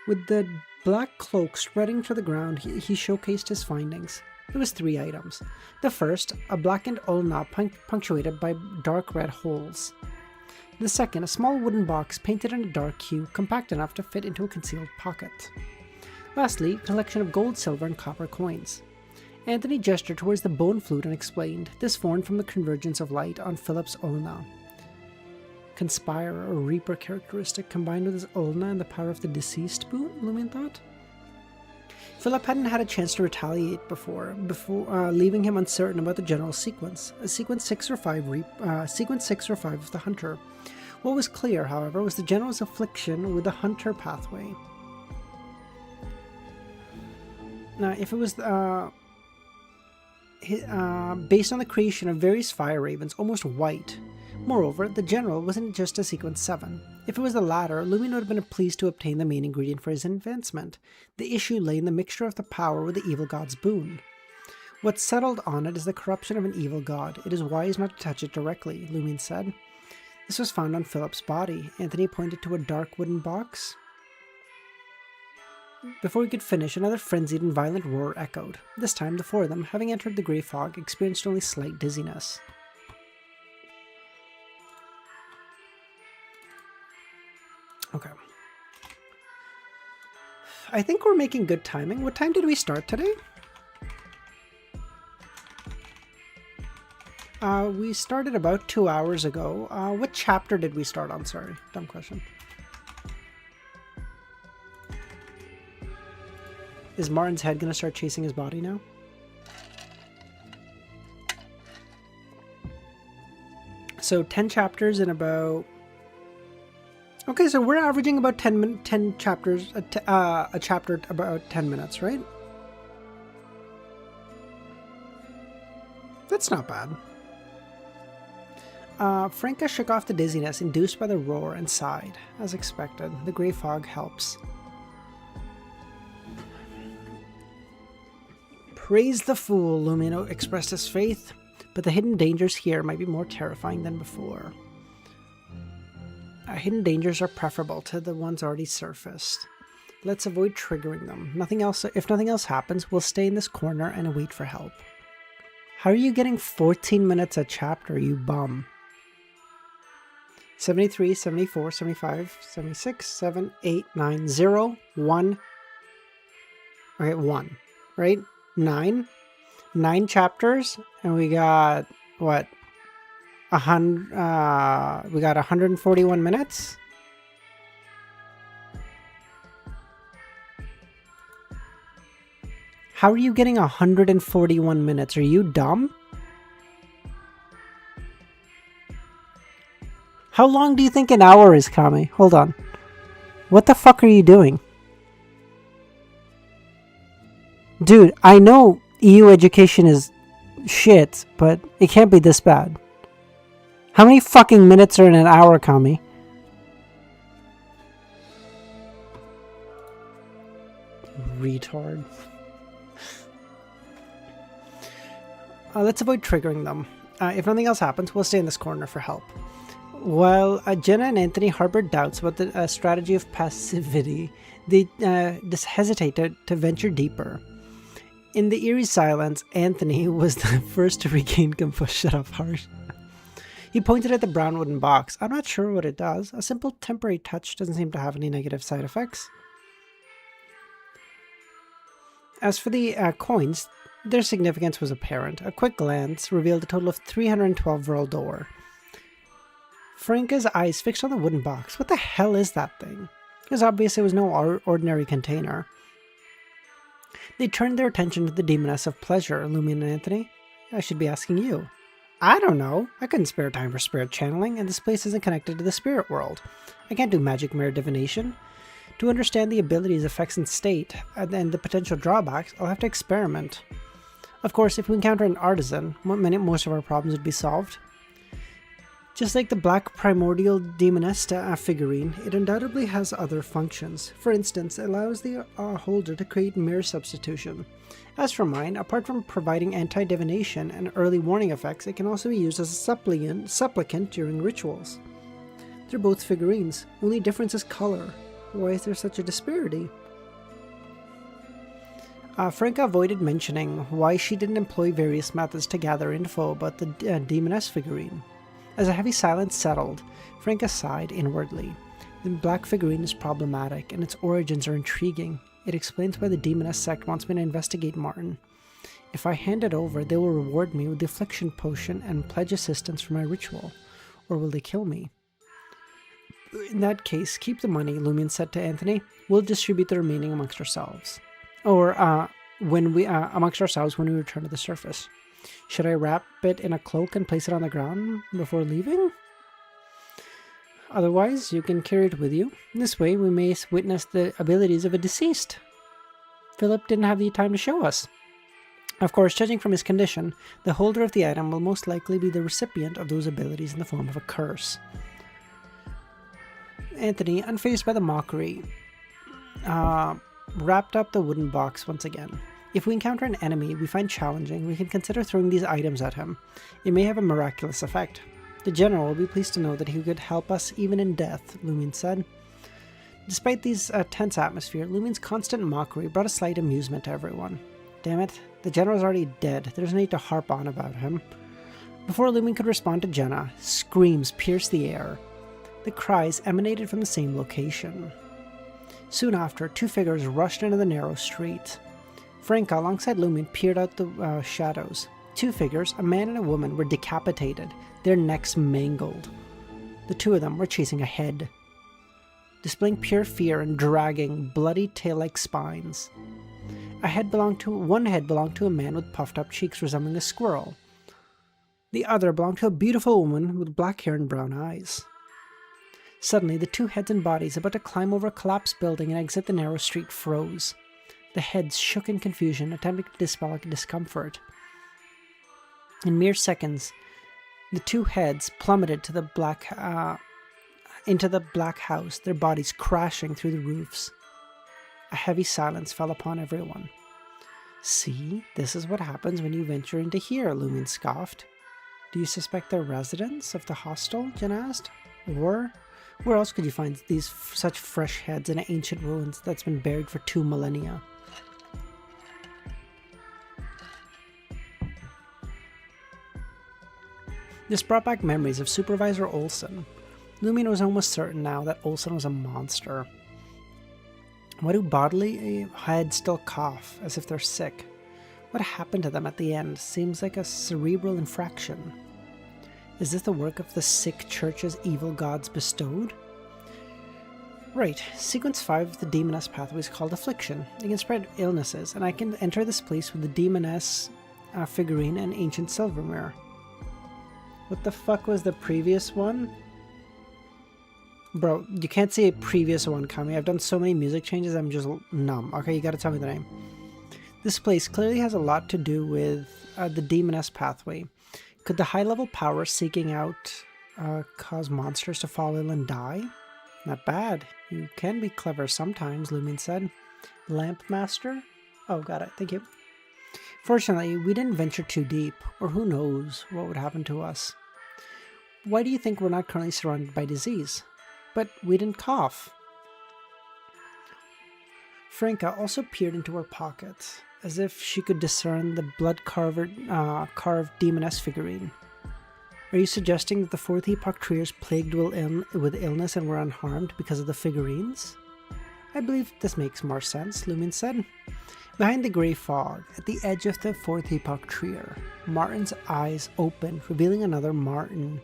With the black cloak spreading to the ground, he showcased his findings. It was 3 items. The first, a blackened ulna punctuated by dark red holes. The second, a small wooden box painted in a dark hue, compact enough to fit into a concealed pocket. Lastly, a collection of gold, silver, and copper coins. Anthony gestured towards the bone flute and explained, this formed from the convergence of light on Philip's ulna. Conspirer or Reaper characteristic combined with his ulna and the power of the deceased boon, Lumine thought. Philip hadn't had a chance to retaliate before leaving him uncertain about the general sequence, sequence 6 or 5 of the Hunter. What was clear, however, was the general's affliction with the Hunter pathway. Now, if it was based on the creation of various fire ravens, almost white. Moreover, the general wasn't just a sequence 7. If it was the latter, Lumine would have been pleased to obtain the main ingredient for his advancement. The issue lay in the mixture of the power with the evil god's boon. What settled on it is the corruption of an evil god. It is wise not to touch it directly, Lumine said. This was found on Philip's body. Anthony pointed to a dark wooden box. Before he could finish, another frenzied and violent roar echoed. This time, the 4 of them, having entered the grey fog, experienced only slight dizziness. Okay. I think we're making good timing. What time did we start today? We started about 2 hours ago. What chapter did we start on? Sorry, dumb question. Is Martin's head going to start chasing his body now? So 10 chapters in about... Okay, so we're averaging about 10 chapters, a chapter about 10 minutes, right? That's not bad. Franca shook off the dizziness induced by the roar and sighed. As expected, the grey fog helps. Praise the fool, Lumino expressed his faith, but the hidden dangers here might be more terrifying than before. Hidden dangers are preferable to the ones already surfaced. Let's avoid triggering them. If nothing else happens, we'll stay in this corner and wait for help. How are you getting 14 minutes a chapter, you bum? 73, 74, 75, 76, 7, 8, 9, 0, 1. Okay, 1, right? 9. 9 chapters, and we got, what? We got 141 minutes? How are you getting 141 minutes? Are you dumb? How long do you think an hour is, Kami? Hold on. What the fuck are you doing? Dude, I know EU education is shit, but it can't be this bad. How many fucking minutes are in an hour, Kami? Retard. Let's avoid triggering them. If nothing else happens, we'll stay in this corner for help. While Jenna and Anthony harbor doubts about the strategy of passivity, they just hesitate to venture deeper. In the eerie silence, Anthony was the first to regain composure. Shut up, harsh. He pointed at the brown wooden box. I'm not sure what it does. A simple temporary touch doesn't seem to have any negative side effects. As for the coins, their significance was apparent. A quick glance revealed a total of 312 Vril d'Or. Franca's eyes fixed on the wooden box. What the hell is that thing? It was obvious it was no ordinary container. They turned their attention to the demoness of pleasure, Lumion and Anthony. I should be asking you. I don't know. I couldn't spare time for spirit channeling, and this place isn't connected to the spirit world. I can't do magic mirror divination. To understand the abilities, effects, and state, and the potential drawbacks, I'll have to experiment. Of course, if we encounter an artisan, most of our problems would be solved. Just like the black primordial demoness figurine, it undoubtedly has other functions. For instance, it allows the holder to create mirror substitution. As for mine, apart from providing anti-divination and early warning effects, it can also be used as a supplicant during rituals. They're both figurines, only difference is color. Why is there such a disparity? Franca avoided mentioning why she didn't employ various methods to gather info about the demoness figurine. As a heavy silence settled, Franca sighed inwardly. The black figurine is problematic, and its origins are intriguing. It explains why the demoness sect wants me to investigate Martin. If I hand it over, they will reward me with the affliction potion and pledge assistance for my ritual. Or will they kill me? In that case, keep the money, Lumion said to Anthony. We'll distribute the remaining amongst ourselves. Or, amongst ourselves when we return to the surface. Should I wrap it in a cloak and place it on the ground before leaving? Otherwise, you can carry it with you. This way, we may witness the abilities of a deceased. Philip didn't have the time to show us. Of course, judging from his condition, the holder of the item will most likely be the recipient of those abilities in the form of a curse. Anthony, unfazed by the mockery, wrapped up the wooden box once again. If we encounter an enemy we find challenging, we can consider throwing these items at him. It may have a miraculous effect. The General will be pleased to know that he could help us even in death, Lumion said. Despite this tense atmosphere, Lumion's constant mockery brought a slight amusement to everyone. Damn it, the General's already dead. There's no need to harp on about him. Before Lumion could respond to Jenna, screams pierced the air. The cries emanated from the same location. Soon after, two figures rushed into the narrow street. Franca, alongside Lumion, peered out the shadows. Two figures, a man and a woman, were decapitated, their necks mangled. The two of them were chasing a head, displaying pure fear and dragging bloody tail-like spines. One head belonged to a man with puffed-up cheeks resembling a squirrel. The other belonged to a beautiful woman with black hair and brown eyes. Suddenly, the two heads and bodies about to climb over a collapsed building and exit the narrow street froze. The heads shook in confusion, attempting to dispel discomfort. In mere seconds, the two heads plummeted into the black house, their bodies crashing through the roofs. A heavy silence fell upon everyone. See, this is what happens when you venture into here, Lumion scoffed. Do you suspect they're residents of the hostel? Jen asked. Or Where else could you find such fresh heads in ancient ruins that's been buried for 2 millennia? This brought back memories of Supervisor Olsen. Lumion was almost certain now that Olsen was a monster. Why do bodily heads still cough as if they're sick? What happened to them at the end seems like a cerebral infraction. Is this the work of the sick church's evil gods bestowed? Right, sequence 5 of the Demoness pathway is called Affliction. It can spread illnesses, and I can enter this place with the Demoness figurine and ancient silver mirror. What the fuck was the previous one? Bro, you can't see a previous one coming. I've done so many music changes, I'm just numb. Okay, you gotta tell me the name. This place clearly has a lot to do with the Demoness pathway. Could the high-level power seeking out cause monsters to fall ill and die? Not bad. You can be clever sometimes, Lumion said. Lamp Master? Oh, got it. Thank you. Fortunately, we didn't venture too deep, or who knows what would happen to us. Why do you think we're not currently surrounded by disease? But we didn't cough. Franca also peered into her pockets, as if she could discern the blood-carved Demoness figurine. Are you suggesting that the fourth epoch treers plagued with illness and were unharmed because of the figurines? I believe this makes more sense, Lumion said. Behind the grey fog, at the edge of the fourth epoch trier, Martin's eyes opened, revealing another Martin,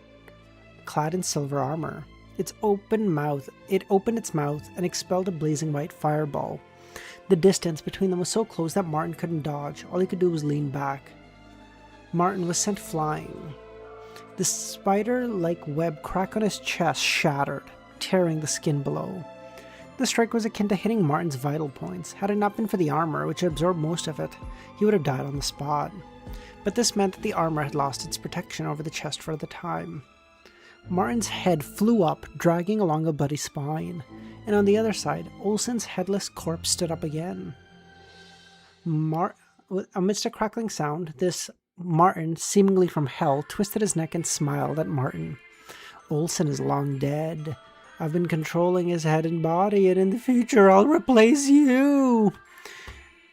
clad in silver armor. It opened its mouth and expelled a blazing white fireball. The distance between them was so close that Martin couldn't dodge. All he could do was lean back. Martin was sent flying. The spider-like web crack on his chest shattered, tearing the skin below. The strike was akin to hitting Martin's vital points. Had it not been for the armor, which absorbed most of it, he would have died on the spot. But this meant that the armor had lost its protection over the chest for the time. Martin's head flew up, dragging along a bloody spine, and on the other side, Olsen's headless corpse stood up again. Amidst a crackling sound, this Martin, seemingly from hell, twisted his neck and smiled at Martin. Olsen is long dead. I've been controlling his head and body, and in the future I'll replace you.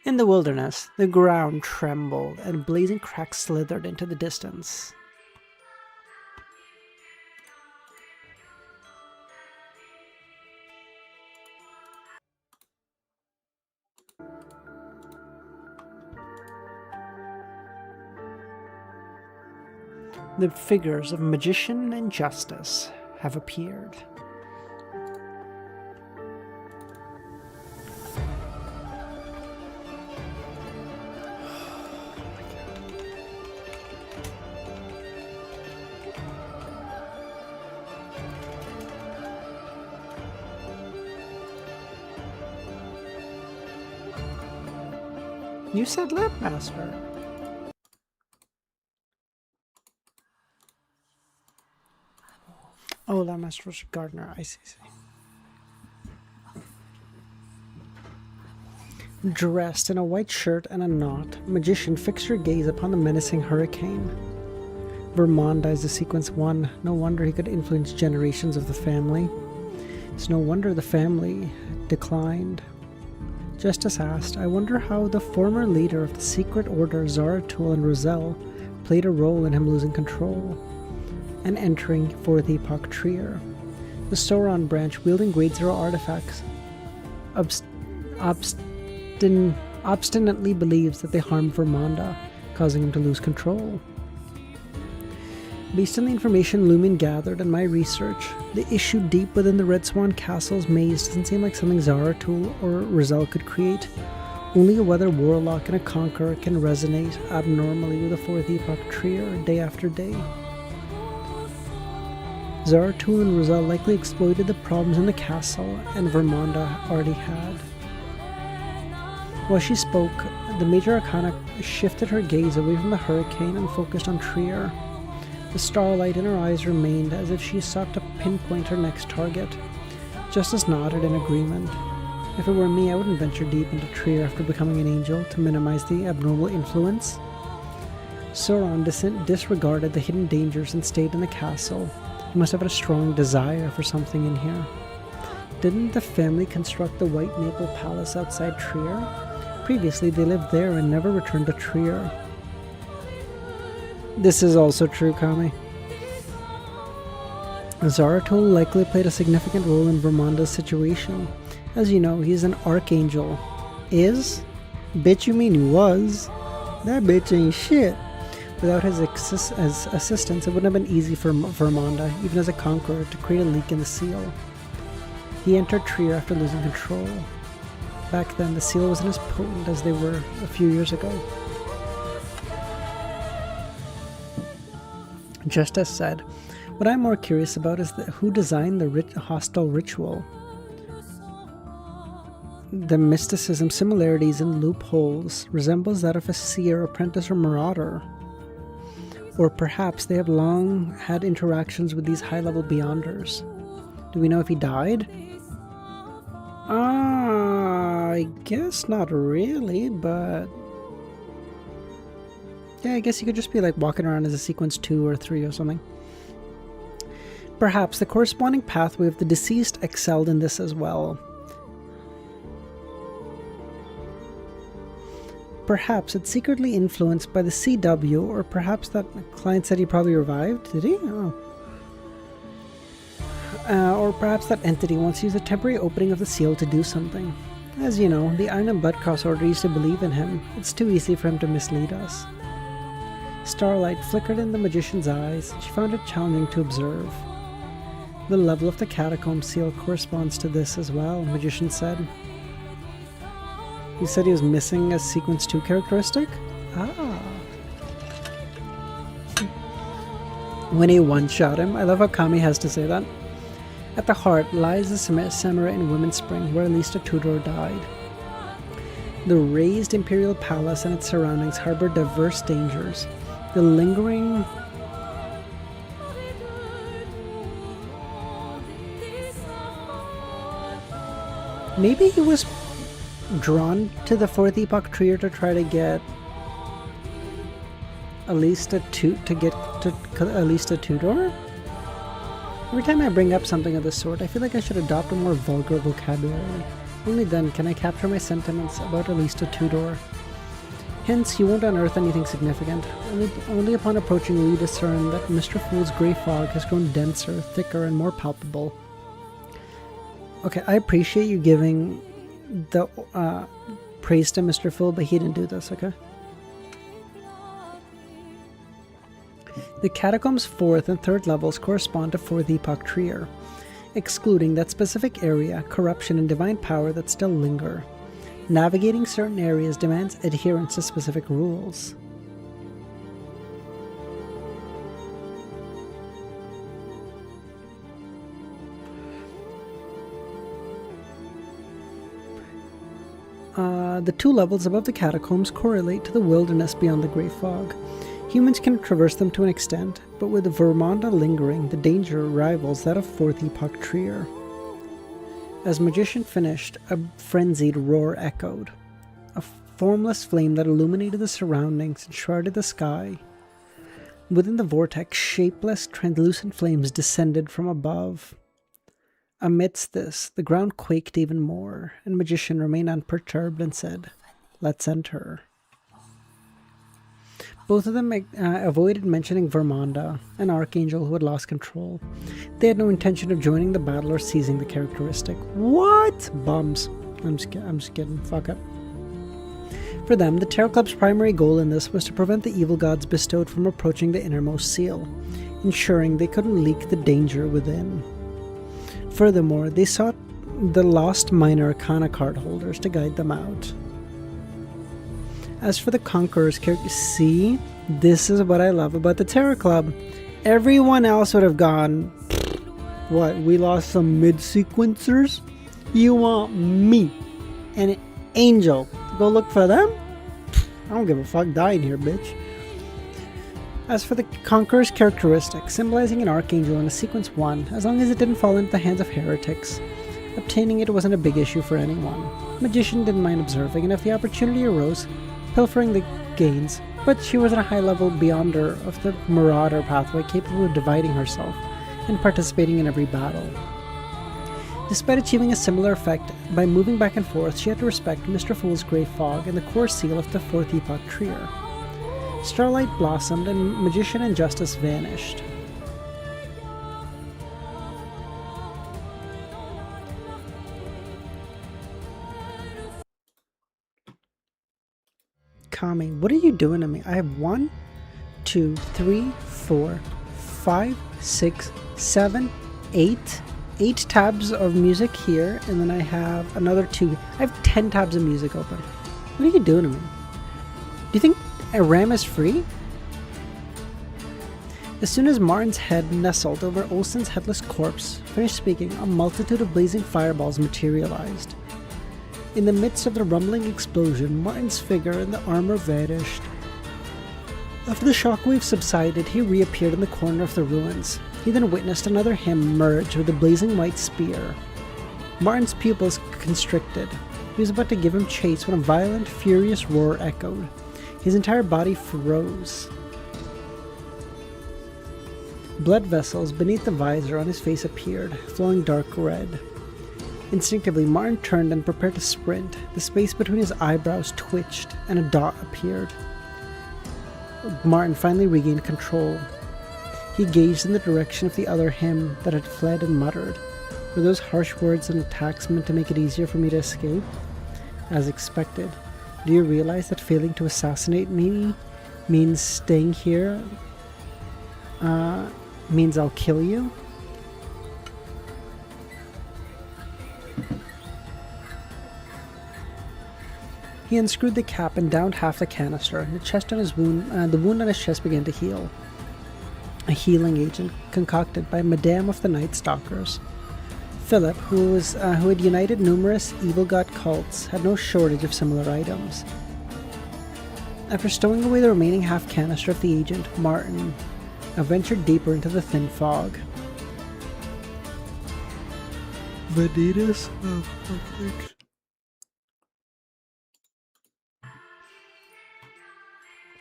In the wilderness, the ground trembled, and blazing cracks slithered into the distance. The figures of Magician and Justice have appeared. You said Lamp Master. Oh, Lamp Master was Gardener. I see. Dressed in a white shirt and a knot, Magician fixed her gaze upon the menacing hurricane. Vermont dies the sequence 1. No wonder he could influence generations of the family. It's no wonder the family declined. Justice asked, I wonder how the former leader of the secret order, Zaratul and Roselle, played a role in him losing control and entering Fourth Epoch Trier. The Sauron branch, wielding Grade 0 artifacts, obstinately believes that they harmed Vermanda, causing him to lose control. Based on the information Lumion gathered and my research, the issue deep within the Red Swan Castle's maze doesn't seem like something Zaratul or Roselle could create. Only a weather warlock and a conqueror can resonate abnormally with the Fourth Epoch Trier day after day. Zaratul and Roselle likely exploited the problems in the castle, and Vermanda already had. While she spoke, the Major Arcana shifted her gaze away from the hurricane and focused on Trier. The starlight in her eyes remained as if she sought to pinpoint her next target. Justice nodded in agreement. If it were me, I wouldn't venture deep into Trier after becoming an angel to minimize the abnormal influence. Sauron disregarded the hidden dangers and stayed in the castle, He must have had a strong desire for something in here. Didn't the family construct the White Maple Palace outside Trier? Previously, they lived there and never returned to Trier. This is also true, Kami. Zaratul likely played a significant role in Vermonda's situation. As you know, he's an archangel. Is? Bitch, you mean he was? That bitch ain't shit. Without his assistance, it wouldn't have been easy for Vermonda, even as a conqueror, to create a leak in the seal. He entered Trier after losing control. Back then, the seal wasn't as potent as they were a few years ago. Just as said, what I'm more curious about is who designed the hostile ritual. The mysticism, similarities, and loopholes resembles that of a seer, apprentice, or marauder. Or perhaps they have long had interactions with these high-level beyonders. Do we know if he died? I guess not really, but... yeah, I guess he could just be like walking around as a sequence 2 or 3 or something. Perhaps the corresponding pathway of the deceased excelled in this as well. Perhaps it's secretly influenced by the CW, or perhaps that client said he probably revived. Did he? Oh. Or perhaps that entity wants to use a temporary opening of the seal to do something. As you know, the Iron and Blood Cross Order used to believe in him. It's too easy for him to mislead us. Starlight flickered in the magician's eyes, and she found it challenging to observe. The level of the catacomb seal corresponds to this as well, the magician said. He said he was missing a sequence 2 characteristic? Ah. When he one-shot him, I love how Kami has to say that. At the heart lies the Samara in Women's Spring, where Alista Tudor died. The raised Imperial Palace and its surroundings harbor diverse dangers. The lingering... maybe he was drawn to the 4th Epoch Trier to try to get Alista Tudor? Every time I bring up something of this sort, I feel like I should adopt a more vulgar vocabulary. Only then can I capture my sentiments about Alista Tudor. Hence, you won't unearth anything significant. Only upon approaching will you discern that Mr. Fool's grey fog has grown denser, thicker, and more palpable. Okay, I appreciate you giving the praise to Mr. Fool, but he didn't do this, okay? The catacombs' 4th and 3rd levels correspond to 4th Epoch Trier, excluding that specific area, corruption, and divine power that still linger. Navigating certain areas demands adherence to specific rules. The 2 levels above the catacombs correlate to the wilderness beyond the Grey Fog. Humans can traverse them to an extent, but with the Vermonda lingering, the danger rivals that of 4th Epoch Trier. As Magician finished, a frenzied roar echoed. A formless flame that illuminated the surroundings and shrouded the sky. Within the vortex, shapeless, translucent flames descended from above. Amidst this, the ground quaked even more, and Magician remained unperturbed and said, "Let's enter." Both of them avoided mentioning Vermonda, an archangel who had lost control. They had no intention of joining the battle or seizing the characteristic. What? Bums. I'm just kidding. Fuck up. For them, the Tarot Club's primary goal in this was to prevent the evil gods bestowed from approaching the innermost seal, ensuring they couldn't leak the danger within. Furthermore, they sought the lost minor arcana card holders to guide them out. As for the Conqueror's character, see, this is what I love about the Tarot Club. Everyone else would have gone, what, we lost some mid-sequencers? You want me, an angel, to go look for them? I don't give a fuck, die in here, bitch. As for the Conqueror's characteristic, symbolizing an archangel in a sequence 1, as long as it didn't fall into the hands of heretics, obtaining it wasn't a big issue for anyone. Magician didn't mind observing, and if the opportunity arose, pilfering the gains, but she was at a high level beyonder of the Marauder pathway, capable of dividing herself, and participating in every battle. Despite achieving a similar effect by moving back and forth, she had to respect Mr. Fool's grey fog and the core seal of the fourth epoch Trier. Starlight blossomed and Magician and Justice vanished. Kami, what are you doing to me? I have 1, 2, 3, 4, 5, 6, 7, 8 tabs of music here, and then I have another 2. I have 10 tabs of music open. What are you doing to me? Do you think a RAM is free? As soon as Martin's head nestled over Olsen's headless corpse finished speaking, a multitude of blazing fireballs materialized. In the midst of the rumbling explosion, Martin's figure in the armor vanished. After the shockwave subsided, he reappeared in the corner of the ruins. He then witnessed another him merge with a blazing white spear. Martin's pupils constricted. He was about to give him chase when a violent, furious roar echoed. His entire body froze. Blood vessels beneath the visor on his face appeared, flowing dark red. Instinctively, Martin turned and prepared to sprint. The space between his eyebrows twitched, and a dot appeared. Martin finally regained control. He gazed in the direction of the other him that had fled and muttered, "Were those harsh words and attacks meant to make it easier for me to escape?" As expected. Do you realize that failing to assassinate me means staying here? Means I'll kill you? He unscrewed the cap and downed half the canister. The wound on his chest began to heal. A healing agent concocted by Madame of the Night Stalkers. Philip, who had united numerous evil god cults, had no shortage of similar items. After stowing away the remaining half canister of the agent, Martin ventured deeper into the thin fog. Vanitas? Oh, perfect.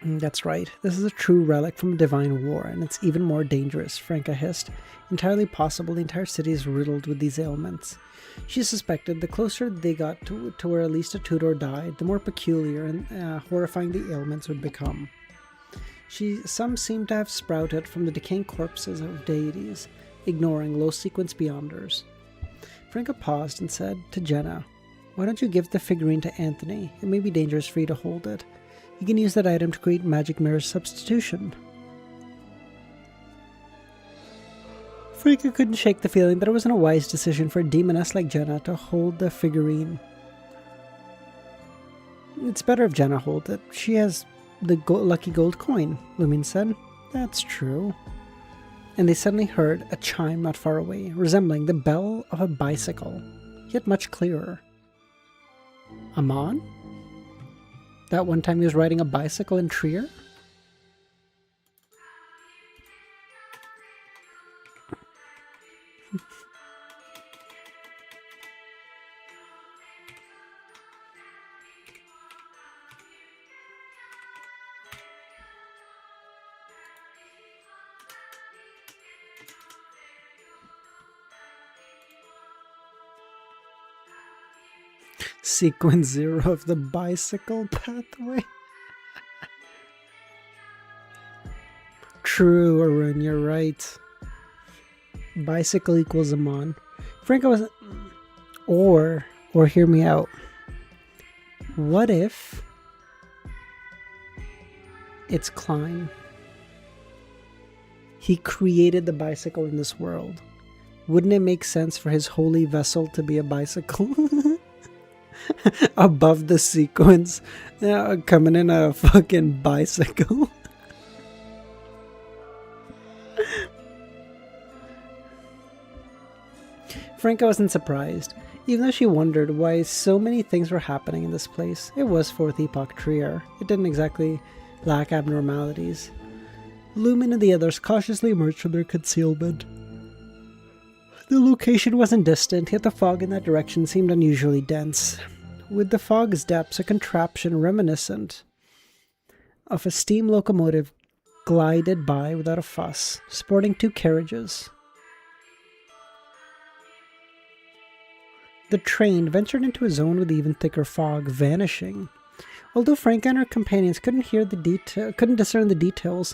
That's right. This is a true relic from a divine war, and it's even more dangerous, Franca hissed. Entirely possible the entire city is riddled with these ailments. She suspected the closer they got to where at least a Tudor died, the more peculiar and horrifying the ailments would become. Some seemed to have sprouted from the decaying corpses of deities, ignoring low-sequence beyonders. Franca paused and said to Jenna, "Why don't you give the figurine to Anthony? It may be dangerous for you to hold it. You can use that item to create magic mirror substitution." Franca couldn't shake the feeling that it wasn't a wise decision for a demoness like Jenna to hold the figurine. "It's better if Jenna holds it. She has the lucky gold coin," Lumin said. "That's true." And they suddenly heard a chime not far away, resembling the bell of a bicycle, yet much clearer. Amon? That one time he was riding a bicycle in Trier? Sequence 0 of the bicycle pathway. True, Arun, you're right. Bicycle equals Amon. Franco was... Or hear me out. What if it's Klein? He created the bicycle in this world. Wouldn't it make sense for his holy vessel to be a bicycle? Above the sequence, coming in a fucking bicycle. Franca wasn't surprised, even though she wondered why so many things were happening in this place. It was 4th Epoch Trier. It didn't exactly lack abnormalities. Lumin and the others cautiously emerged from their concealment. The location wasn't distant, yet the fog in that direction seemed unusually dense. With the fog's depths, a contraption reminiscent of a steam locomotive glided by without a fuss, sporting 2 carriages. The train ventured into a zone with even thicker fog, vanishing. Although Frank and her companions couldn't discern the details,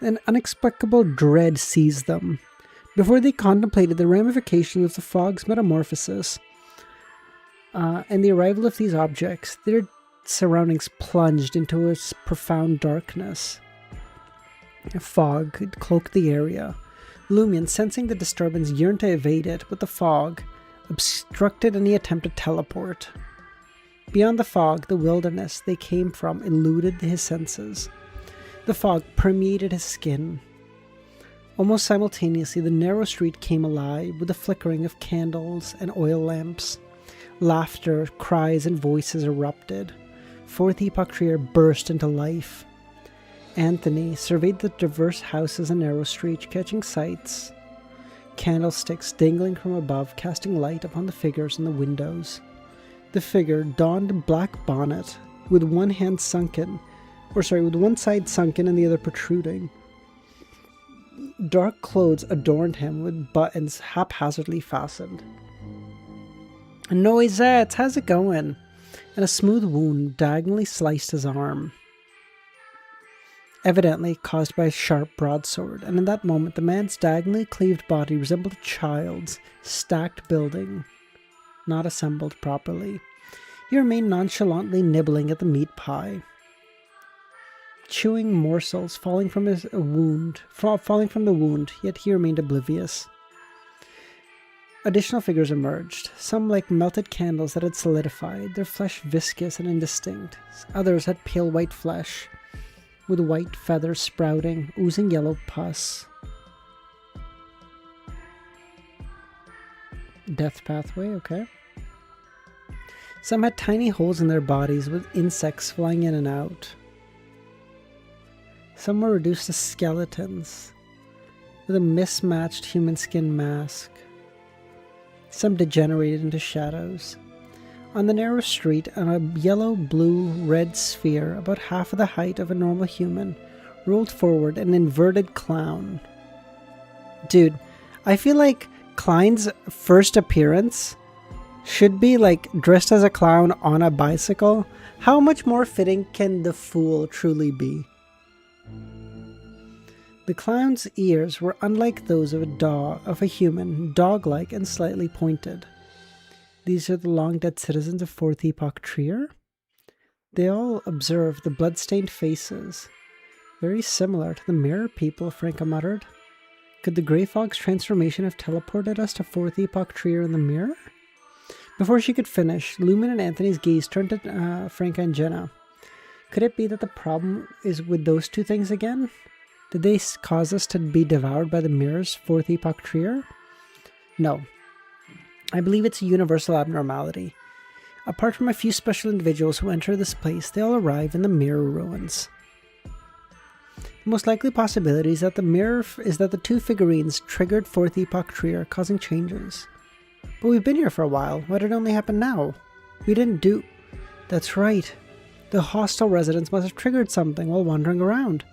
an inexplicable dread seized them. Before they contemplated the ramifications of the fog's metamorphosis and the arrival of these objects, their surroundings plunged into a profound darkness. A fog had cloaked the area. Lumion, sensing the disturbance, yearned to evade it, but the fog obstructed any attempt to teleport. Beyond the fog, the wilderness they came from eluded his senses. The fog permeated his skin. Almost simultaneously, the narrow street came alive with the flickering of candles and oil lamps. Laughter, cries, and voices erupted. Fourth Epoch Trier burst into life. Anthony surveyed the diverse houses and narrow street, catching sights. Candlesticks dangling from above, casting light upon the figures in the windows. The figure donned a black bonnet, with one side sunken and the other protruding. Dark clothes adorned him with buttons haphazardly fastened. "Noisette, how's it going?" And a smooth wound diagonally sliced his arm, evidently caused by a sharp broadsword, and in that moment the man's diagonally cleaved body resembled a child's stacked building, not assembled properly. He remained nonchalantly nibbling at the meat pie, chewing morsels falling from the wound, yet he remained oblivious. Additional figures emerged, some like melted candles that had solidified, their flesh viscous and indistinct. Others had pale white flesh, with white feathers sprouting, oozing yellow pus. Death pathway, okay. Some had tiny holes in their bodies with insects flying in and out. Some were reduced to skeletons with a mismatched human skin mask. Some degenerated into shadows. On the narrow street, on a yellow, blue, red sphere about half of the height of a normal human, rolled forward an inverted clown. Dude, I feel like Klein's first appearance should be like dressed as a clown on a bicycle. How much more fitting can the fool truly be? The clown's ears were unlike those of a human, dog-like and slightly pointed. These are the long-dead citizens of Fourth Epoch Trier? They all observed the blood-stained faces. Very similar to the mirror people, Franca muttered. Could the Grey Fog's transformation have teleported us to Fourth Epoch Trier in the mirror? Before she could finish, Lumen and Anthony's gaze turned to Franca and Jenna. Could it be that the problem is with those two things again? Did they cause us to be devoured by the mirror's Fourth Epoch Trier? No. I believe it's a universal abnormality. Apart from a few special individuals who enter this place, they all arrive in the mirror ruins. The most likely possibility is that the two figurines triggered Fourth Epoch Trier, causing changes. But we've been here for a while. Why did it only happen now? We didn't do... That's right. The hostile residents must have triggered something while wandering around.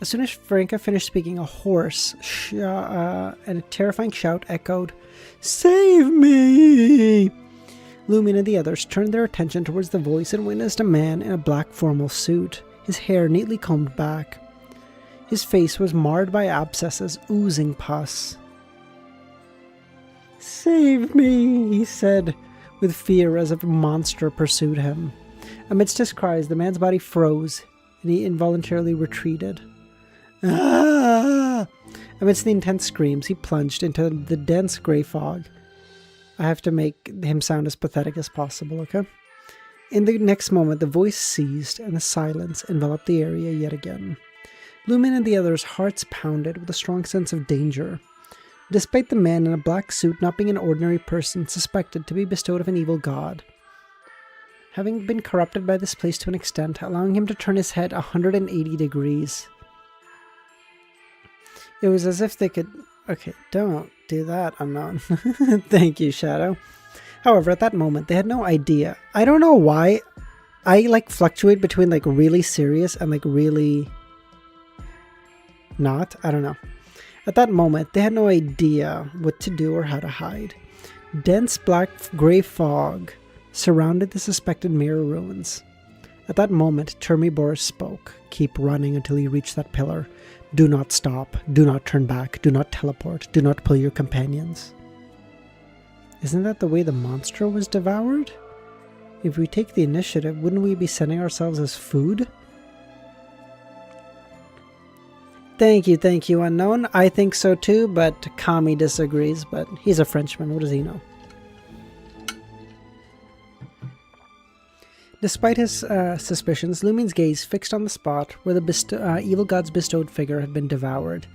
As soon as Franca finished speaking, a hoarse and a terrifying shout echoed, "Save me!" Lumen and the others turned their attention towards the voice and witnessed a man in a black formal suit, his hair neatly combed back. His face was marred by abscesses, oozing pus. "Save me," he said, with fear as if a monster pursued him. Amidst his cries, the man's body froze, and he involuntarily retreated. Ah! Amidst the intense screams, he plunged into the dense grey fog. I have to make him sound as pathetic as possible, okay? In the next moment, the voice ceased, and the silence enveloped the area yet again. Lumen and the others' hearts pounded with a strong sense of danger. Despite the man in a black suit not being an ordinary person suspected to be bestowed of an evil god, having been corrupted by this place to an extent, allowing him to turn his head 180 degrees. It was as if they could... Okay, don't do that, Unknown. Thank you, Shadow. However, at that moment, they had no idea. I don't know why. I, fluctuate between, really serious and, really... not. I don't know. At that moment, they had no idea what to do or how to hide. Dense black grey fog surrounded the suspected mirror ruins. At that moment, Termibor spoke. Keep running until you reach that pillar. Do not stop. Do not turn back. Do not teleport. Do not pull your companions. Isn't that the way the monster was devoured? If we take the initiative, wouldn't we be sending ourselves as food? Thank you, Unknown. I think so too, but Kami disagrees, but he's a Frenchman. What does he know? Despite his suspicions, Lumine's gaze fixed on the spot where the evil god's bestowed figure had been devoured.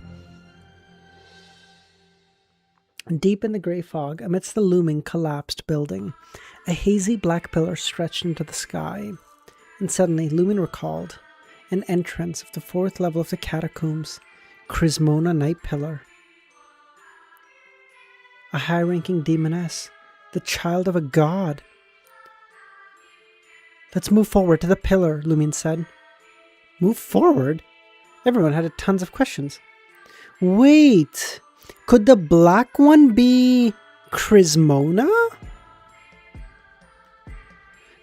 Deep in the grey fog, amidst the looming, collapsed building, a hazy black pillar stretched into the sky. And suddenly, Lumine recalled an entrance of the 4th level of the catacombs, Crismona Night Pillar. A high-ranking demoness, the child of a god. Let's move forward to the pillar, Lumine said. Move forward? Everyone had tons of questions. Wait, could the black one be Crismona?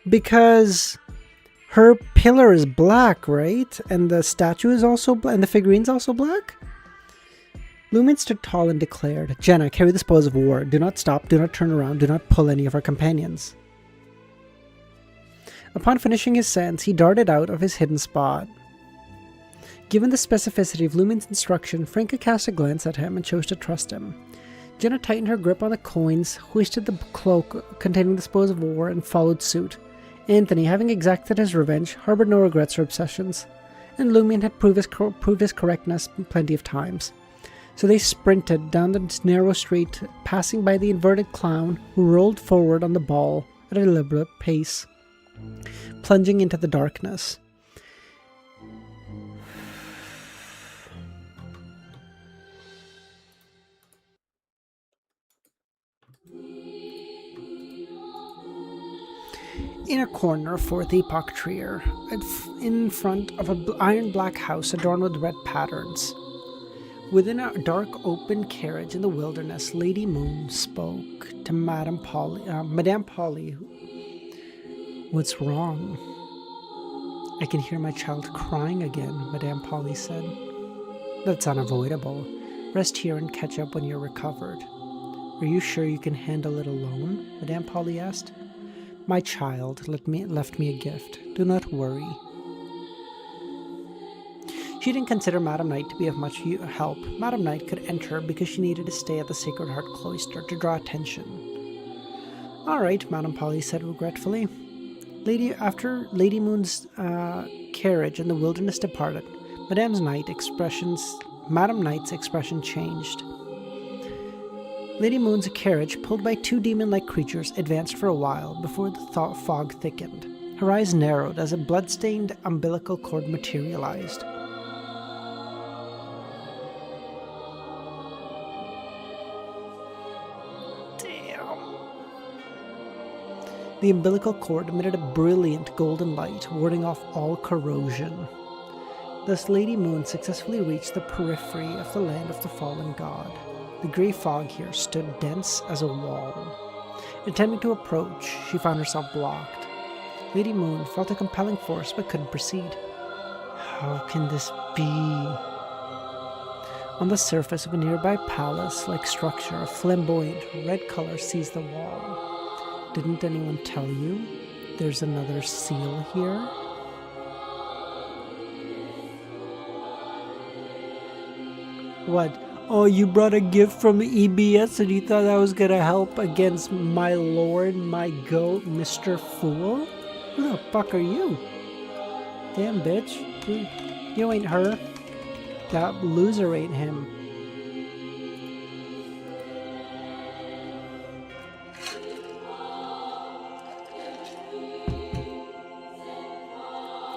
Because her pillar is black, right? And the statue is also black, and the figurine's also black? Lumine stood tall and declared, Jenna, carry the spoils of war. Do not stop, do not turn around, do not pull any of our companions. Upon finishing his sentence, he darted out of his hidden spot. Given the specificity of Lumine's instruction, Franka cast a glance at him and chose to trust him. Jenna tightened her grip on the coins, hoisted the cloak containing the spoils of war, and followed suit. Anthony, having exacted his revenge, harbored no regrets or obsessions, and Lumine had proved his correctness plenty of times. So they sprinted down the narrow street, passing by the inverted clown, who rolled forward on the ball at a deliberate pace, plunging into the darkness. In a corner, 4th epoch treer, in front of an iron black house adorned with red patterns. Within a dark open carriage in the wilderness, Lady Moon spoke to Madame Polly. What's wrong? I can hear my child crying again, Madame Polly said. That's unavoidable. Rest here and catch up when you're recovered. Are you sure you can handle it alone? Madame Polly asked. My child left me a gift. Do not worry. She didn't consider Madame Knight to be of much help. Madame Knight could enter because she needed to stay at the Sacred Heart Cloister to draw attention. All right, Madame Polly said regretfully. After Lady Moon's carriage and the wilderness departed, Madame Knight's expression changed. Lady Moon's carriage, pulled by 2 demon-like creatures, advanced for a while before the fog thickened. Her eyes narrowed as a blood-stained umbilical cord materialized. Damn. The umbilical cord emitted a brilliant golden light, warding off all corrosion. Thus Lady Moon successfully reached the periphery of the land of the fallen god. The grey fog here stood dense as a wall. Attempting to approach, she found herself blocked. Lady Moon felt a compelling force but couldn't proceed. How can this be? On the surface of a nearby palace-like structure, a flamboyant red color seized the wall. Didn't anyone tell you? There's another seal here? What? Oh, you brought a gift from EBS and you thought that was gonna help against my lord, my goat, Mr. Fool? Who the fuck are you? Damn, bitch. You ain't her. That loser ain't him.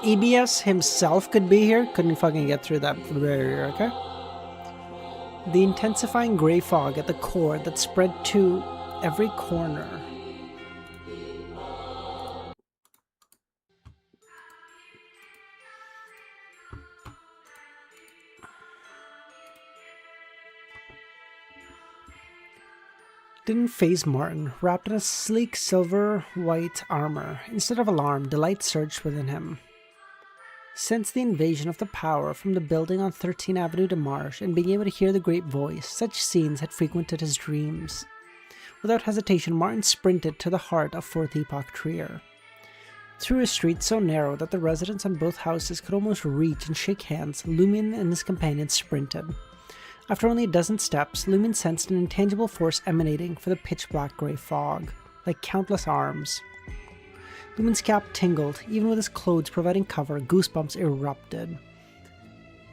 EBS himself could be here. Couldn't fucking get through that barrier, okay? The intensifying grey fog at the core that spread to every corner. didn't faze Martin, wrapped in a sleek silver-white armor. Instead of alarm, delight surged within him. Since the invasion of the power from the building on 13th Avenue de Marche and being able to hear the great voice, such scenes had frequented his dreams. Without hesitation, Martin sprinted to the heart of 4th Epoch Trier. Through a street so narrow that the residents on both houses could almost reach and shake hands, Lumion and his companions sprinted. After only a dozen steps, Lumion sensed an intangible force emanating from the pitch-black grey fog, like countless arms. Lumion's scalp tingled, even with his clothes providing cover, goosebumps erupted.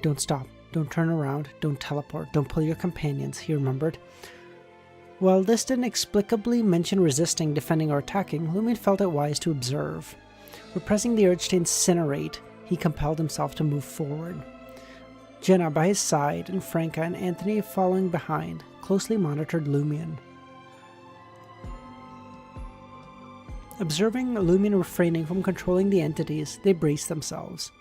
Don't stop, don't turn around, don't teleport, don't pull your companions, he remembered. While this didn't explicably mention resisting, defending, or attacking, Lumion felt it wise to observe. Repressing the urge to incinerate, he compelled himself to move forward. Jenna by his side and Franca and Anthony following behind closely monitored Lumion. Observing Lumion refraining from controlling the entities, they braced themselves.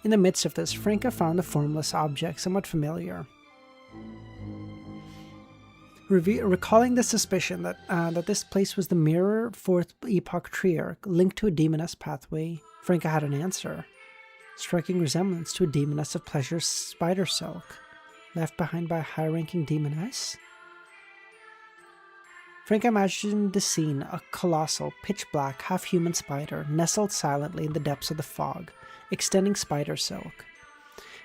In the midst of this, Franca found the formless object somewhat familiar. Recalling the suspicion that this place was the mirror 4th Epoch Trier linked to a demoness pathway, Franca had an answer. Striking resemblance to a demoness of pleasure spider silk, left behind by a high-ranking demoness? Franca imagined the scene, a colossal, pitch-black, half-human spider nestled silently in the depths of the fog, extending spider silk.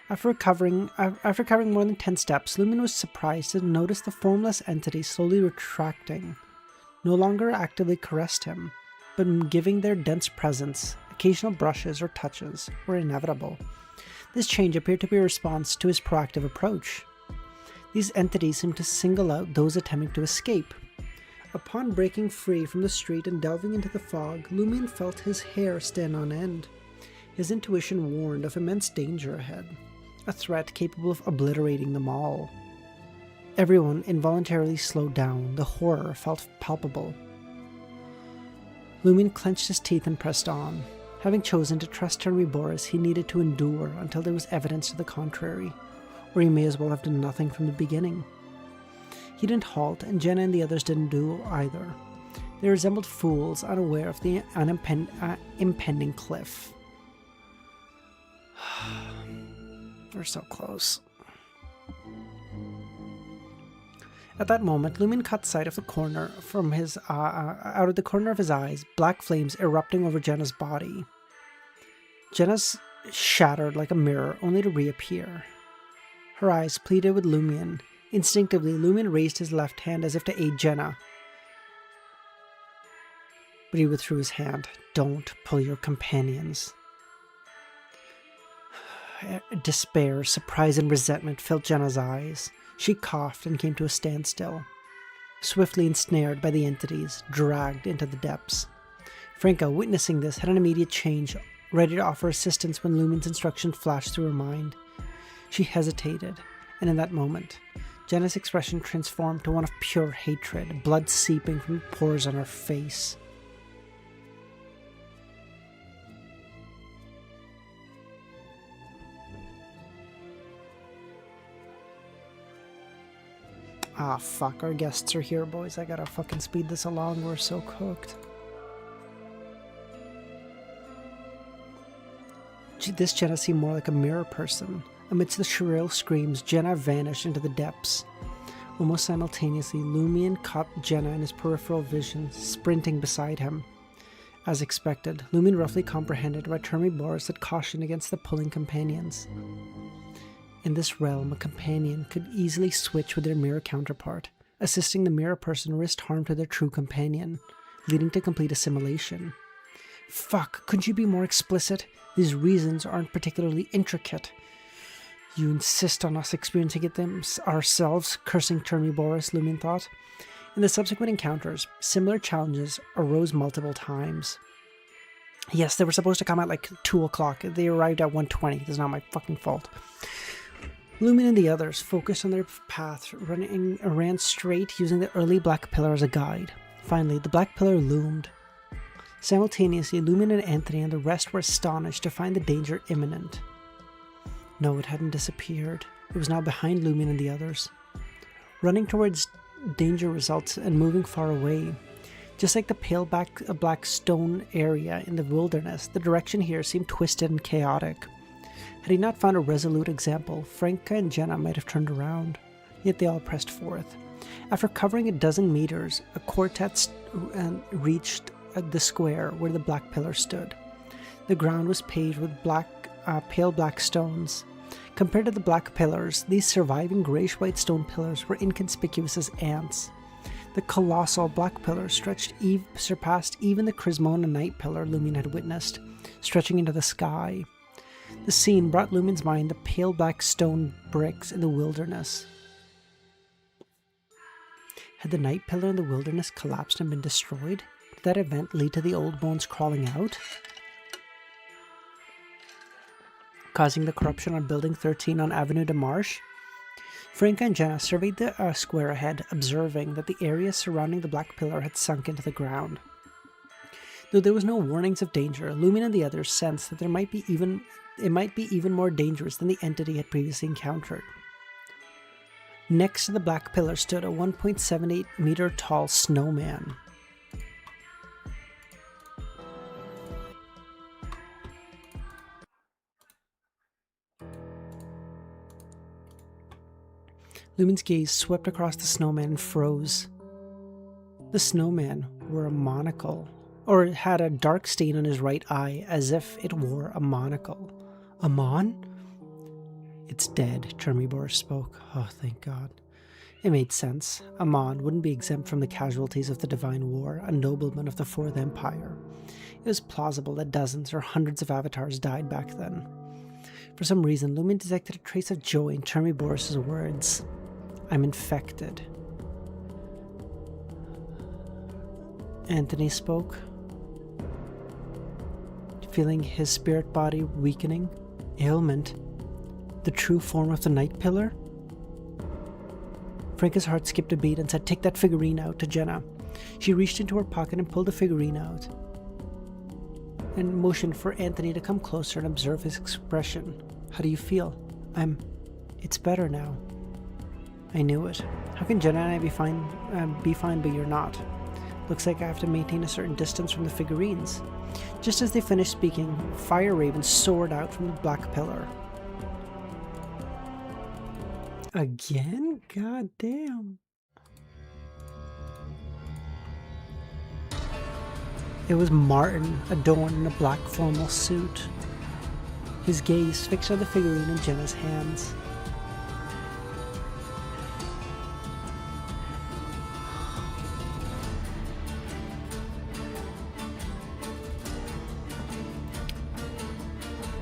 After covering more than 10 steps, Lumion was surprised to notice the formless entity slowly retracting. No longer actively caressed him, but giving their dense presence, occasional brushes or touches, were inevitable. This change appeared to be a response to his proactive approach. These entities seemed to single out those attempting to escape. Upon breaking free from the street and delving into the fog, Lumion felt his hair stand on end. His intuition warned of immense danger ahead. A threat capable of obliterating them all. Everyone involuntarily slowed down. The horror felt palpable. Lumion clenched his teeth and pressed on. Having chosen to trust Termiboris, he needed to endure until there was evidence to the contrary, or he may as well have done nothing from the beginning. He didn't halt, and Jenna and the others didn't do either. They resembled fools, unaware of the impending cliff. We're so close. At that moment, Lumion caught sight of the corner from his out of the corner of his eyes, black flames erupting over Jenna's body. Jenna's shattered like a mirror, only to reappear. Her eyes pleaded with Lumion. Instinctively, Lumion raised his left hand as if to aid Jenna. But he withdrew his hand. Don't pull your companions. Despair, surprise, and resentment filled Jenna's eyes. She coughed and came to a standstill, swiftly ensnared by the entities, dragged into the depths. Franca, witnessing this, had an immediate change, ready to offer assistance when Lumion's instruction flashed through her mind. She hesitated, and in that moment, Jenna's expression transformed to one of pure hatred, blood seeping from the pores on her face. Ah, fuck, our guests are here, boys. I gotta fucking speed this along. We're so cooked. This Jenna seemed more like a mirror person. Amidst the shrill screams, Jenna vanished into the depths. Almost simultaneously, Lumion caught Jenna in his peripheral vision, sprinting beside him. As expected, Lumion roughly comprehended why Termiboris had cautioned against the pulling companions. In this realm, a companion could easily switch with their mirror counterpart. Assisting the mirror person risked harm to their true companion, leading to complete assimilation. Fuck, couldn't you be more explicit? These reasons aren't particularly intricate. You insist on us experiencing it ourselves, cursing Termiboris, Lumion thought. In the subsequent encounters, similar challenges arose multiple times. Yes, they were supposed to come at like 2 o'clock. They arrived at 1:20. It's not my fucking fault. Lumion and the others focused on their path, ran straight, using the early black pillar as a guide. Finally, the black pillar loomed. Simultaneously, Lumion and Anthony and the rest were astonished to find the danger imminent. No, it hadn't disappeared. It was now behind Lumion and the others. Running towards danger results in moving far away. Just like the pale black stone area in the wilderness, the direction here seemed twisted and chaotic. Had he not found a resolute example, Franca and Jenna might have turned around. Yet they all pressed forth. After covering a dozen meters, a quartet reached the square where the black pillar stood. The ground was paved with pale black stones. Compared to the black pillars, these surviving grayish-white stone pillars were inconspicuous as ants. The colossal black pillar surpassed even the Crismona night pillar Lumen had witnessed, stretching into the sky. The scene brought Lumen's mind the pale black stone bricks in the wilderness. Had the night pillar in the wilderness collapsed and been destroyed? Did that event lead to the old bones crawling out, causing the corruption on Building 13 on Avenue de Marche? Franca and Jenna surveyed the square ahead, observing that the area surrounding the black pillar had sunk into the ground. Though there was no warnings of danger, Lumen and the others sensed that it might be even more dangerous than the entity had previously encountered. Next to the black pillar stood a 1.78 meter tall snowman. Lumen's gaze swept across the snowman and froze. The snowman wore a monocle, or had a dark stain on his right eye, as if it wore a monocle. Amon? It's dead, Chermibor spoke. Oh, thank God. It made sense. Amon wouldn't be exempt from the casualties of the Divine War, a nobleman of the Fourth Empire. It was plausible that dozens or hundreds of avatars died back then. For some reason, Lumen detected a trace of joy in Chermibor's words. I'm infected. Anthony spoke, feeling his spirit body weakening. Ailment? The true form of the night pillar? Franca's heart skipped a beat and said, "Take that figurine out," to Jenna. She reached into her pocket and pulled the figurine out, and motioned for Anthony to come closer and observe his expression. How do you feel? It's better now. I knew it. How can Jenna and I be fine, but you're not? Looks like I have to maintain a certain distance from the figurines. Just as they finished speaking, fire ravens soared out from the black pillar. Again? God damn. It was Martin, adorned in a black formal suit. His gaze fixed on the figurine in Jenna's hands.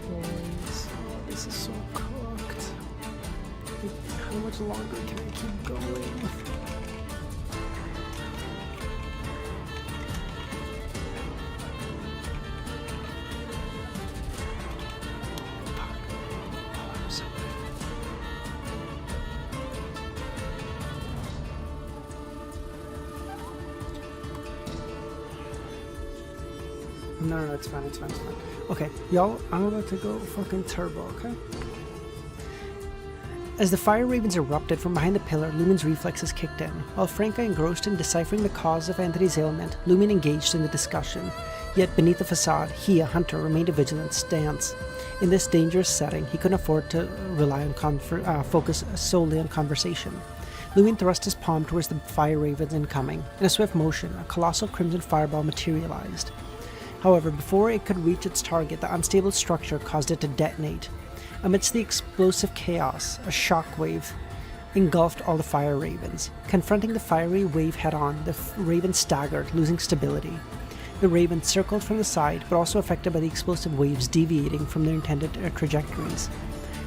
Boys, this is so cooked. How much longer can I keep going? No, it's fine. Okay, y'all, I'm about to go fucking turbo, okay? As the fire ravens erupted from behind the pillar, Lumen's reflexes kicked in. While Franca engrossed in deciphering the cause of Anthony's ailment, Lumen engaged in the discussion. Yet beneath the facade, he, a hunter, remained a vigilant stance. In this dangerous setting, he couldn't afford to rely on focus solely on conversation. Lumen thrust his palm towards the fire ravens incoming. In a swift motion, a colossal crimson fireball materialized. However, before it could reach its target, the unstable structure caused it to detonate. Amidst the explosive chaos, a shockwave engulfed all the fire ravens. Confronting the fiery wave head-on, the ravens staggered, losing stability. The ravens circled from the side, but also affected by the explosive waves deviating from their intended trajectories.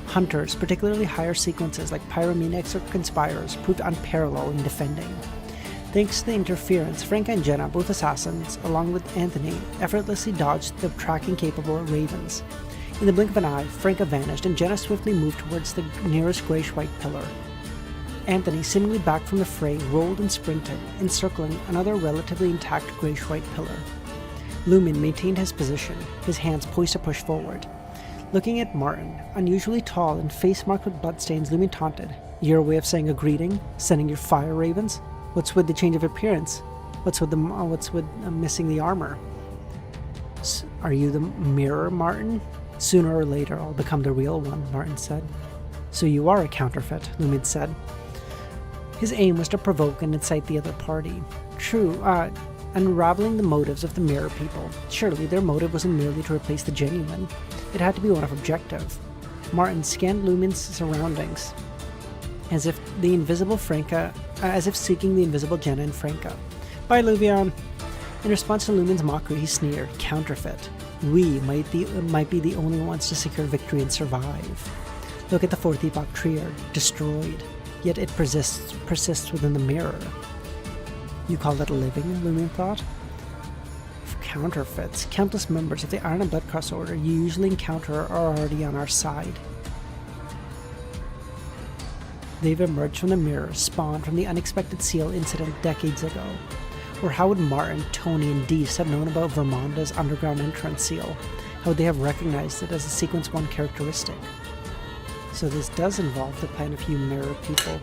Hunters, particularly higher sequences like pyromaniacs or conspirers, proved unparalleled in defending. Thanks to the interference, Franca and Jenna, both assassins, along with Anthony, effortlessly dodged the tracking-capable ravens. In the blink of an eye, Franca vanished, and Jenna swiftly moved towards the nearest grayish-white pillar. Anthony, seemingly back from the fray, rolled and sprinted, encircling another relatively intact grayish-white pillar. Lumen maintained his position, his hands poised to push forward. Looking at Martin, unusually tall and face marked with bloodstains, Lumen taunted, "Your way of saying a greeting? Sending your fire ravens?" What's with the change of appearance? What's with missing the armor? Are you the mirror, Martin? Sooner or later, I'll become the real one, Martin said. So you are a counterfeit, Lumen said. His aim was to provoke and incite the other party. True, unraveling the motives of the mirror people. Surely their motive wasn't merely to replace the genuine. It had to be one of objective. Martin scanned Lumen's surroundings, as if seeking the invisible Jenna and Franca. Bye, Luvion. In response to Lumen's mockery, he sneered, "Counterfeit. We might be the only ones to secure victory and survive. Look at the fourth epoch trio, destroyed, yet it persists within the mirror." You call that living? Lumen thought. Counterfeits. Countless members of the Iron and Blood Cross Order you usually encounter are already on our side. They've emerged from the mirror, spawned from the unexpected seal incident decades ago. Or how would Martin, Tony, and Deese have known about Vermonda's underground entrance seal? How would they have recognized it as a Sequence 1 characteristic? So this does involve the plan of few mirror people.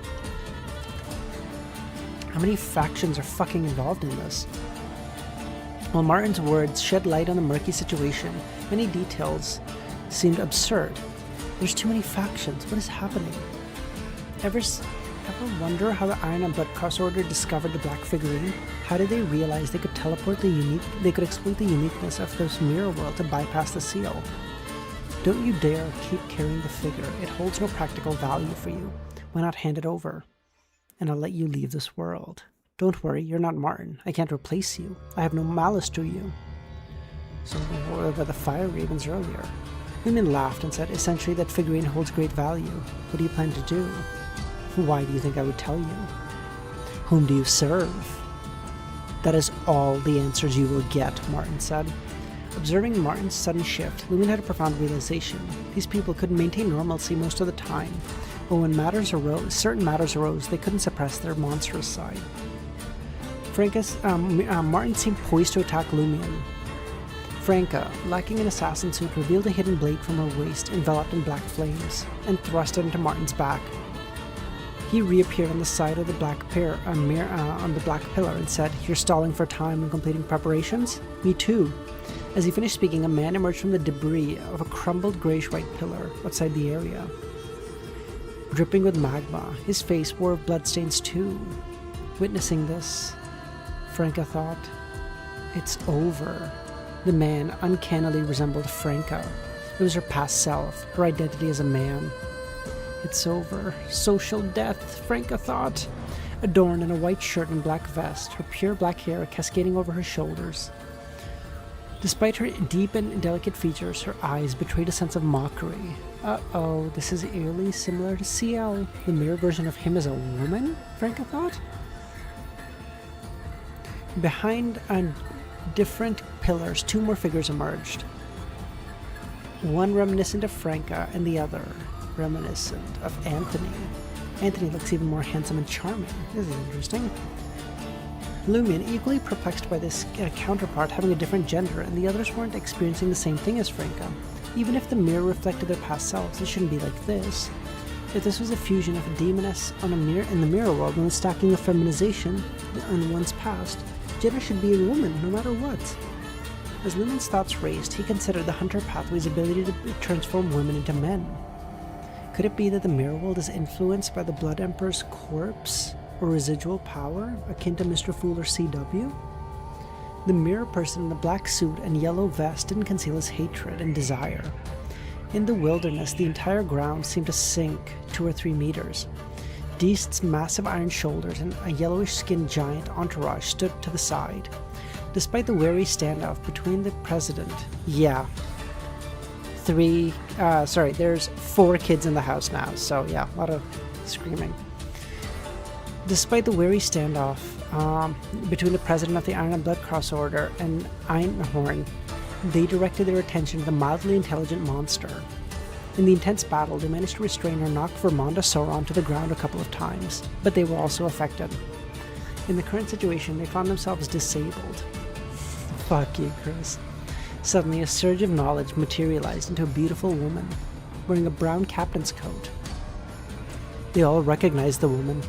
How many factions are fucking involved in this? While Martin's words shed light on the murky situation, many details seemed absurd. There's too many factions. What is happening? Ever wonder how the Iron and Blood Cross Order discovered the black figurine? How did they realize they could exploit the uniqueness of this mirror world to bypass the seal? Don't you dare keep carrying the figure. It holds no practical value for you. Why not hand it over? And I'll let you leave this world. Don't worry, you're not Martin. I can't replace you. I have no malice to you. So what about the Fire Ravens earlier? Lumen laughed and said, essentially that figurine holds great value. What do you plan to do? Why do you think I would tell you? Whom do you serve? That is all the answers you will get, Martin said. Observing Martin's sudden shift, Lumen had a profound realization. These people couldn't maintain normalcy most of the time, but when certain matters arose, they couldn't suppress their monstrous side. Martin seemed poised to attack Lumen. Franca, lacking an assassin suit, revealed a hidden blade from her waist, enveloped in black flames, and thrust it into Martin's back. He reappeared on the side of the black pillar and said, "You're stalling for time and completing preparations? Me too." As he finished speaking, a man emerged from the debris of a crumbled grayish-white pillar outside the area, dripping with magma. His face wore bloodstains too. Witnessing this, Franca thought, "It's over." The man uncannily resembled Franca. It was her past self, her identity as a man. It's over. Social death, Franca thought. Adorned in a white shirt and black vest, her pure black hair cascading over her shoulders. Despite her deep and delicate features, her eyes betrayed a sense of mockery. Uh-oh, this is eerily similar to CL. The mirror version of him as a woman, Franca thought. Behind different pillars, two more figures emerged. One reminiscent of Franca and the other reminiscent of Anthony. Anthony looks even more handsome and charming. This is interesting. Lumen, equally perplexed by this counterpart having a different gender, and the others weren't experiencing the same thing as Franca. Even if the mirror reflected their past selves, it shouldn't be like this. If this was a fusion of a demoness in the mirror world and the stacking of feminization on one's past, Jenna should be a woman, no matter what. As Lumen's thoughts raced, he considered the Hunter Pathway's ability to transform women into men. Could it be that the mirror world is influenced by the Blood Emperor's corpse, or residual power, akin to Mr. Fool or CW? The mirror person in the black suit and yellow vest didn't conceal his hatred and desire. In the wilderness, the entire ground seemed to sink 2 or 3 meters. Deist's massive iron shoulders and a yellowish-skinned giant entourage stood to the side. Despite the wary standoff between the president... there's 4 kids in the house now, so yeah, a lot of screaming. Despite the wary standoff between the president of the Iron and Blood Cross Order and Einhorn, they directed their attention to the mildly intelligent monster. In the intense battle, they managed to restrain or knock Vermonda Sauron to the ground a couple of times, but they were also affected. In the current situation, they found themselves disabled. Fuck you, Chris. Suddenly, a surge of knowledge materialized into a beautiful woman, wearing a brown captain's coat. They all recognized the woman.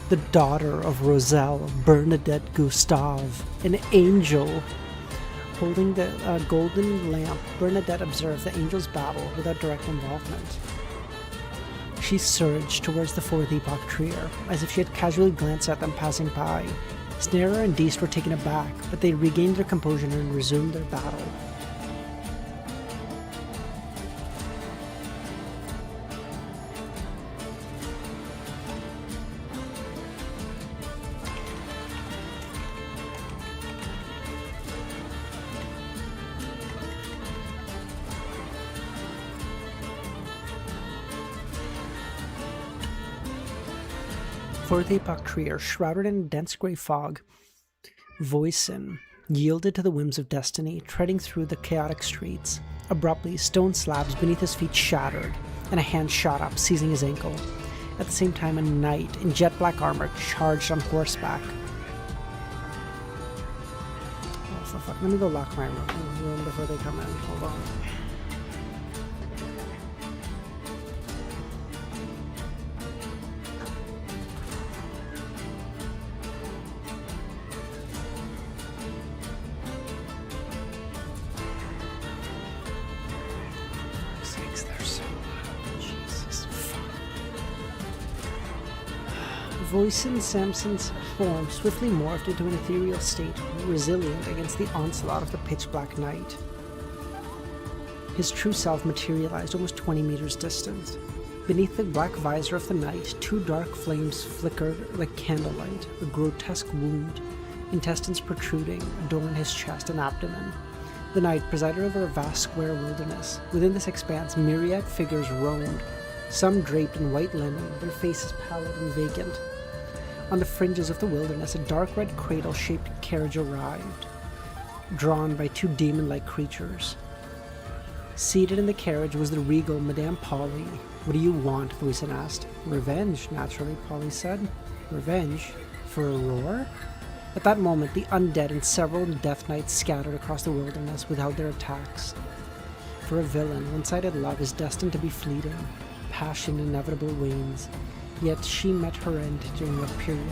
the daughter of Roselle Bernadette Gustave, an angel. Holding the golden lamp, Bernadette observed the angels' battle without direct involvement. She surged towards the fourth epoch trio, as if she had casually glanced at them passing by. Snera and Deist were taken aback, but they regained their composure and resumed their battle. Fourth epoch trio, shrouded in a dense grey fog, Voisin yielded to the whims of destiny, treading through the chaotic streets. Abruptly, stone slabs beneath his feet shattered, and a hand shot up, seizing his ankle. At the same time, a knight in jet black armor charged on horseback. Oh, for fuck. Let me go lock my room before they come in. Hold on. Voisin Samson's form swiftly morphed into an ethereal state, resilient against the onslaught of the pitch-black night. His true self materialized almost 20 meters distant. Beneath the black visor of the night, two dark flames flickered like candlelight. A grotesque wound, intestines protruding, adorned his chest and abdomen. The night presided over a vast square wilderness. Within this expanse, myriad figures roamed, some draped in white linen, their faces pallid and vacant. On the fringes of the wilderness, a dark red cradle-shaped carriage arrived, drawn by two demon-like creatures. Seated in the carriage was the regal Madame Polly. "What do you want?" Voisin asked. "Revenge, naturally," Polly said. "Revenge? For Aurora?" At that moment, the undead and several death knights scattered across the wilderness withheld their attacks. For a villain, one-sided love is destined to be fleeting. Passion inevitable wanes. Yet she met her end during that period,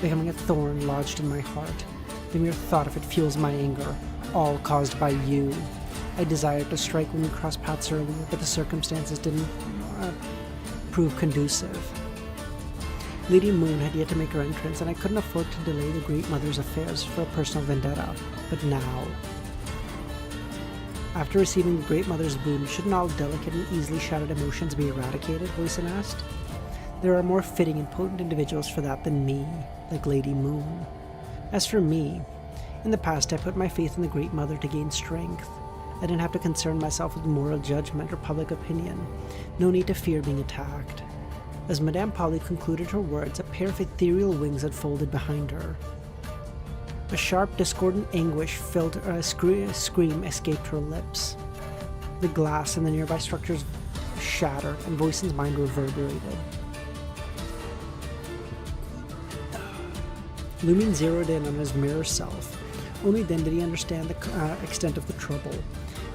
becoming a thorn lodged in my heart. The mere thought of it fuels my anger, all caused by you. I desired to strike when we crossed paths earlier, but the circumstances didn't prove conducive. Lady Moon had yet to make her entrance, and I couldn't afford to delay the Great Mother's affairs for a personal vendetta. But now, after receiving the Great Mother's boon, shouldn't all delicate and easily shattered emotions be eradicated? Voisin asked. There are more fitting and potent individuals for that than me, like Lady Moon. As for me, in the past I put my faith in the Great Mother to gain strength. I didn't have to concern myself with moral judgment or public opinion. No need to fear being attacked. As Madame Polly concluded her words, a pair of ethereal wings unfolded behind her. A sharp, discordant anguish filled a scream escaped her lips. The glass in the nearby structures shattered, and Voisin's mind reverberated. Lumion zeroed in on his mirror self. Only then did he understand the extent of the trouble.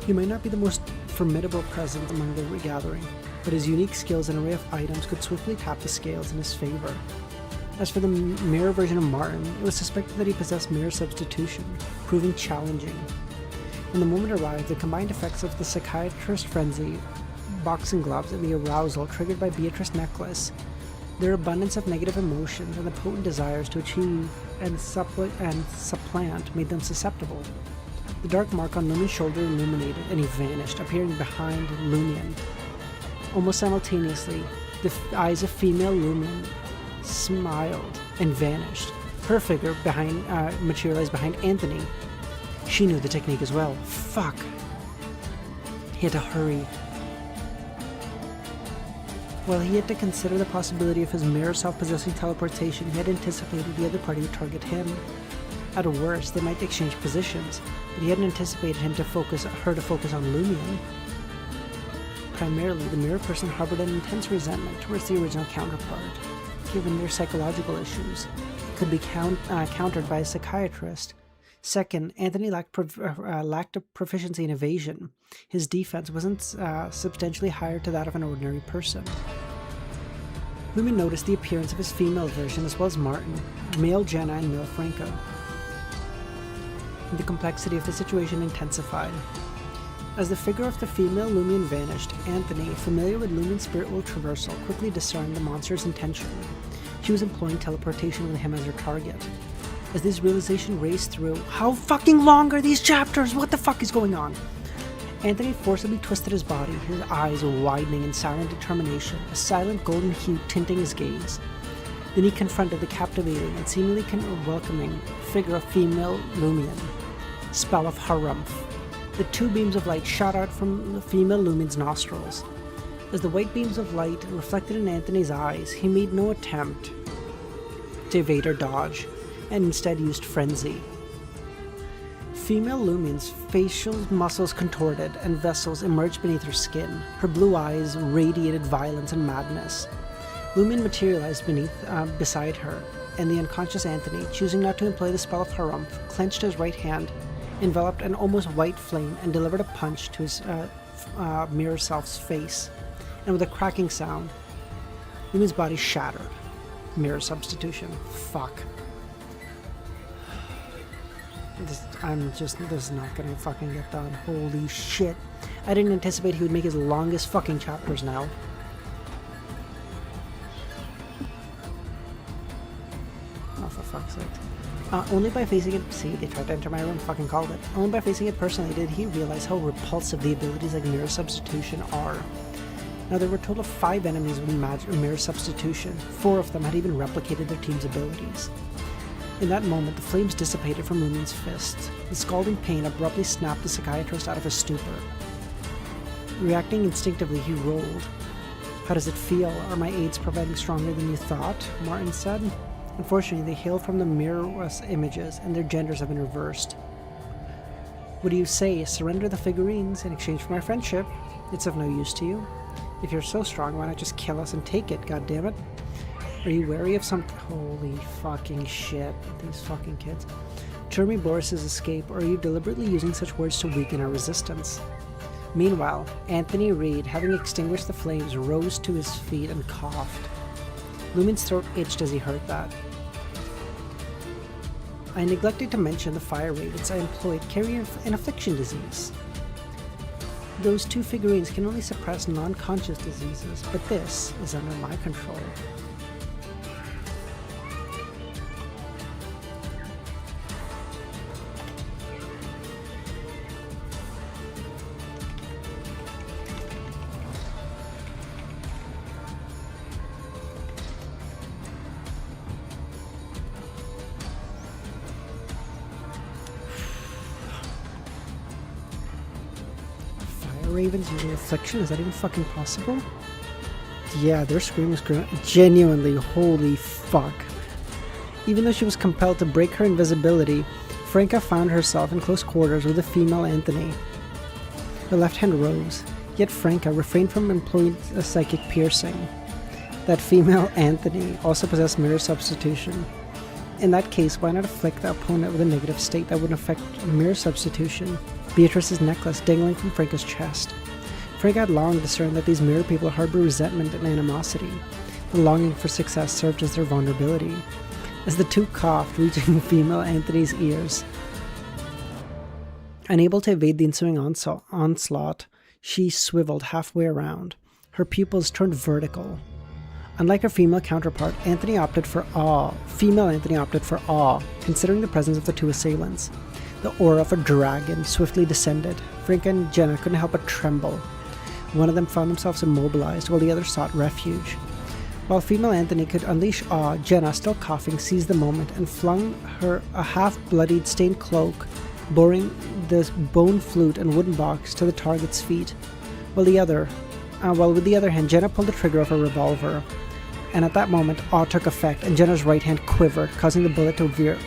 He might not be the most formidable presence among the gathering, but his unique skills and array of items could swiftly tap the scales in his favor. As for the mirror version of Martin, it was suspected that he possessed mirror substitution, proving challenging. When the moment arrived, the combined effects of the psychiatrist frenzy, boxing gloves, and the arousal triggered by Beatrice's necklace, their abundance of negative emotions, and the potent desires to achieve and supplant made them susceptible. The dark mark on Lumion's shoulder illuminated, and he vanished, appearing behind Lumion. Almost simultaneously, the eyes of female Lumion smiled and vanished. Her figure materialized behind Anthony. She knew the technique as well. Fuck. He had to hurry. While he had to consider the possibility of his mirror self-possessing teleportation, he had anticipated the other party would target him. At worst, they might exchange positions, but he hadn't anticipated her to focus on Lumion. Primarily, the mirror person harbored an intense resentment towards the original counterpart. Given their psychological issues, it could be countered by a psychiatrist. Second, Anthony lacked a proficiency in evasion. His defense wasn't substantially higher to that of an ordinary person. Lumen noticed the appearance of his female version as well as Martin, male Jenna and male Franca. The complexity of the situation intensified. As the figure of the female Lumion vanished, Anthony, familiar with Lumien's spiritual traversal, quickly discerned the monster's intention. She was employing teleportation with him as her target. As this realization raced through, how fucking long are these chapters? What the fuck is going on? Anthony forcibly twisted his body, his eyes widening in silent determination, a silent golden hue tinting his gaze. Then he confronted the captivating and seemingly welcoming figure of female Lumion, Spell of Harumph. The two beams of light shot out from the female Lumion's nostrils. As the white beams of light reflected in Anthony's eyes, he made no attempt to evade or dodge, and instead used frenzy. Female Lumion's facial muscles contorted and vessels emerged beneath her skin. Her blue eyes radiated violence and madness. Lumion materialized beside her, and the unconscious Anthony, choosing not to employ the spell of Harumph, clenched his right hand, enveloped an almost white flame, and delivered a punch to his mirror self's face. And with a cracking sound, Lumion's body shattered. Mirror substitution. Fuck. This is not gonna fucking get done. Holy shit. I didn't anticipate he would make his longest fucking chapters now. Oh, for fuck's sake. Only by facing it, see, they tried to enter my room, fucking called it. Only by facing it personally did he realize how repulsive the abilities like mirror substitution are. Now, there were a total of 5 enemies with mirror substitution. 4 of them had even replicated their team's abilities. In that moment, the flames dissipated from Lumion's fist. The scalding pain abruptly snapped the psychiatrist out of his stupor. Reacting instinctively, he rolled. How does it feel? Are my aids providing stronger than you thought? Martin said. Unfortunately, they hail from the mirrorless images, and their genders have been reversed. What do you say? Surrender the figurines in exchange for my friendship? It's of no use to you. If you're so strong, why not just kill us and take it, goddammit? Are you wary of some... Holy fucking shit, these fucking kids. Jeremy Boris's escape, or are you deliberately using such words to weaken our resistance? Meanwhile, Anthony Reed, having extinguished the flames, rose to his feet and coughed. Lumion's throat itched as he heard that. I neglected to mention the fire ravens I employed carry an affliction disease. Those 2 figurines can only suppress non-conscious diseases, but this is under my control. Ravens using affliction? Is that even fucking possible? Yeah, their scream was genuinely holy fuck. Even though she was compelled to break her invisibility, Franca found herself in close quarters with the female Anthony. Her left hand rose, yet Franca refrained from employing a psychic piercing. That female Anthony also possessed mirror substitution. In that case, why not afflict the opponent with a negative state that wouldn't affect mirror substitution? Beatrice's necklace dangling from Franca's chest. Franca had long discerned that these mirror people harbor resentment and animosity. The longing for success served as their vulnerability. As the 2 coughed, reaching female Anthony's ears. Unable to evade the ensuing onslaught, she swiveled halfway around. Her pupils turned vertical. Unlike her female counterpart, female Anthony opted for awe, considering the presence of the 2 assailants. The aura of a dragon swiftly descended. Franca and Jenna couldn't help but tremble. One of them found themselves immobilized, while the other sought refuge. While female Anthony could unleash awe, Jenna, still coughing, seized the moment and flung a half-bloodied stained cloak, boring the bone flute and wooden box to the target's feet. While with the other hand, Jenna pulled the trigger of her revolver. And at that moment, awe took effect, and Jenna's right hand quivered, causing the bullet to veer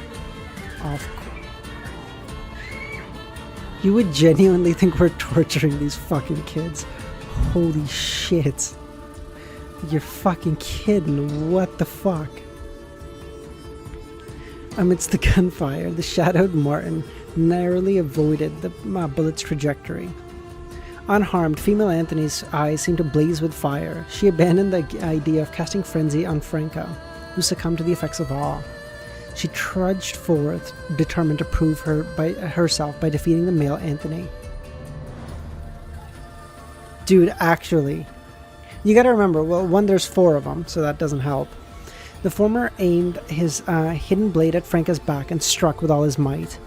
off. You would genuinely think we're torturing these fucking kids. Holy shit. You're fucking kidding. What the fuck? Amidst the gunfire, the shadowed Martin narrowly avoided the bullet's trajectory. Unharmed, female Anthony's eyes seemed to blaze with fire. She abandoned the idea of casting frenzy on Franca, who succumbed to the effects of awe. She trudged forth, determined to prove herself by defeating the male Anthony. Dude, actually, you gotta remember, well, one, there's 4 of them, so that doesn't help. The former aimed his hidden blade at Franca's back and struck with all his might.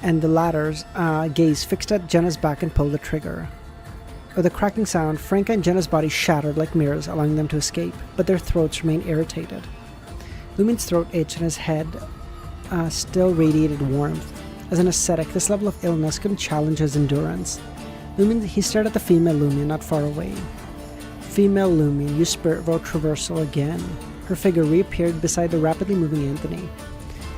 And the latter's gaze fixed at Jenna's back and pulled the trigger. With a cracking sound, Franca and Jenna's bodies shattered like mirrors, allowing them to escape, but their throats remained irritated. Lumine's throat itched and his head still radiated warmth. As an ascetic, this level of illness couldn't challenge his endurance. He stared at the female Lumion not far away. Female Lumion, use spirit vote traversal again. Her figure reappeared beside the rapidly moving Anthony.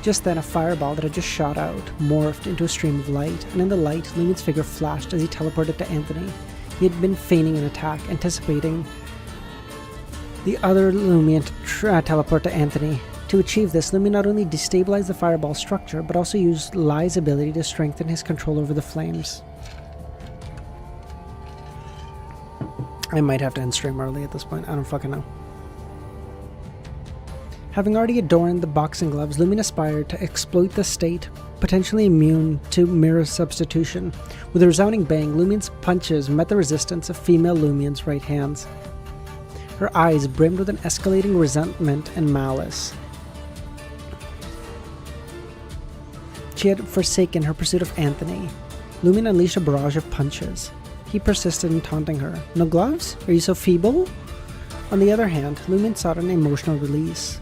Just then, a fireball that had just shot out morphed into a stream of light, and in the light, Lumion's figure flashed as he teleported to Anthony. He had been feigning an attack, anticipating the other Lumion to teleport to Anthony. To achieve this, Lumion not only destabilized the fireball structure, but also used Lai's ability to strengthen his control over the flames. I might have to end stream early at this point, I don't fucking know. Having already adorned the boxing gloves, Lumion aspired to exploit the state, potentially immune to mirror substitution. With a resounding bang, Lumion's punches met the resistance of female Lumion's right hands. Her eyes brimmed with an escalating resentment and malice. She had forsaken her pursuit of Anthony. Lumion unleashed a barrage of punches. He persisted in taunting her. No gloves? Are you so feeble? On the other hand, Lumion sought an emotional release.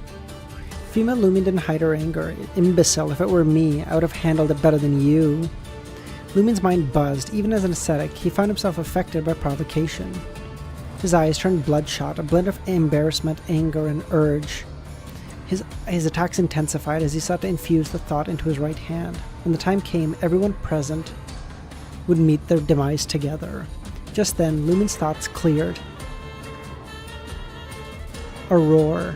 Female Lumion didn't hide her anger. Imbecile, if it were me, I would have handled it better than you. Lumion's mind buzzed. Even as an ascetic, he found himself affected by provocation. His eyes turned bloodshot, a blend of embarrassment, anger, and urge. His attacks intensified as he sought to infuse the thought into his right hand. When the time came, everyone present would meet their demise together. Just then, Lumion's thoughts cleared. A roar.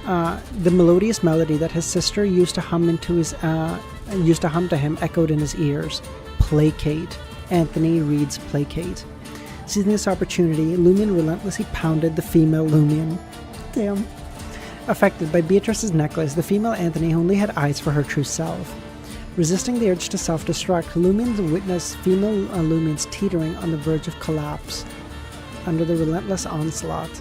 The melodious melody that his sister used to hum to him echoed in his ears. Placate. Anthony Reed's Placate. Seizing this opportunity, Lumion relentlessly pounded the female Lumion. Damn. Affected by Beatrice's necklace, the female Anthony only had eyes for her true self. Resisting the urge to self-destruct, Lumion witnessed female Lumions teetering on the verge of collapse under the relentless onslaught.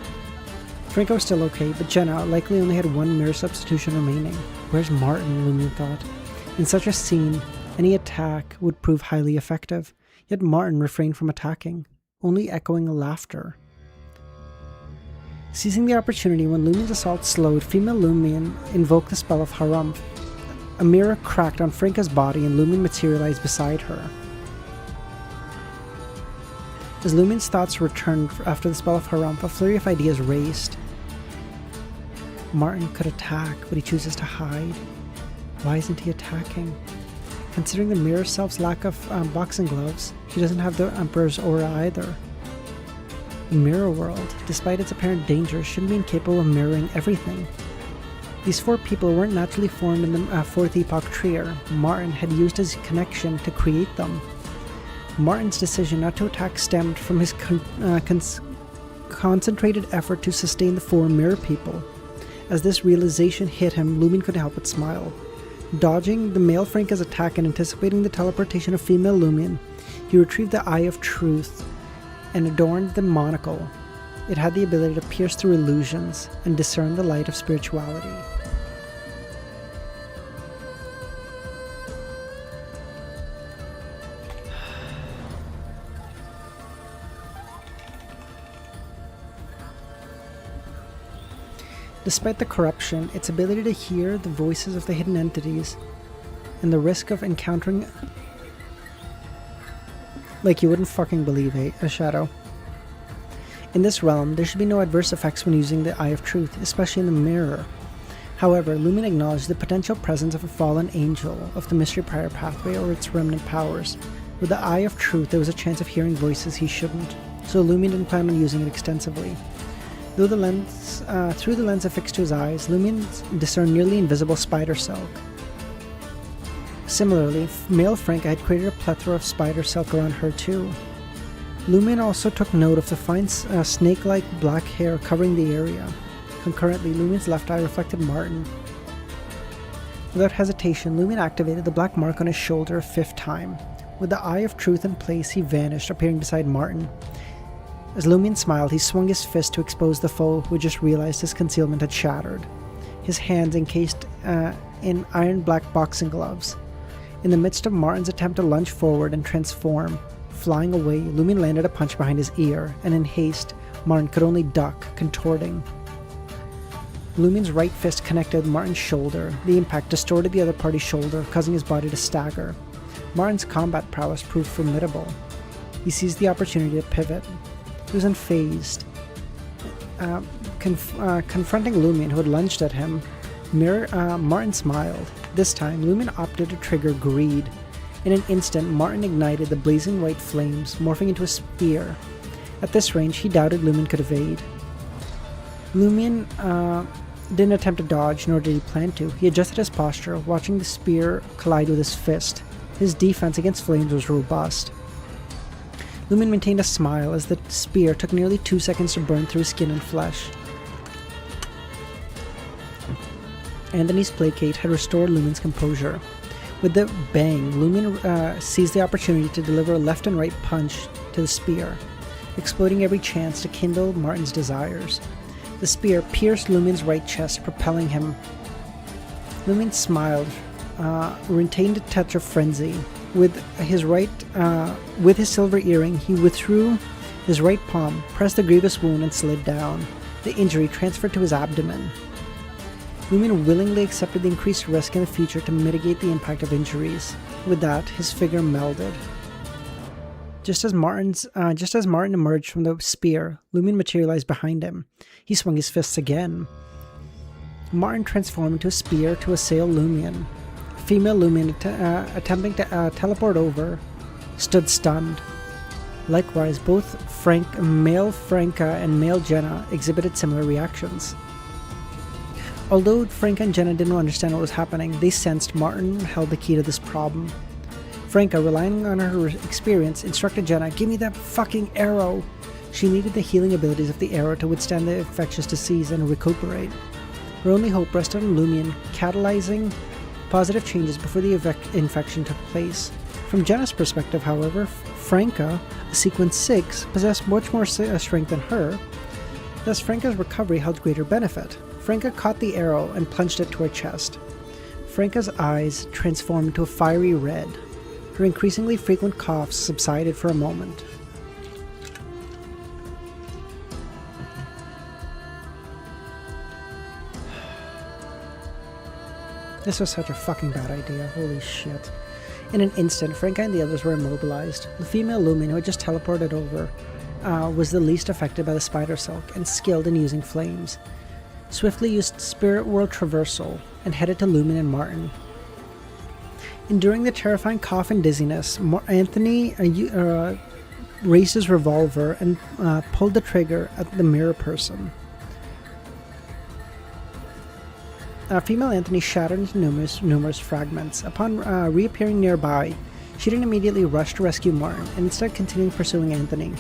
Franco was still okay, but Jenna likely only had one mirror substitution remaining. Where's Martin, Lumion thought. In such a scene, any attack would prove highly effective, yet Martin refrained from attacking, only echoing laughter. Seizing the opportunity when Lumion's assault slowed, female Lumion invoked the spell of Harumph. A mirror cracked on Franca's body and Lumion materialized beside her. As Lumion's thoughts returned after the spell of Harumph, a flurry of ideas raced. Martin could attack, but he chooses to hide. Why isn't he attacking? Considering the mirror self's lack of boxing gloves, she doesn't have the Emperor's aura either. The mirror world, despite its apparent dangers, shouldn't be incapable of mirroring everything. These 4 people weren't naturally formed in the 4th Epoch Trier. Martin had used his connection to create them. Martin's decision not to attack stemmed from his concentrated effort to sustain the 4 mirror people. As this realization hit him, Lumion couldn't help but smile. Dodging the male Franca's attack and anticipating the teleportation of female Lumion, he retrieved the Eye of Truth and adorned the monocle. It had the ability to pierce through illusions and discern the light of spirituality. Despite the corruption, its ability to hear the voices of the hidden entities, and the risk of encountering, like you wouldn't fucking believe, a shadow. In this realm, there should be no adverse effects when using the Eye of Truth, especially in the mirror. However, Lumion acknowledged the potential presence of a fallen angel of the Mystery Prior Pathway or its remnant powers. With the Eye of Truth, there was a chance of hearing voices he shouldn't, so Lumion didn't plan on using it extensively. Through the lens affixed to his eyes, Lumion discerned nearly invisible spider silk. Similarly, male Franca had created a plethora of spider silk around her too. Lumion also took note of the fine snake-like black hair covering the area. Concurrently, Lumion's left eye reflected Martin. Without hesitation, Lumion activated the black mark on his shoulder a 5th time. With the Eye of Truth in place, he vanished, appearing beside Martin. As Lumion smiled, he swung his fist to expose the foe, who just realized his concealment had shattered. His hands encased in iron-black boxing gloves. In the midst of Martin's attempt to lunge forward and transform, flying away, Lumion landed a punch behind his ear, and in haste, Martin could only duck, contorting. Lumion's right fist connected with Martin's shoulder. The impact distorted the other party's shoulder, causing his body to stagger. Martin's combat prowess proved formidable. He seized the opportunity to pivot. He was unfazed. Confronting Lumion, who had lunged at him, Martin smiled. This time, Lumion opted to trigger Greed. In an instant, Martin ignited the blazing white flames, morphing into a spear. At this range, he doubted Lumion could evade. Lumion didn't attempt to dodge, nor did he plan to. He adjusted his posture, watching the spear collide with his fist. His defense against flames was robust. Lumion maintained a smile as the spear took nearly 2 seconds to burn through his skin and flesh. Anthony's placate had restored Lumion's composure. With the bang, Lumion seized the opportunity to deliver a left and right punch to the spear, exploiting every chance to kindle Martin's desires. The spear pierced Lumion's right chest, propelling him. Lumion smiled, retained a touch of frenzy. With his silver earring, he withdrew his right palm, pressed the grievous wound, and slid down. The injury transferred to his abdomen. Lumion willingly accepted the increased risk in the future to mitigate the impact of injuries. With that, his figure melded. Just as Martin emerged from the spear, Lumion materialized behind him. He swung his fists again. Martin transformed into a spear to assail Lumion. Female Lumion, attempting to teleport over, stood stunned. Likewise, both male Franca and male Jenna exhibited similar reactions. Although Franca and Jenna didn't understand what was happening, they sensed Martin held the key to this problem. Franca, relying on her experience, instructed Jenna, "Give me that fucking arrow!" She needed the healing abilities of the arrow to withstand the infectious disease and recuperate. Her only hope rested on Lumion catalyzing positive changes before the infection took place. From Jenna's perspective, however, Franca, a sequence 6, possessed much more strength than her. Thus, Franca's recovery held greater benefit. Franca caught the arrow and plunged it to her chest. Franca's eyes transformed to a fiery red. Her increasingly frequent coughs subsided for a moment. This was such a fucking bad idea, holy shit. In an instant, Franca and the others were immobilized. The female Lumion, who had just teleported over, was the least affected by the spider silk and skilled in using flames. Swiftly used spirit world traversal and headed to Lumion and Martin. Enduring the terrifying cough and dizziness, Anthony raised his revolver and pulled the trigger at the mirror person. Female Anthony shattered into numerous fragments. Upon reappearing nearby, she didn't immediately rush to rescue Martin, and instead continued pursuing Anthony.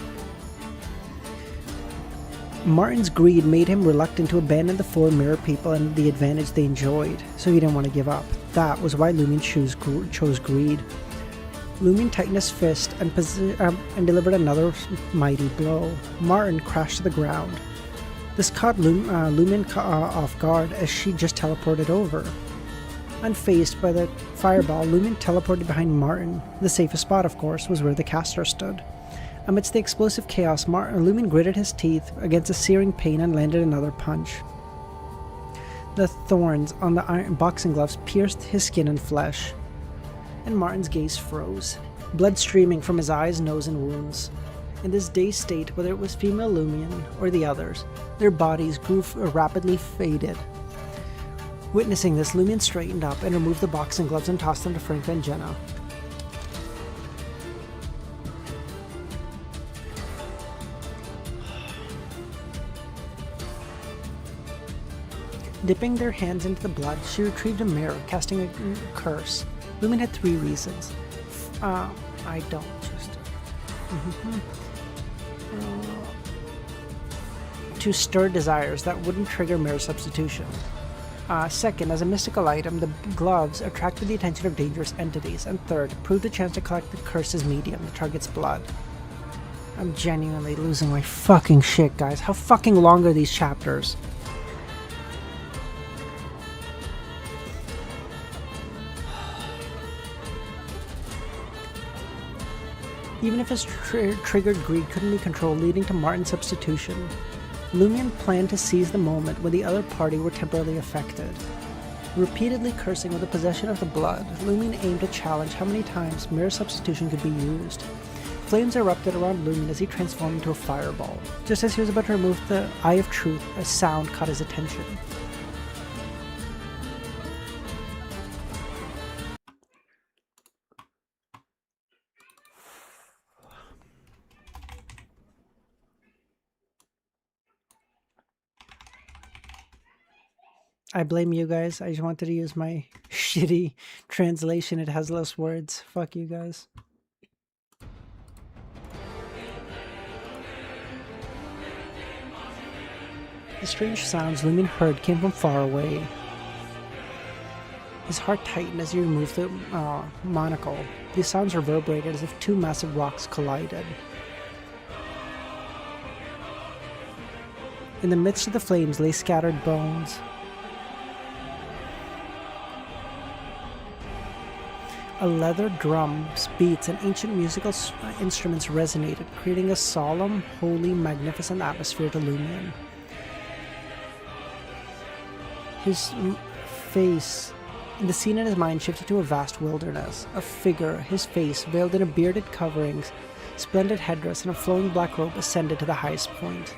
Martin's greed made him reluctant to abandon the 4 mirror people and the advantage they enjoyed, so he didn't want to give up. That was why Lumion chose greed. Lumion tightened his fist and delivered another mighty blow. Martin crashed to the ground. This caught Lumion off guard as she just teleported over. Unfazed by the fireball, Lumion teleported behind Martin. The safest spot, of course, was where the caster stood. Amidst the explosive chaos, Lumion gritted his teeth against a searing pain and landed another punch. The thorns on the iron boxing gloves pierced his skin and flesh, and Martin's gaze froze, blood streaming from his eyes, nose, and wounds. In this dazed state, whether it was female Lumion or the others, their bodies grew rapidly faded. Witnessing this, Lumion straightened up and removed the boxing gloves and tossed them to Franca and Jenna. Dipping their hands into the blood, she retrieved a mirror, casting a curse. Lumen had 3 reasons. I don't just... to stir desires that wouldn't trigger mirror substitution. Second, as a mystical item, the gloves attracted the attention of dangerous entities. And third, proved a chance to collect the curse's medium, the target's blood. I'm genuinely losing my fucking shit, guys. How fucking long are these chapters? Even if his triggered greed couldn't be controlled, leading to Martin's substitution, Lumion planned to seize the moment when the other party were temporarily affected. Repeatedly cursing with the possession of the blood, Lumion aimed to challenge how many times mirror substitution could be used. Flames erupted around Lumion as he transformed into a fireball. Just as he was about to remove the Eye of Truth, a sound caught his attention. I blame you guys. I just wanted to use my shitty translation. It has less words. Fuck you guys. The strange sounds Lumion heard came from far away. His heart tightened as he removed the monocle. These sounds reverberated as if 2 massive rocks collided. In the midst of the flames lay scattered bones. A leather drum's beats and ancient musical instruments resonated, creating a solemn, holy, magnificent atmosphere to Lumion. His face, the scene in his mind shifted to a vast wilderness. A figure, his face veiled in a bearded covering, splendid headdress, and a flowing black robe ascended to the highest point.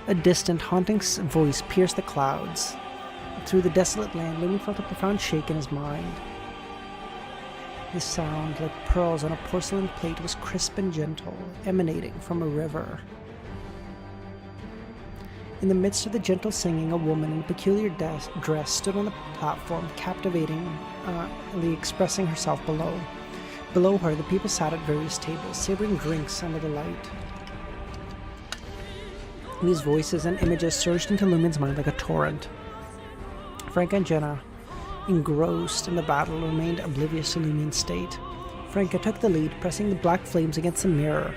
A distant, haunting voice pierced the clouds. Through the desolate land, Lumion felt a profound shake in his mind. His sound, like pearls on a porcelain plate, was crisp and gentle, emanating from a river. In the midst of the gentle singing, a woman in a peculiar dress stood on the platform, captivatingly expressing herself below. Below her, the people sat at various tables, savoring drinks under the light. These voices and images surged into Lumion's mind like a torrent. Franca and Jenna, engrossed in the battle, remained oblivious to Lumion's state. Franca took the lead, pressing the black flames against the mirror.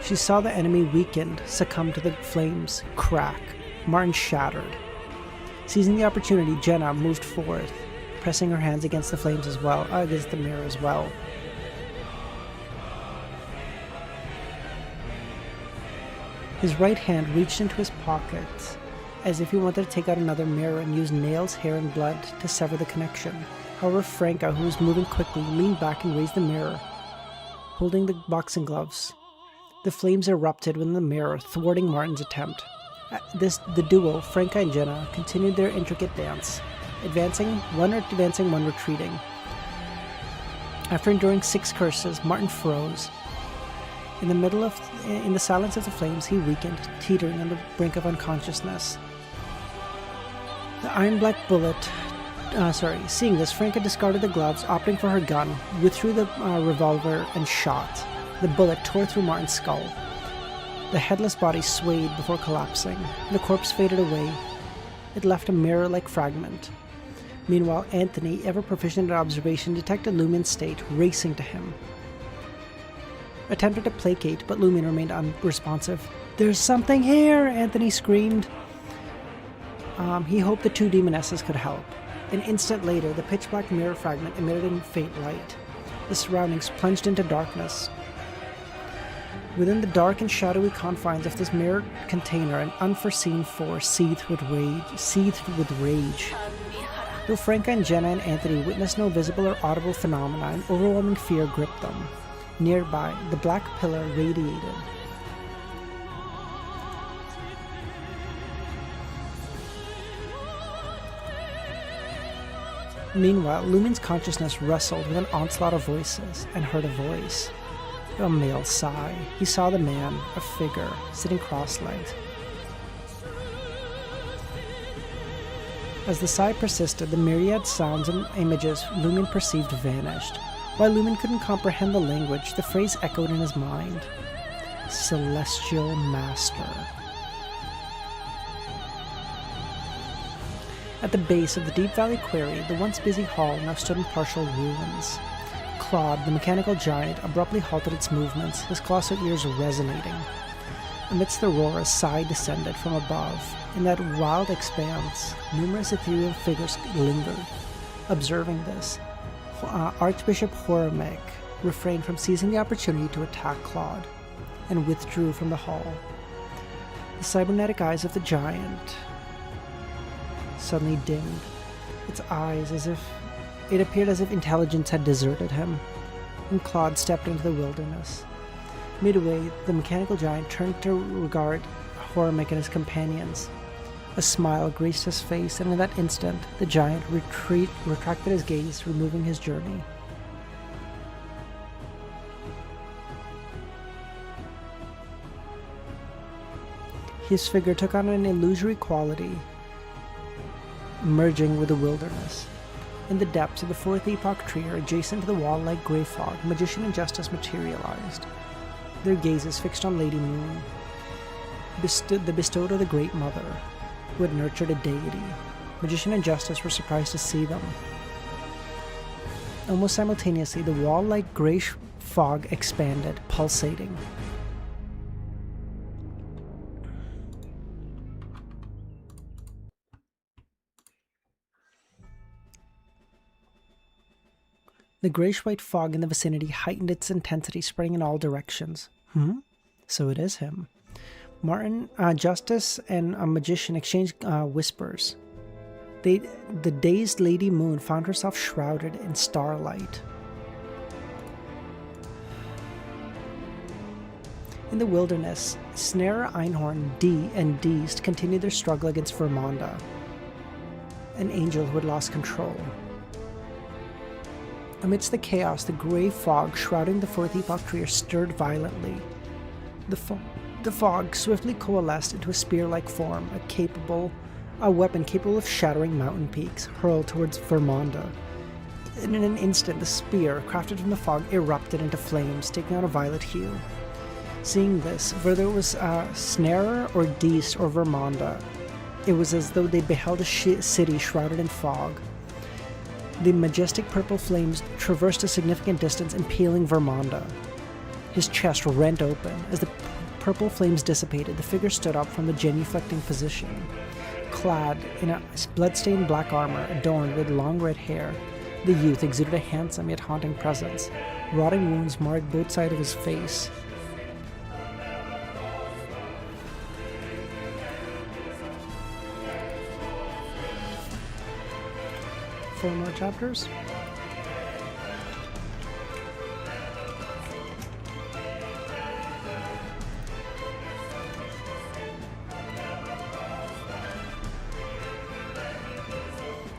She saw the enemy weakened, succumb to the flames, crack. Martin shattered. Seizing the opportunity, Jenna moved forward, pressing her hands against the flames as well, against the mirror as well. His right hand reached into his pocket, as if he wanted to take out another mirror and use nails, hair, and blood to sever the connection. However, Franca, who was moving quickly, leaned back and raised the mirror, holding the boxing gloves. The flames erupted within the mirror, thwarting Martin's attempt. The duo, Franca and Jenna, continued their intricate dance, advancing, one retreating. After enduring 6 curses, Martin froze. In the silence of the flames, he weakened, teetering on the brink of unconsciousness. The iron-black bullet... Seeing this, Franca discarded the gloves, opting for her gun, withdrew the revolver, and shot. The bullet tore through Martin's skull. The headless body swayed before collapsing. The corpse faded away. It left a mirror-like fragment. Meanwhile, Anthony, ever proficient at observation, detected Lumion's state, racing to him. Attempted to placate, but Lumion remained unresponsive. "There's something here!" Anthony screamed. He hoped the 2 demonesses could help. An instant later, the pitch-black mirror fragment emitted a faint light. The surroundings plunged into darkness. Within the dark and shadowy confines of this mirror container, an unforeseen force seethed with rage. Though Franca and Jenna and Anthony witnessed no visible or audible phenomena, an overwhelming fear gripped them. Nearby, the black pillar radiated. Meanwhile, Lumion's consciousness wrestled with an onslaught of voices, and heard a voice. A male sigh. He saw the man, a figure, sitting cross-legged. As the sigh persisted, the myriad sounds and images Lumen perceived vanished. While Lumen couldn't comprehend the language, the phrase echoed in his mind. Celestial Master. At the base of the Deep Valley Quarry, the once busy hall now stood in partial ruins. Claude, the mechanical giant, abruptly halted its movements, his colossal ears resonating. Amidst the roar, a sigh descended from above. In that wild expanse, numerous ethereal figures lingered. Observing this, Archbishop Horamek refrained from seizing the opportunity to attack Claude, and withdrew from the hall. The cybernetic eyes of the giant suddenly dimmed. Its eyes it appeared as if intelligence had deserted him, and Claude stepped into the wilderness. Midway, the mechanical giant turned to regard Horamek and his companions. A smile graced his face, and in that instant, the giant retracted his gaze, removing his journey. His figure took on an illusory quality, merging with the wilderness. In the depths of the fourth epoch tree, adjacent to the wall-like grey fog, Magician and Justice materialized, their gazes fixed on Lady Moon, the bestowed of the Great Mother, who had nurtured a deity. Magician and Justice were surprised to see them. Almost simultaneously, the wall-like grey fog expanded, pulsating. The grayish-white fog in the vicinity heightened its intensity, spreading in all directions. So it is him. Martin, Justice, and a Magician exchanged whispers. The dazed Lady Moon found herself shrouded in starlight. In the wilderness, Snare, Einhorn, and Deist continued their struggle against Vermonda, an angel who had lost control. Amidst the chaos, the grey fog shrouding the fourth epoch tree stirred violently. The fog swiftly coalesced into a spear-like form, a weapon capable of shattering mountain peaks, hurled towards Vermonda. In an instant, the spear, crafted from the fog, erupted into flames, taking on a violet hue. Seeing this, whether it was Snarer or Deist or Vermonda, it was as though they beheld a city shrouded in fog. The majestic purple flames traversed a significant distance, impaling Vermonda. His chest rent open. As the purple flames dissipated, the figure stood up from the genuflecting position. Clad in a blood-stained black armor adorned with long red hair, the youth exuded a handsome yet haunting presence. Rotting wounds marred both sides of his face. 4 more chapters.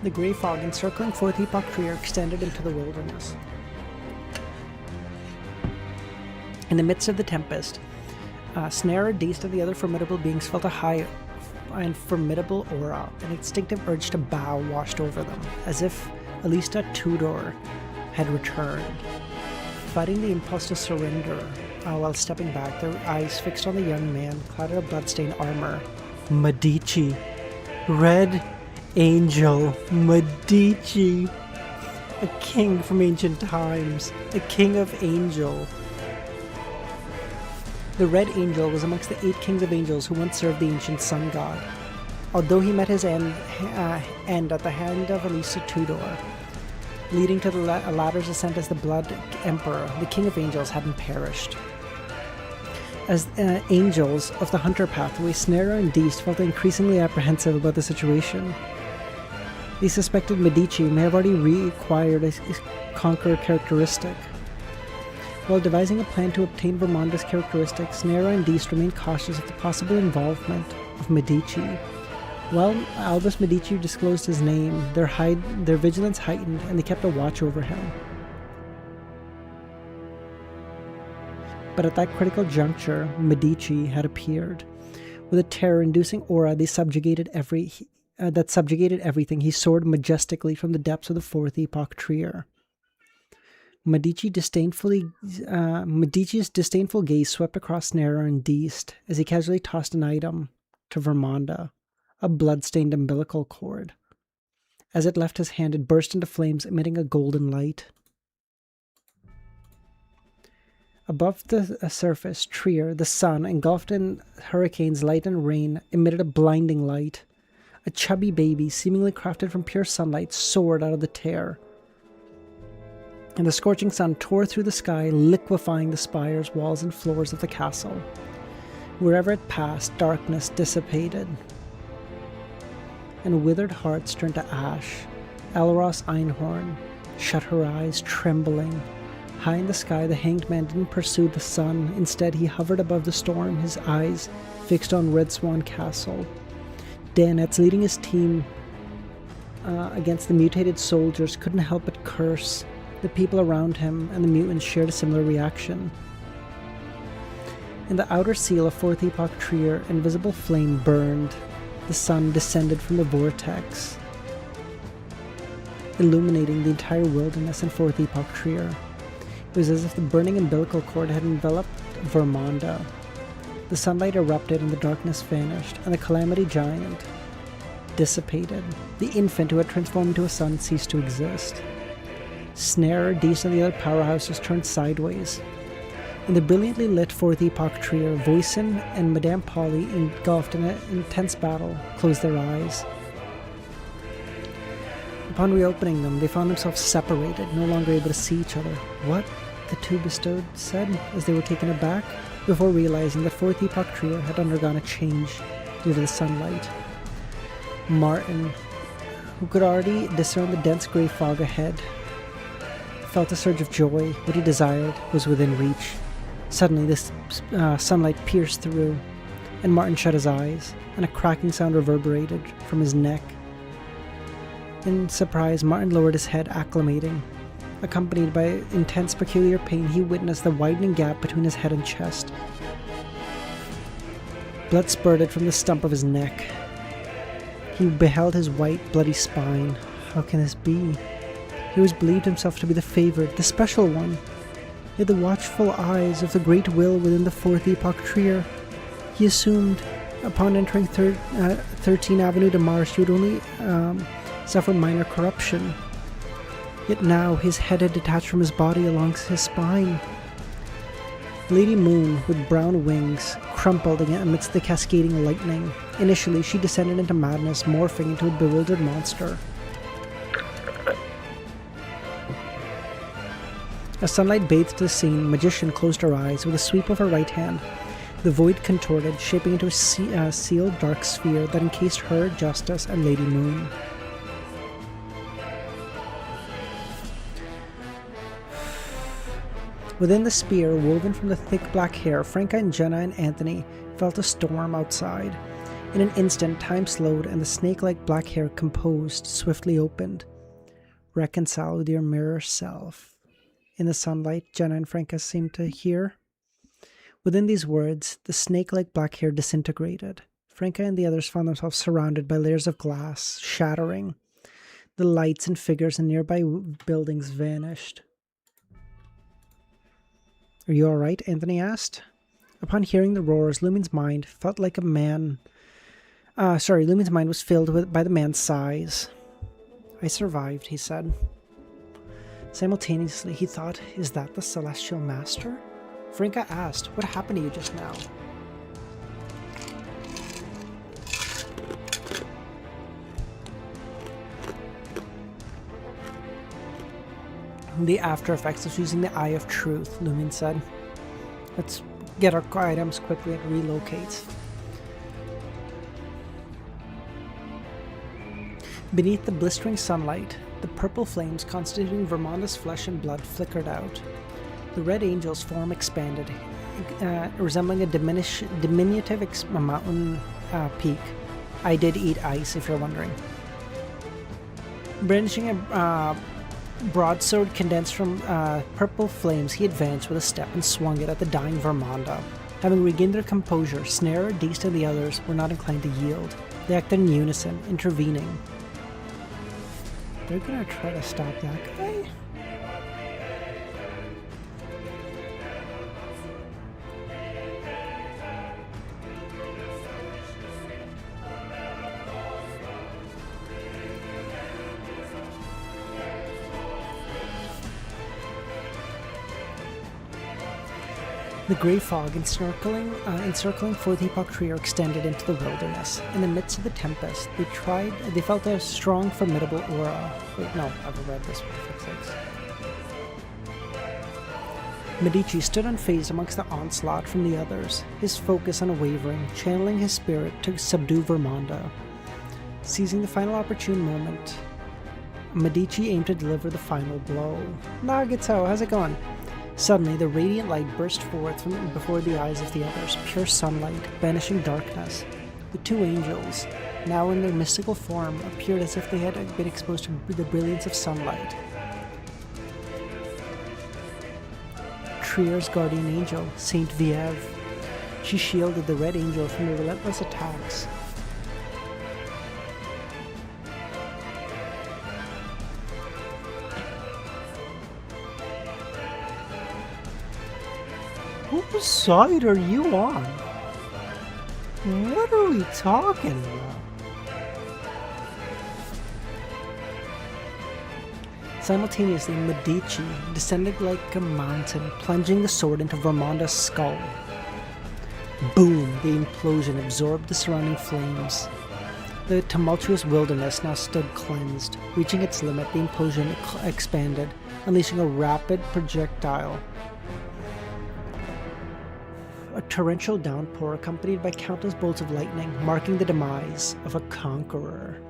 The grey fog encircling fourth epoch tree extended into the wilderness. In the midst of the tempest, Snare, Deist, and the other formidable beings felt a high and formidable aura. An instinctive urge to bow washed over them, as if Alista Tudor had returned. Fighting the impulse to surrender, while stepping back, their eyes fixed on the young man clad in a bloodstained armor. Medici. Red Angel Medici. A king from ancient times. A king of angel. The Red Angel was amongst the 8 kings of angels who once served the ancient sun god. Although he met his end at the hand of Alisa Tudor, leading to the latter's ascent as the Blood Emperor, the king of angels hadn't perished. As angels of the Hunter Pathway, Snera and Deist felt increasingly apprehensive about the situation. They suspected Medici may have already reacquired a conqueror characteristic. While devising a plan to obtain Vermonda's characteristics, Snera and Deist remained cautious of the possible involvement of Medici. While Albus Medici disclosed his name, their vigilance heightened, and they kept a watch over him. But at that critical juncture, Medici had appeared. With a terror-inducing aura, they subjugated every that subjugated everything, he soared majestically from the depths of the fourth epoch trier. Medici's disdainful gaze swept across Snare and Deist as he casually tossed an item to Vermonda, a blood-stained umbilical cord. As it left his hand, it burst into flames, emitting a golden light. Above the surface, Trier, the sun, engulfed in hurricanes, light and rain, emitted a blinding light. A chubby baby, seemingly crafted from pure sunlight, soared out of the tear. And the scorching sun tore through the sky, liquefying the spires, walls, and floors of the castle. Wherever it passed, darkness dissipated, and withered hearts turned to ash. Elros Einhorn shut her eyes, trembling. High in the sky, the hanged man didn't pursue the sun. Instead, he hovered above the storm, his eyes fixed on Red Swan Castle. Danetz, leading his team against the mutated soldiers, couldn't help but curse. The people around him and the mutants shared a similar reaction. In the outer seal of Fourth Epoch Trier, invisible flame burned. The sun descended from the vortex, illuminating the entire wilderness in Fourth Epoch Trier. It was as if the burning umbilical cord had enveloped Vermonda. The sunlight erupted and the darkness vanished, and the Calamity Giant dissipated. The infant who had transformed into a sun ceased to exist. Snare, Deist, and the other powerhouses turned sideways. In the brilliantly lit Fourth Epoch Trier, Voisin and Madame Polly, engulfed in an intense battle, closed their eyes. Upon reopening them, they found themselves separated, no longer able to see each other. What? The two bestowed said, as they were taken aback, before realizing that Fourth Epoch Trier had undergone a change due to the sunlight. Martin, who could already discern the dense grey fog ahead, felt a surge of joy. What he desired was within reach. Suddenly, this sunlight pierced through, and Martin shut his eyes, and a cracking sound reverberated from his neck. In surprise, Martin lowered his head, acclimating. Accompanied by intense, peculiar pain, he witnessed the widening gap between his head and chest. Blood spurted from the stump of his neck. He beheld his white, bloody spine. How can this be? He always believed himself to be the favored, the special one. Yet the watchful eyes of the great will within the Fourth Epoch Trier. He assumed, upon entering 13 Avenue de Mars, he would only suffer minor corruption. Yet now his head had detached from his body along his spine. Lady Moon, with brown wings, crumpled amidst the cascading lightning. Initially, she descended into madness, morphing into a bewildered monster. As sunlight bathed the scene, Magician closed her eyes with a sweep of her right hand. The void contorted, shaping into a sealed dark sphere that encased her, Justice, and Lady Moon. Within the spear, woven from the thick black hair, Franca and Jenna and Anthony felt a storm outside. In an instant, time slowed, and the snake-like black hair composed, swiftly opened. Reconcile with your mirror self. In the sunlight, Jenna and Franca seemed to hear. Within these words, the snake-like black hair disintegrated. Franca and the others found themselves surrounded by layers of glass, shattering. The lights and figures in nearby buildings vanished. "Are you all right?" Anthony asked. Upon hearing the roars, Lumin's mind felt like Lumin's mind was filled by the man's sighs. "I survived," he said. Simultaneously, he thought, "Is that the Celestial Master?" Franca asked, "What happened to you just now?" "The after effects of using the Eye of Truth," Lumin said. "Let's get our items quickly and relocate." Beneath the blistering sunlight, the purple flames constituting Vermonda's flesh and blood flickered out. The Red Angel's form expanded, resembling a diminutive mountain peak. I did eat ice, if you're wondering. Brandishing a broadsword condensed from purple flames, he advanced with a step and swung it at the dying Vermonda. Having regained their composure, Snare, Deist, and the others were not inclined to yield. They act in unison, intervening. They're gonna try to stop that guy? The grey fog encircling Fourth Epoch tree are extended into the wilderness. In the midst of the tempest, they felt a strong, formidable aura. Wait, no, I've read this one, for fuck's sakes. Medici stood unfazed amongst the onslaught from the others, his focus unwavering, channeling his spirit to subdue Vermonda. Seizing the final opportune moment, Medici aimed to deliver the final blow. Nagito, how's it going? Suddenly, the radiant light burst forth from before the eyes of the others, pure sunlight, banishing darkness. The two angels, now in their mystical form, appeared as if they had been exposed to the brilliance of sunlight. Trier's guardian angel, Saint Vieve. She shielded the Red Angel from the relentless attacks. Whose side are you on? What are we talking about? Simultaneously, Medici descended like a mountain, plunging the sword into Vermonda's skull. Boom! The implosion absorbed the surrounding flames. The tumultuous wilderness now stood cleansed. Reaching its limit, the implosion expanded, unleashing a rapid projectile. A torrential downpour accompanied by countless bolts of lightning, marking the demise of a conqueror.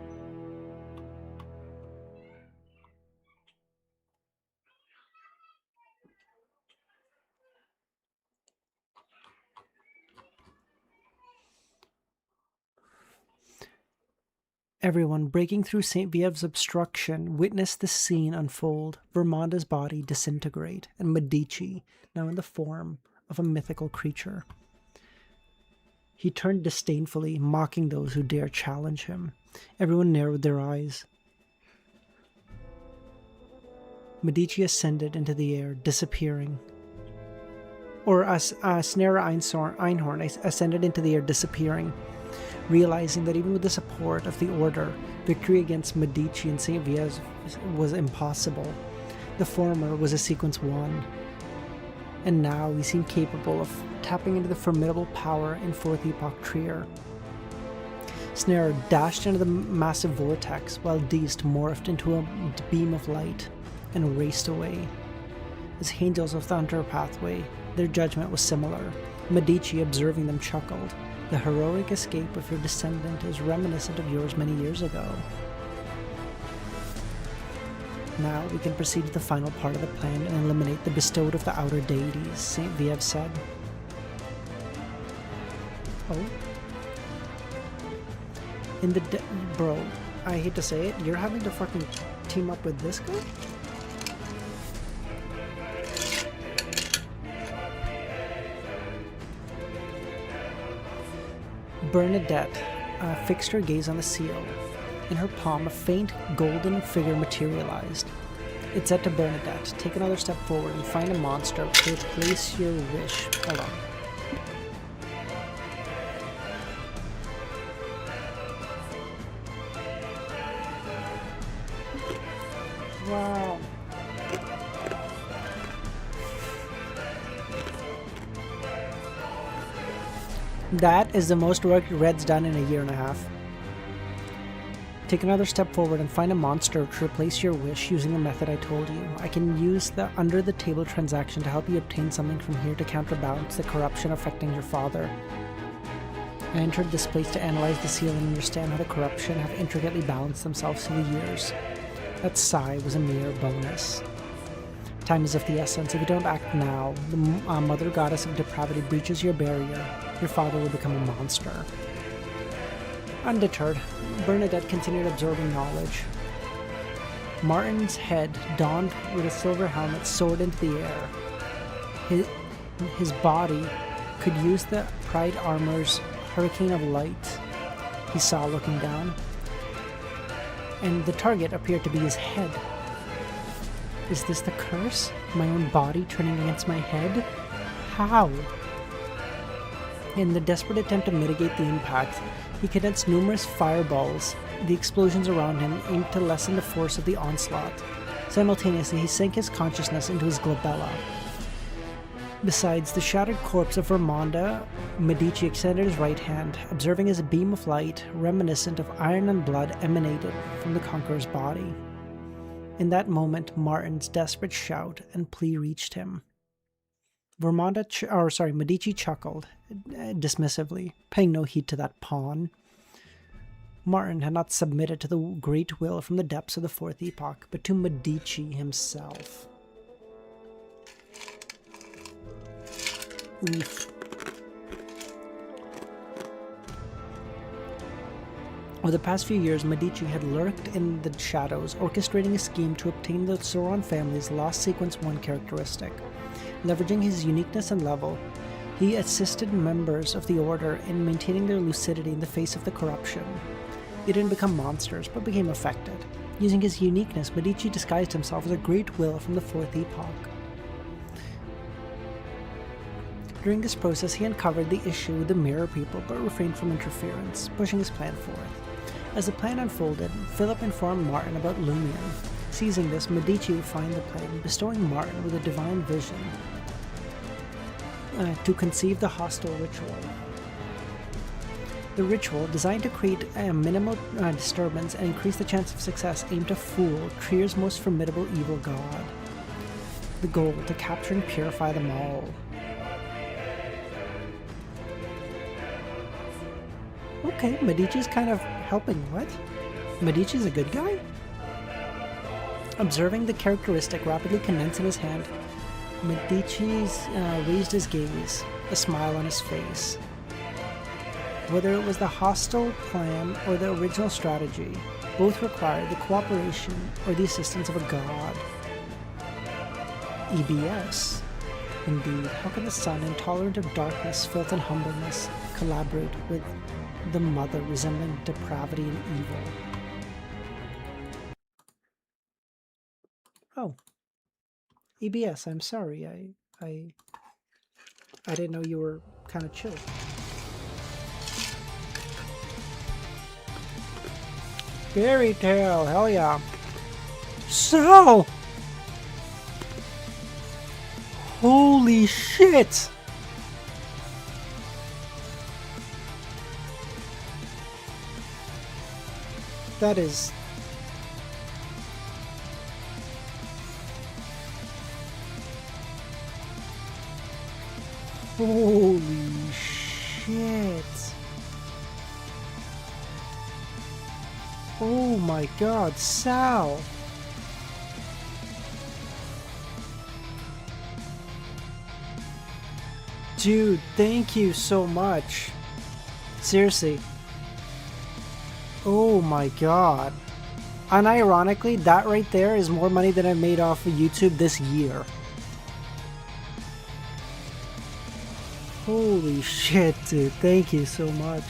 Everyone breaking through St. Vieve's obstruction witnessed the scene unfold, Vermonda's body disintegrate, and Medici, now in the form of a mythical creature. He turned disdainfully, mocking those who dare challenge him. Everyone narrowed their eyes. Medici ascended into the air, disappearing. Or Snare Einhorn ascended into the air, disappearing. Realizing that even with the support of the Order, victory against Medici and St. Vieve was impossible. The former was a sequence 1. And now he seemed capable of tapping into the formidable power in Fourth Epoch Trier. Snare dashed into the massive vortex, while Deist morphed into a beam of light and raced away. As angels of the Hunter Pathway, their judgment was similar. Medici, observing them, chuckled. The heroic escape of your descendant is reminiscent of yours many years ago. Now we can proceed to the final part of the plan and eliminate the bestowed of the outer deities, St. Vieve said. Oh? Bro, I hate to say it, you're having to fucking team up with this guy? Bernadette fixed her gaze on the seal. In her palm, a faint golden figure materialized. It said to Bernadette, take another step forward and find a monster to replace your wish. Hold on. Wow. That is the most work Red's done in a year and a half. Take another step forward and find a monster to replace your wish using the method I told you. I can use the under-the-table transaction to help you obtain something from here to counterbalance the corruption affecting your father. I entered this place to analyze the seal and understand how the corruption have intricately balanced themselves through the years. That sigh was a mere bonus. Time is of the essence. If you don't act now, the mother goddess of depravity breaches your barrier. Your father will become a monster. Undeterred, Bernadette continued absorbing knowledge. Martin's head, donned with a silver helmet, soared into the air. His body could use the Pride Armor's hurricane of light. he saw looking down, and the target appeared to be his head. Is this the curse? My own body turning against my head? How? In the desperate attempt to mitigate the impact, he condensed numerous fireballs. The explosions around him aimed to lessen the force of the onslaught. Simultaneously, he sank his consciousness into his glabella. Besides the shattered corpse of Ramonda, Medici extended his right hand, observing as a beam of light, reminiscent of iron and blood, emanated from the conqueror's body. In that moment, Martin's desperate shout and plea reached him. Medici chuckled dismissively, paying no heed to that pawn. Martin had not submitted to the great will from the depths of the fourth epoch, but to Medici himself. Oof. Over the past few years, Medici had lurked in the shadows, orchestrating a scheme to obtain the Sauron family's lost Sequence 1 characteristic. Leveraging his uniqueness and level, he assisted members of the Order in maintaining their lucidity in the face of the corruption. They didn't become monsters, but became affected. Using his uniqueness, Medici disguised himself as a great will from the fourth epoch. During this process, he uncovered the issue with the Mirror People, but refrained from interference, pushing his plan forth. As the plan unfolded, Philip informed Martin about Lumion. Seizing this, Medici refined the plan, bestowing Martin with a divine vision to conceive the hostile ritual. The ritual, designed to create a minimal disturbance and increase the chance of success, aimed to fool Trier's most formidable evil god. The goal, to capture and purify them all. Okay, Medici's kind of helping. What? Medici's a good guy? Observing the characteristic rapidly condense in his hand, Medici raised his gaze, a smile on his face. Whether it was the hostile plan or the original strategy, both required the cooperation or the assistance of a god. EBS. Indeed, how can the sun, intolerant of darkness, filth, and humbleness, collaborate with the mother resembling depravity and evil? Oh. EBS, I'm sorry. I didn't know you were kind of chill. Fairy tale, hell yeah. So, holy shit. That is... Holy shit. Oh my god, Sal. Dude, thank you so much. Seriously. Oh my god. Unironically, that right there is more money than I've made off of YouTube this year. Holy shit, dude. Thank you so much.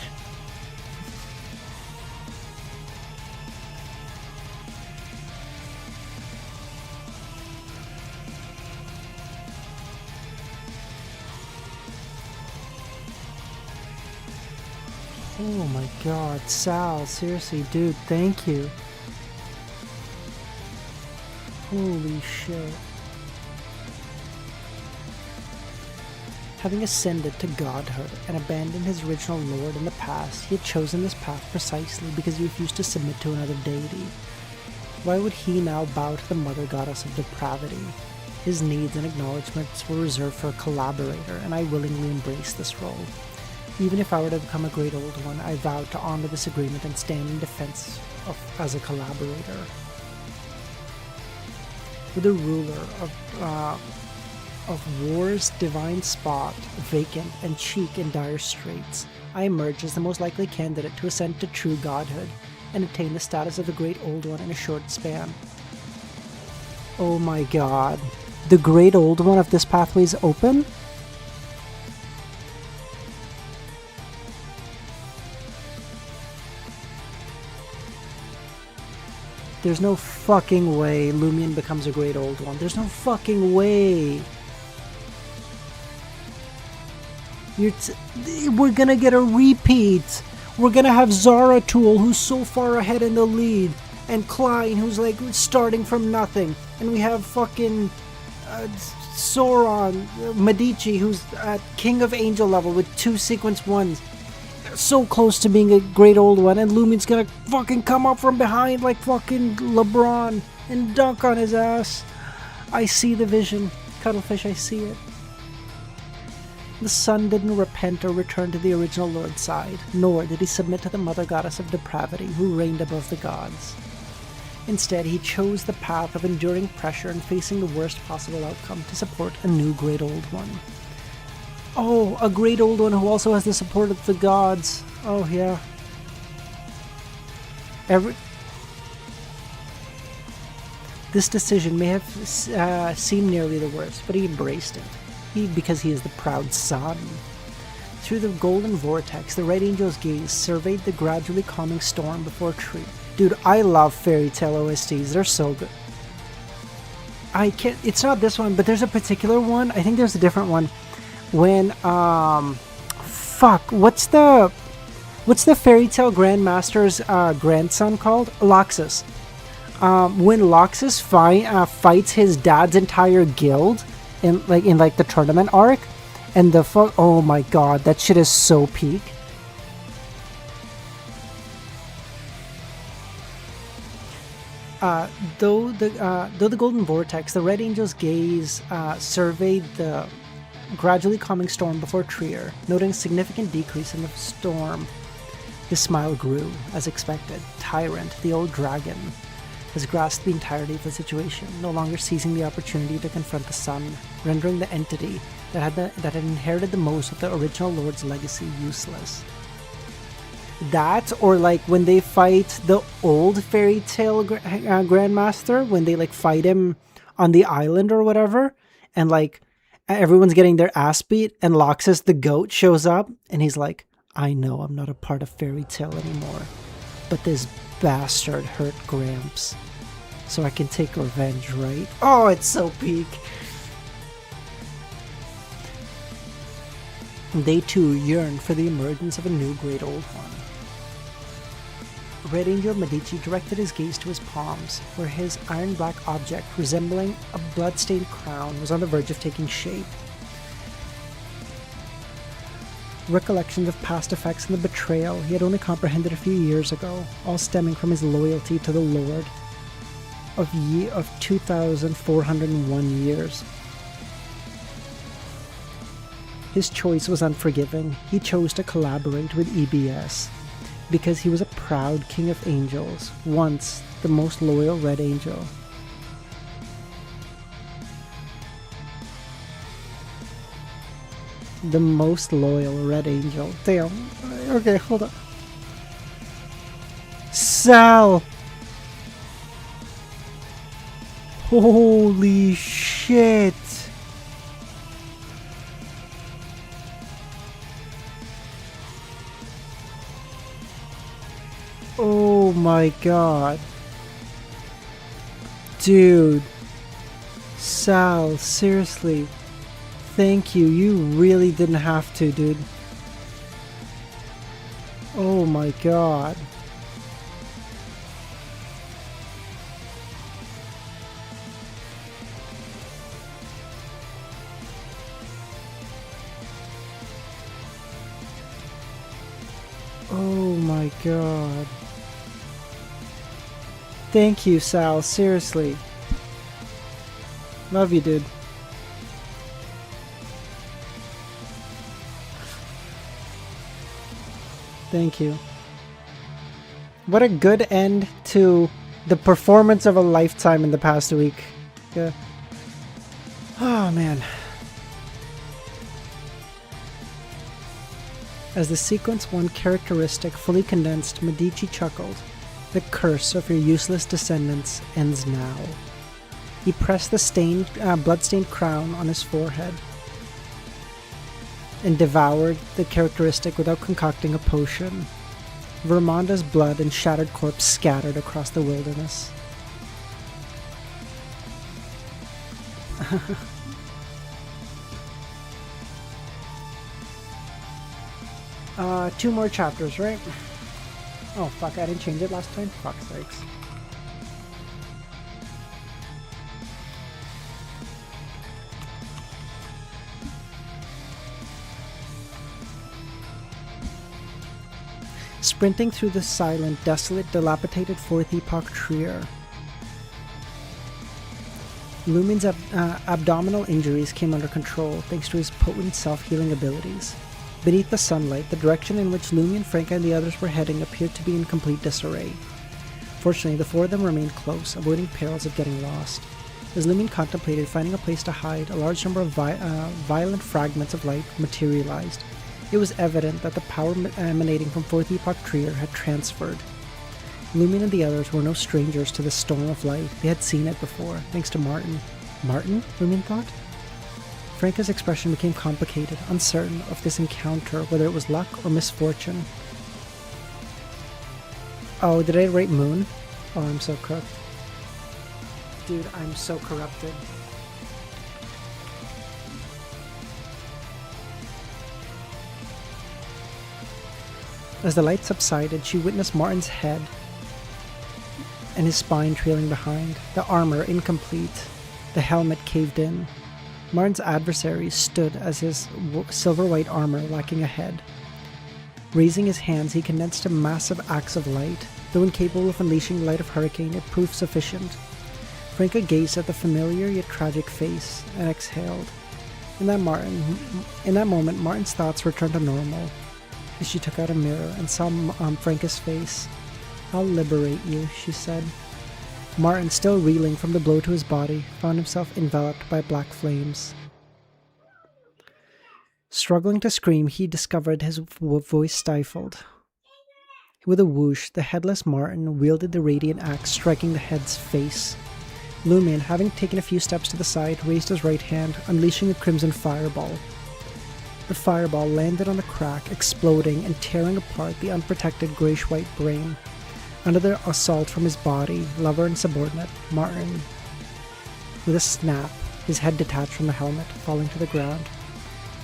Oh my god, Sal, seriously, dude, thank you. Holy shit. Having ascended to godhood and abandoned his original lord in the past, he had chosen this path precisely because he refused to submit to another deity. Why would he now bow to the mother goddess of depravity? His needs and acknowledgements were reserved for a collaborator, and I willingly embraced this role. Even if I were to become a great old one, I vowed to honor this agreement and stand in defense as a collaborator. With the ruler of war's divine spot, vacant and cheek in dire straits, I emerged as the most likely candidate to ascend to true godhood and attain the status of the great old one in a short span. Oh my god. The great old one of this pathway is open? There's no fucking way Lumion becomes a Great Old One. There's no fucking way. We're gonna get a repeat. We're gonna have Zaratul, who's so far ahead in the lead, and Klein, who's like starting from nothing, and we have fucking Sauron, Medici, who's at King of Angel level with 2 sequence ones, so close to being a Great Old One, and Lumion's gonna fucking come up from behind like fucking LeBron and dunk on his ass. I see the vision, Cuttlefish. I see it. The sun didn't repent or return to the original Lord's side, nor did he submit to the mother goddess of depravity who reigned above the gods. Instead, he chose the path of enduring pressure and facing the worst possible outcome to support a new Great Old One. Oh, a Great Old One who also has the support of the gods. Oh, yeah. This decision may have seemed nearly the worst, but he embraced it. Because he is the proud son. Through the golden vortex, the Red Angel's gaze surveyed the gradually calming storm before tree. Dude, I love fairy tale OSTs. They're so good. I can't. It's not this one, but there's a particular one. I think there's a different one. When fuck, what's the fairy tale grandmaster's grandson called? Loxus. When Loxus fights his dad's entire guild in the tournament arc, and oh my god, that shit is so peak. Though the golden vortex, the Red Angel's gaze surveyed the gradually calming storm before Trier, noting a significant decrease in the storm. His smile grew, as expected. Tyrant, the old dragon, has grasped the entirety of the situation, no longer seizing the opportunity to confront the sun, rendering the entity that had inherited the most of the original Lord's legacy useless. That, or like when they fight the old fairy tale grandmaster, when they like fight him on the island or whatever, and like everyone's getting their ass beat, and Loxus the goat shows up, and he's like, I know I'm not a part of fairy tale anymore, but this bastard hurt Gramps, so I can take revenge, right? Oh, it's so peak. They too yearn for the emergence of a new Great Old One. Red Angel Medici directed his gaze to his palms, where his iron-black object, resembling a blood-stained crown, was on the verge of taking shape. Recollections of past effects and the betrayal he had only comprehended a few years ago, all stemming from his loyalty to the Lord of 2,401 years. His choice was unforgiving. He chose to collaborate with EBS because he was a proud king of angels, once the most loyal Red Angel. The most loyal Red Angel. Damn. Okay, hold up. Sal! Holy shit! Oh my god. Dude. Sal, seriously. Thank you. You really didn't have to, dude. Oh my god. Oh my god. Thank you, Sal. Seriously. Love you, dude. Thank you. What a good end to the performance of a lifetime in the past week. Yeah. Oh, man. As the sequence 1 characteristic fully condensed, Medici chuckled. The curse of your useless descendants ends now. He pressed the blood-stained crown on his forehead and devoured the characteristic without concocting a potion. Vermonda's blood and shattered corpse scattered across the wilderness. Two more chapters, right? Oh, fuck, I didn't change it last time? Fuck's sakes. Sprinting through the silent, desolate, dilapidated Fourth Epoch Trier. Lumin's abdominal injuries came under control thanks to his potent self-healing abilities. Beneath the sunlight, the direction in which Lumion, Franca, and the others were heading appeared to be in complete disarray. Fortunately, the four of them remained close, avoiding perils of getting lost. As Lumion contemplated finding a place to hide, a large number of violent fragments of light materialized. It was evident that the power emanating from Fourth Epoch Trier had transferred. Lumion and the others were no strangers to this storm of light. They had seen it before, thanks to Martin. Martin? Lumion thought? Franca's expression became complicated, uncertain of this encounter, whether it was luck or misfortune. Oh, did I write moon? Oh, I'm so cooked. Dude, I'm so corrupted. As the light subsided, she witnessed Martin's head and his spine trailing behind, the armor incomplete, the helmet caved in. Martin's adversary stood as his silver-white armor lacking a head. Raising his hands, he condensed a massive axe of light. Though incapable of unleashing the light of hurricane, it proved sufficient. Franca gazed at the familiar yet tragic face and exhaled. In that moment, Martin's thoughts returned to normal. As she took out a mirror and saw Franca's face. "I'll liberate you," she said. Martin, still reeling from the blow to his body, found himself enveloped by black flames. Struggling to scream, he discovered his voice stifled. With a whoosh, the headless Martin wielded the radiant axe, striking the head's face. Lumion, having taken a few steps to the side, raised his right hand, unleashing a crimson fireball. The fireball landed on the crack, exploding and tearing apart the unprotected grayish-white brain. Under the assault from his body, lover and subordinate, Martin. With a snap, his head detached from the helmet, falling to the ground.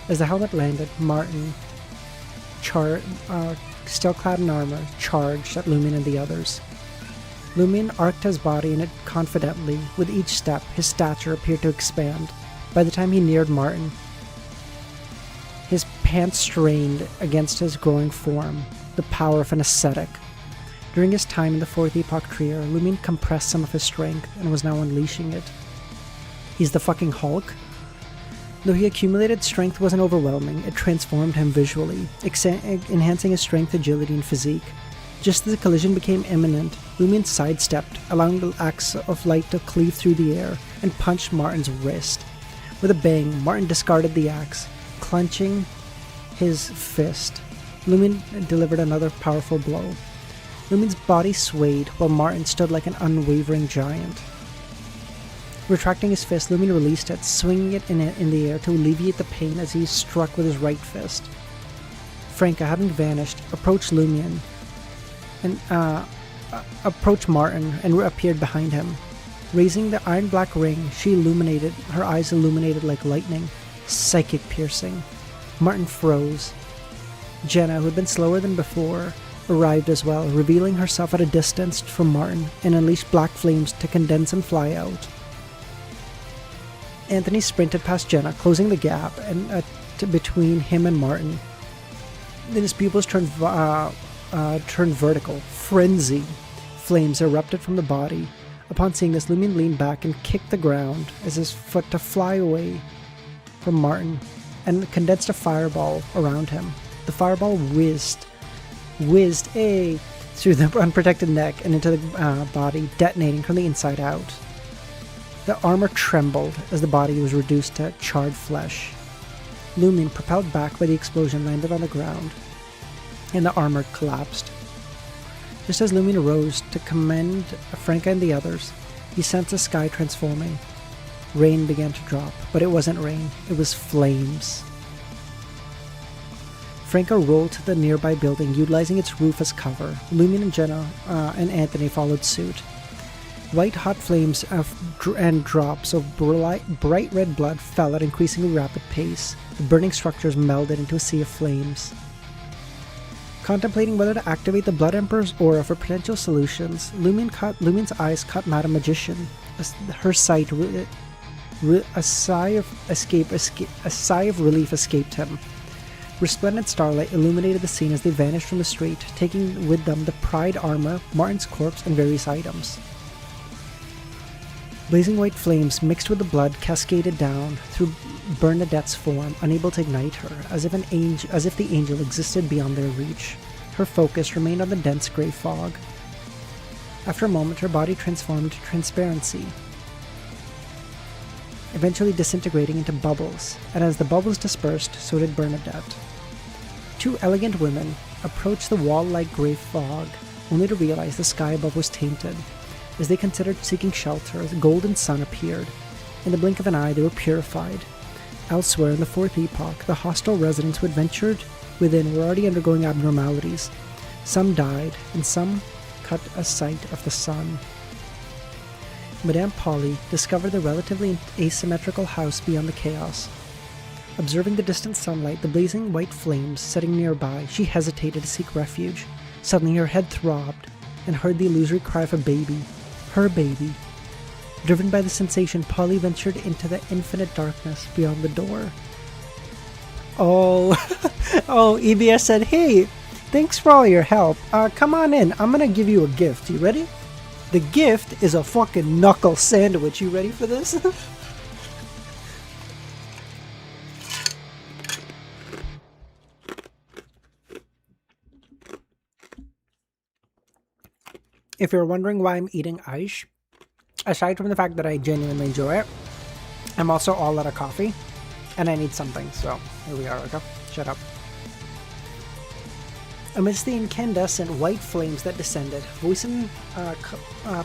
As the helmet landed, Martin, still clad in armor, charged at Lumion and the others. Lumion arced his body in it confidently. With each step, his stature appeared to expand. By the time he neared Martin, his pants strained against his growing form, the power of an ascetic. During his time in the Fourth Epoch Trier, Lumion compressed some of his strength and was now unleashing it. He's the fucking Hulk? Though he accumulated, strength wasn't overwhelming. It transformed him visually, enhancing his strength, agility, and physique. Just as the collision became imminent, Lumion sidestepped, allowing the axe of light to cleave through the air, and punched Martin's wrist. With a bang, Martin discarded the axe, clenching his fist. Lumion delivered another powerful blow. Lumion's body swayed, while Martin stood like an unwavering giant. Retracting his fist, Lumion released it, swinging it in the air to alleviate the pain as he struck with his right fist. Franca, having vanished, approached Lumion and approached Martin and appeared behind him. Raising the iron-black ring, her eyes illuminated like lightning, psychic piercing. Martin froze. Jenna, who had been slower than before, arrived as well, revealing herself at a distance from Martin and unleashed black flames to condense and fly out. Anthony sprinted past Jenna, closing the gap between him and Martin. Then his pupils turned vertical. Frenzy. Flames erupted from the body. Upon seeing this, Lumion leaned back and kicked the ground as his foot to fly away from Martin and condensed a fireball around him. The fireball whizzed through the unprotected neck and into the body, detonating from the inside out. The armor trembled as the body was reduced to charred flesh. Lumion, propelled back by the explosion, landed on the ground, and the armor collapsed. Just as Lumion rose to commend Franca and the others, he sensed the sky transforming. Rain began to drop, but it wasn't rain, it was flames. Franca rolled to the nearby building, utilizing its roof as cover. Lumion and Jenna and Anthony followed suit. White-hot flames and drops of bright red blood fell at increasingly rapid pace. The burning structures melded into a sea of flames. Contemplating whether to activate the Blood Emperor's aura for potential solutions, Lumine's eyes caught Madame Magician. Her sight, a sigh of relief escaped him. Resplendent starlight illuminated the scene as they vanished from the street, taking with them the Pride armor, Martin's corpse, and various items. Blazing white flames mixed with the blood cascaded down through Bernadette's form, unable to ignite her, as if the angel existed beyond their reach. Her focus remained on the dense grey fog. After a moment, her body transformed to transparency, eventually disintegrating into bubbles, and as the bubbles dispersed, so did Bernadette. Two elegant women approached the wall-like grey fog, only to realize the sky above was tainted. As they considered seeking shelter, the golden sun appeared. In the blink of an eye, they were purified. Elsewhere in the fourth epoch, the hostile residents who had ventured within were already undergoing abnormalities. Some died, and some cut a sight of the sun. Madame Polly discovered the relatively asymmetrical house beyond the chaos. Observing the distant sunlight, the blazing white flames setting nearby, she hesitated to seek refuge. Suddenly her head throbbed, and heard the illusory cry of a baby. Her baby. Driven by the sensation, Polly ventured into the infinite darkness beyond the door. Oh, EBS said, "Hey, thanks for all your help. Come on in. I'm gonna give you a gift. You ready? The gift is a fucking knuckle sandwich. You ready for this?" If you're wondering why I'm eating ice, aside from the fact that I genuinely enjoy it, I'm also all out of coffee, and I need something, so here we are. Okay, shut up. Amidst the incandescent white flames that descended, Voisin,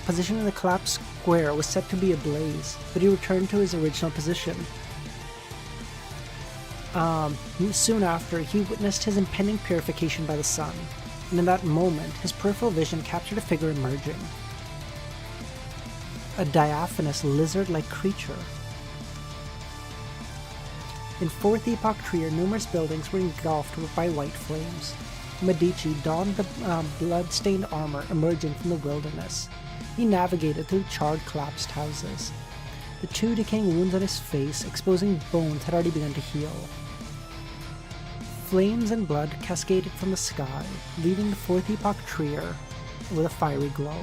positioned in the collapsed square, was set to be ablaze, but he returned to his original position. Soon after, he witnessed his impending purification by the sun, and in that moment, his peripheral vision captured a figure emerging. A diaphanous lizard-like creature. In fourth epoch Trier, numerous buildings were engulfed by white flames. Medici donned the blood-stained armor emerging from the wilderness. He navigated through charred, collapsed houses. The two decaying wounds on his face, exposing bones, had already begun to heal. Flames and blood cascaded from the sky, leaving the fourth epoch Trier with a fiery glow.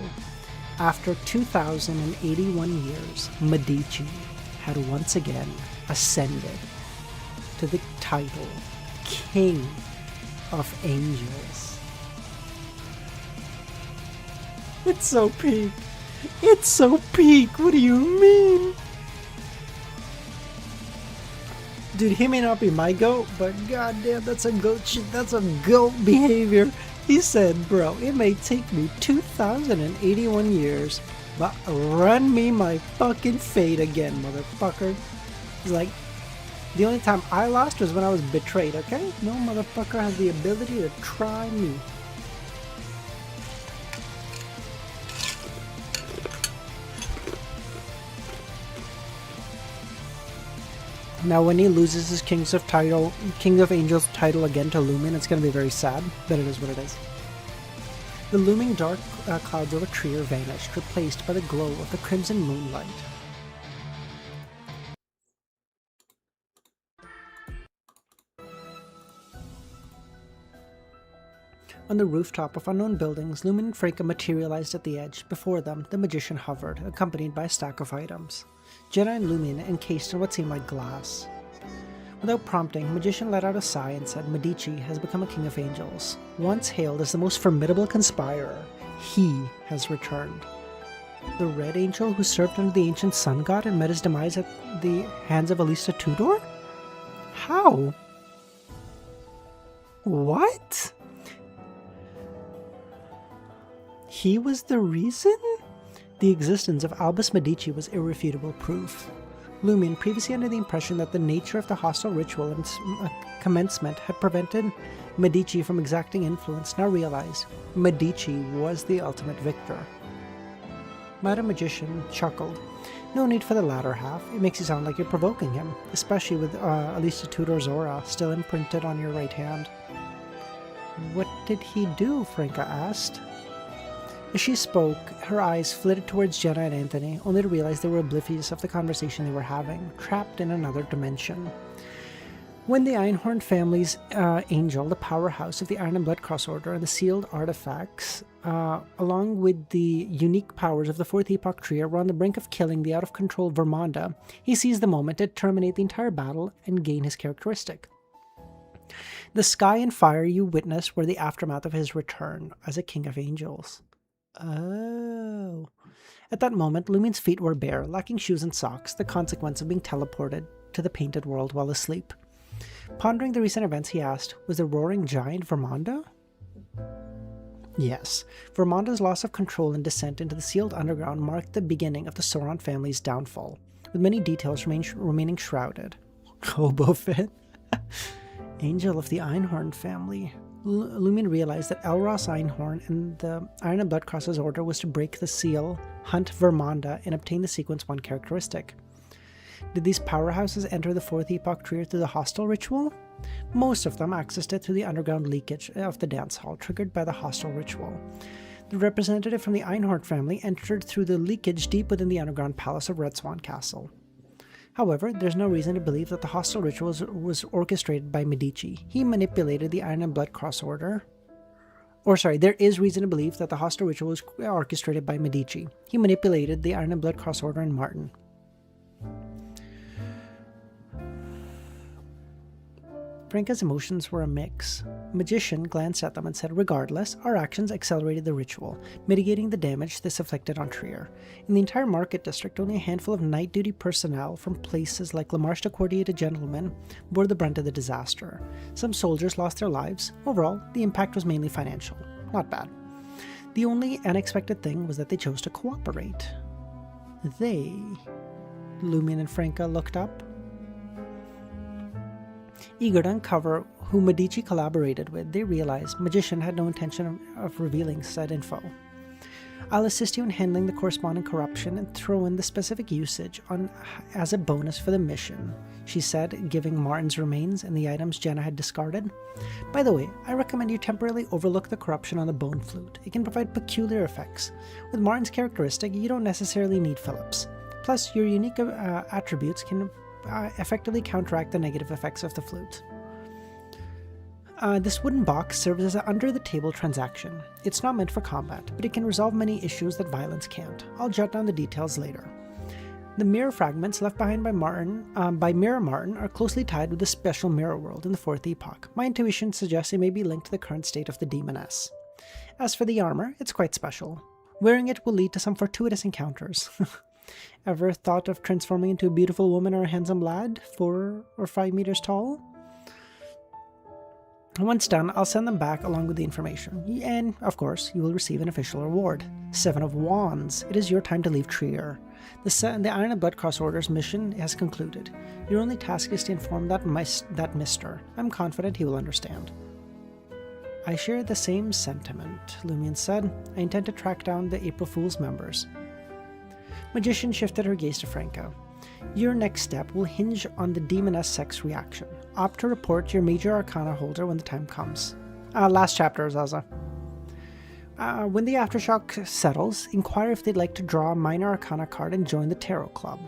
After 2,081 years, Medici had once again ascended to the title King of Angels. It's so peak. It's so peak. What do you mean? Dude, he may not be my goat, but goddamn, that's a goat shit. That's a goat behavior. He said, bro, it may take me 2,081 years, but run me my fucking fate again, motherfucker. He's like, the only time I lost was when I was betrayed, okay? No motherfucker has the ability to try me. Now, when he loses his King of Angels title again to Lumen, it's going to be very sad, but it is what it is. The looming dark clouds over Trier vanished, replaced by the glow of the crimson moonlight. On the rooftop of unknown buildings, Lumen and Franca materialized at the edge. Before them, the magician hovered, accompanied by a stack of items. Jenna and Lumen encased in what seemed like glass. Without prompting, the magician let out a sigh and said, "Medici has become a king of angels. Once hailed as the most formidable conspirer, he has returned." The Red Angel who served under the ancient sun god and met his demise at the hands of Elisa Tudor? How? What? He was the reason? The existence of Albus Medici was irrefutable proof. Lumion, previously under the impression that the nature of the hostile ritual and commencement had prevented Medici from exacting influence, now realized Medici was the ultimate victor. Madam Magician chuckled. No need for the latter half. It makes you sound like you're provoking him, especially with Alisa Tudor's aura still imprinted on your right hand. What did he do? Franca asked. As she spoke, her eyes flitted towards Jenna and Anthony, only to realize they were oblivious of the conversation they were having, trapped in another dimension. When the Einhorn family's angel, the powerhouse of the Iron and Blood Cross Order, and the sealed artifacts, along with the unique powers of the Fourth Epoch Trio, were on the brink of killing the out-of-control Vermonda, he seized the moment to terminate the entire battle and gain his characteristic. The sky and fire you witnessed were the aftermath of his return as a king of angels. Oh. At that moment, Lumine's feet were bare, lacking shoes and socks, the consequence of being teleported to the painted world while asleep. Pondering the recent events, he asked, was the roaring giant Vermonda? Yes. Vermonda's loss of control and descent into the sealed underground marked the beginning of the Sauron family's downfall, with many details remaining shrouded. Hobo Fett? Angel of the Einhorn family. Lumine realized that Elros Einhorn and the Iron and Blood Cross's order was to break the seal, hunt Vermonda, and obtain the Sequence 1 characteristic. Did these powerhouses enter the Fourth Epoch Trio through the hostile ritual? Most of them accessed it through the underground leakage of the dance hall, triggered by the hostile ritual. The representative from the Einhorn family entered through the leakage deep within the underground palace of Red Swan Castle. However, there's no reason to believe that the hostile ritual was orchestrated by Medici. He manipulated the Iron and Blood Cross Order. There is reason to believe that the hostile ritual was orchestrated by Medici. He manipulated the Iron and Blood Cross Order and Martin. Franca's emotions were a mix. Magician glanced at them and said, regardless, our actions accelerated the ritual, mitigating the damage this afflicted on Trier. In the entire market district, only a handful of night duty personnel from places like La Marche de Cordier to Gentlemen bore the brunt of the disaster. Some soldiers lost their lives. Overall, the impact was mainly financial. Not bad. The only unexpected thing was that they chose to cooperate. They... Lumine and Franca looked up. Eager to uncover who Medici collaborated with, they realized Magician had no intention of revealing said info. I'll assist you in handling the corresponding corruption and throw in the specific usage as a bonus for the mission, she said, giving Martin's remains and the items Jenna had discarded. By the way, I recommend you temporarily overlook the corruption on the bone flute. It can provide peculiar effects. With Martin's characteristic, you don't necessarily need Phillip's. Plus, your unique attributes can effectively counteract the negative effects of the flute. This wooden box serves as an under-the-table transaction. It's not meant for combat, but it can resolve many issues that violence can't. I'll jot down the details later. The mirror fragments left behind by Mirror Martin are closely tied with the special mirror world in the Fourth Epoch. My intuition suggests they may be linked to the current state of the demoness. As for the armor, it's quite special. Wearing it will lead to some fortuitous encounters. Ever thought of transforming into a beautiful woman or a handsome lad, 4 or 5 meters tall? Once done, I'll send them back along with the information. And, of course, you will receive an official reward. 7 of Wands. It is your time to leave Trier. The Iron and Blood Cross Order's mission has concluded. Your only task is to inform that mister. I'm confident he will understand. I share the same sentiment, Lumion said. I intend to track down the April Fool's members. Magician shifted her gaze to Franca. Your next step will hinge on the demoness sex reaction. Opt to report your major arcana holder when the time comes. Last chapter, Zaza. When the aftershock settles, inquire if they'd like to draw a minor arcana card and join the tarot club.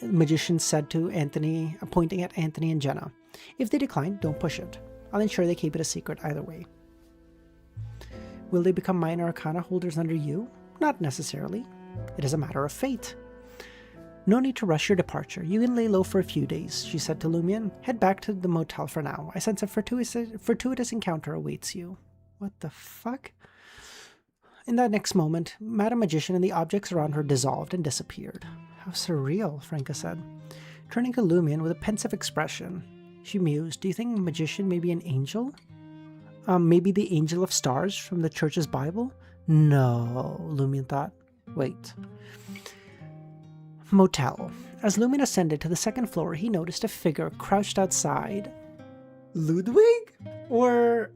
Magician said to Anthony, pointing at Anthony and Jenna. If they decline, don't push it. I'll ensure they keep it a secret either way. Will they become minor arcana holders under you? Not necessarily. It is a matter of fate. No need to rush your departure. You can lay low for a few days, she said to Lumion. Head back to the motel for now. I sense a fortuitous encounter awaits you. What the fuck? In that next moment, Madam Magician and the objects around her dissolved and disappeared. How surreal, Franca said. Turning to Lumion with a pensive expression, she mused, do you think Magician may be an angel? Maybe the angel of stars from the church's Bible? No, Lumion thought. Wait. Motel. As Lumion ascended to the second floor, he noticed a figure crouched outside. Ludwig? Or...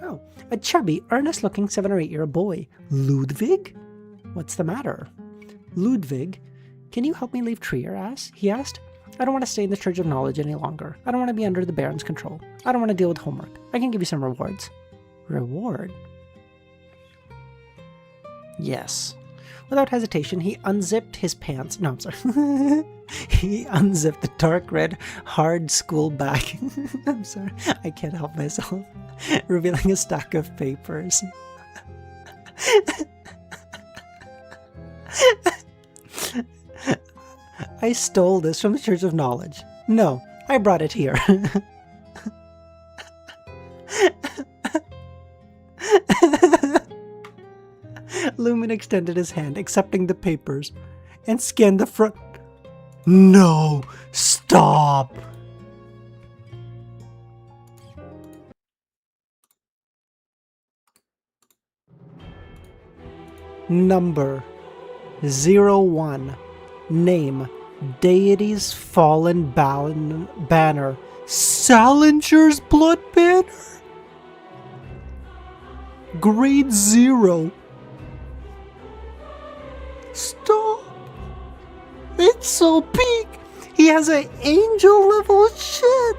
Oh, a chubby, earnest-looking 7 or 8-year-old boy. Ludwig? What's the matter? Ludwig, can you help me leave Trier, he asked. I don't want to stay in the Church of Knowledge any longer. I don't want to be under the Baron's control. I don't want to deal with homework. I can give you some rewards. Reward? Yes. Without hesitation, he unzipped his pants. No, I'm sorry. He unzipped the dark red, hard school bag. I'm sorry. I can't help myself. Revealing a stack of papers. I stole this from the Church of Knowledge. No, I brought it here. Lumen extended his hand, accepting the papers, and scanned the front. No! Stop! Number 01. Name: Deity's Fallen Banner. Salinger's Blood Banner? Grade 0. Stop! It's so big! He has an angel level shit!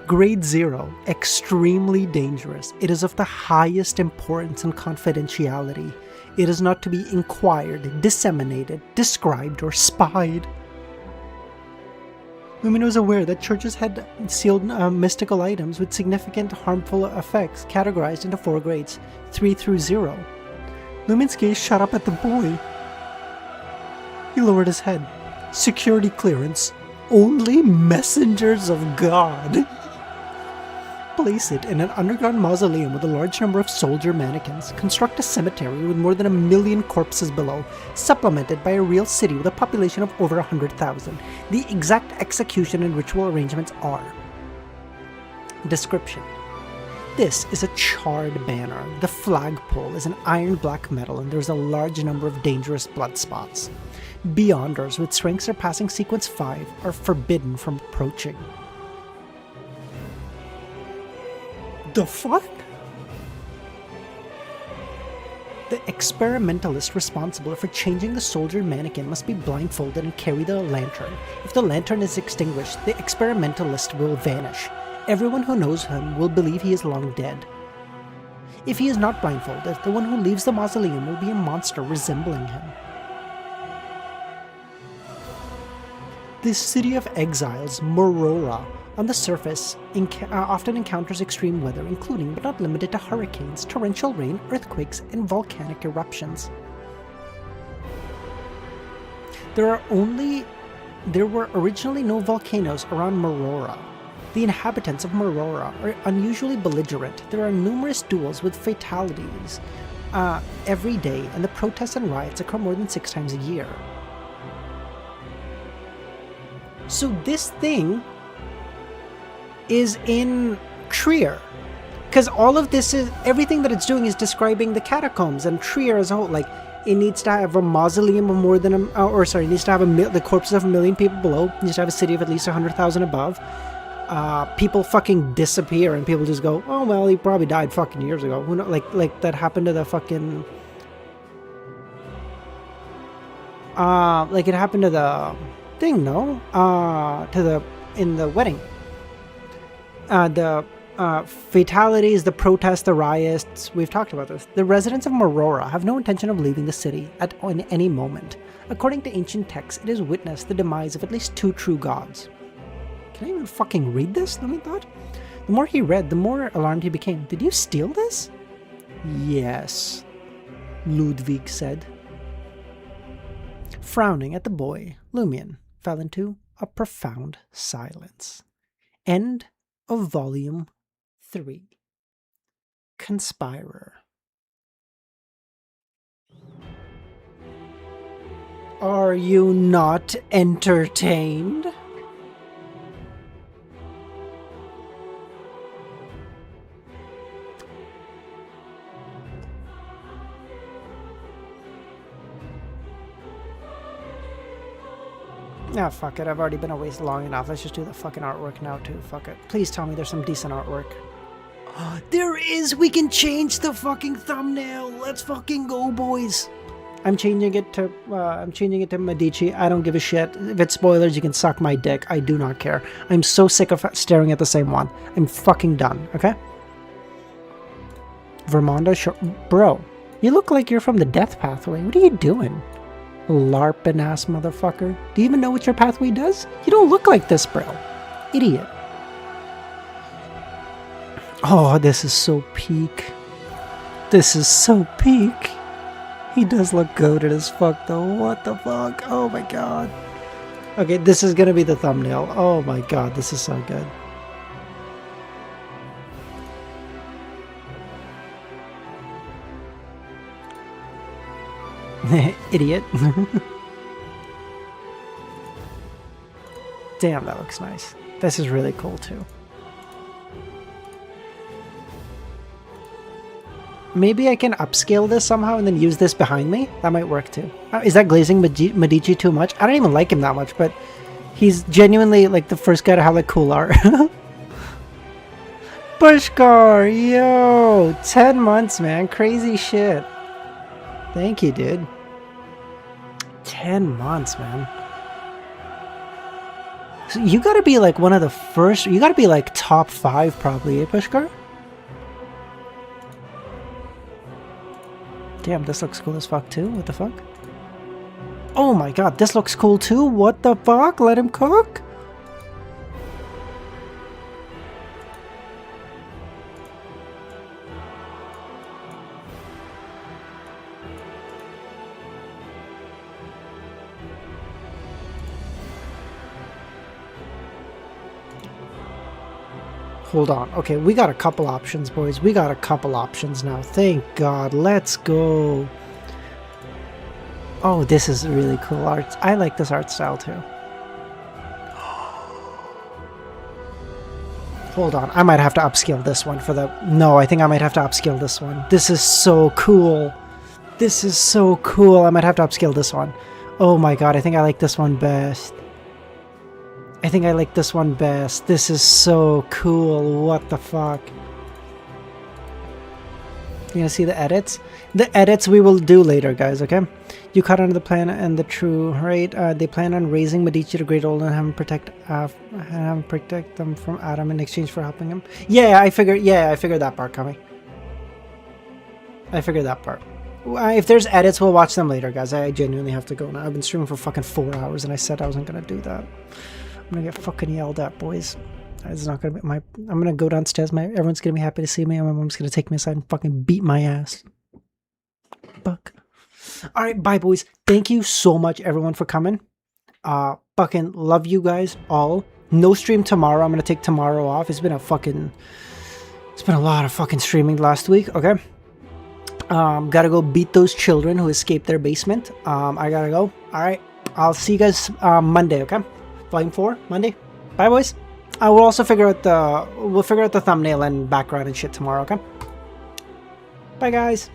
Grade 0. Extremely dangerous. It is of the highest importance and confidentiality. It is not to be inquired, disseminated, described, or spied. Lumen was aware that churches had sealed mystical items with significant harmful effects categorized into 4 grades, 3 through 0. Lumen's gaze shot up at the boy. He lowered his head. Security clearance. Only messengers of God. Place it in an underground mausoleum with a large number of soldier mannequins. Construct a cemetery with more than 1 million corpses below, supplemented by a real city with a population of over 100,000. The exact execution and ritual arrangements are. Description. This is a charred banner. The flagpole is an iron black metal and there is a large number of dangerous blood spots. Beyonders with strength surpassing sequence 5 are forbidden from approaching. The fuck? The experimentalist responsible for changing the soldier mannequin must be blindfolded and carry the lantern. If the lantern is extinguished, the experimentalist will vanish. Everyone who knows him will believe he is long dead. If he is not blindfolded, the one who leaves the mausoleum will be a monster resembling him. The city of exiles, Morora, on the surface, often encounters extreme weather, including but not limited to hurricanes, torrential rain, earthquakes, and volcanic eruptions. There were originally no volcanoes around Morora. The inhabitants of Morora are unusually belligerent. There are numerous duels with fatalities every day, and the protests and riots occur more than 6 times a year. So this thing is in Trier, because all of this is, everything that it's doing is describing the catacombs and Trier as a whole. Like, it needs to have a mausoleum of more than it needs to have the corpses of 1 million people below. It needs to have a city of at least 100,000 above. People fucking disappear and people just go, oh well, he probably died fucking years ago. Who know, like that happened to the fucking like it happened to the thing, no? In the wedding. The fatalities, the protests, the riots, we've talked about this. The residents of Morora have no intention of leaving the city at any moment. According to ancient texts, it has witnessed the demise of at least 2 true gods. Can I even fucking read this? Lumen thought. The more he read, the more alarmed he became. Did you steal this? Yes, Ludwig said. Frowning at the boy, Lumion fell into a profound silence. End of Volume 3. Conspirer. Are you not entertained? Ah, fuck it. I've already been away long enough. Let's just do the fucking artwork now, too. Fuck it. Please tell me there's some decent artwork. There is! We can change the fucking thumbnail! Let's fucking go, boys! I'm changing it to Medici. I don't give a shit. If it's spoilers, you can suck my dick. I do not care. I'm so sick of staring at the same one. I'm fucking done, okay? Vermonda, bro, you look like you're from the death pathway. What are you doing? LARPing ass motherfucker. Do you even know what your pathway does? You don't look like this, bro. Idiot. Oh, this is so peak. This is so peak. He does look goated as fuck though. What the fuck? Oh my god. Okay, this is gonna be the thumbnail. Oh my god, this is so good. Idiot. Damn, that looks nice. This is really cool too. Maybe I can upscale this somehow and then use this behind me? That might work too. Is that glazing Medici too much? I don't even like him that much, but he's genuinely like the first guy to have like cool art. Pushkar, yo! 10 months, man. Crazy shit. Thank you, dude. 10 months, man. So you gotta be like one of the first, you gotta be like top 5 probably, eh, Pushkar? Damn, this looks cool as fuck too. What the fuck? Oh my god, this looks cool too. What the fuck? Let him cook? Hold on. Okay, we got a couple options, boys. We got a couple options now. Thank God. Let's go. Oh, this is really cool art. I like this art style too. Hold on. I might have to upscale this one for the... No, I think I might have to upscale this one. This is so cool. This is so cool. I might have to upscale this one. Oh my god, I think I like this one best. I think I like this one best. This is so cool. What the fuck? You gonna see the edits? The edits we will do later, guys, okay? You caught under the plan and the true, right? They plan on raising Medici to great old and have him protect them from Adam in exchange for helping him. Yeah, I figured that part coming. I figured that part. If there's edits, we'll watch them later, guys. I genuinely have to go now. I've been streaming for fucking 4 hours and I said I wasn't gonna do that. I'm gonna get fucking yelled at, boys. It's not gonna be my... I'm gonna go downstairs. Everyone's gonna be happy to see me, and my mom's gonna take me aside and fucking beat my ass. Fuck. Alright, bye, boys. Thank you so much, everyone, for coming. Fucking love you guys all. No stream tomorrow. I'm gonna take tomorrow off. It's been a lot of fucking streaming last week, okay? Gotta go beat those children who escaped their basement. I gotta go. Alright. I'll see you guys Monday, okay? Volume 4, Monday. Bye, boys. We'll also figure out the thumbnail and background and shit tomorrow, okay? Bye, guys.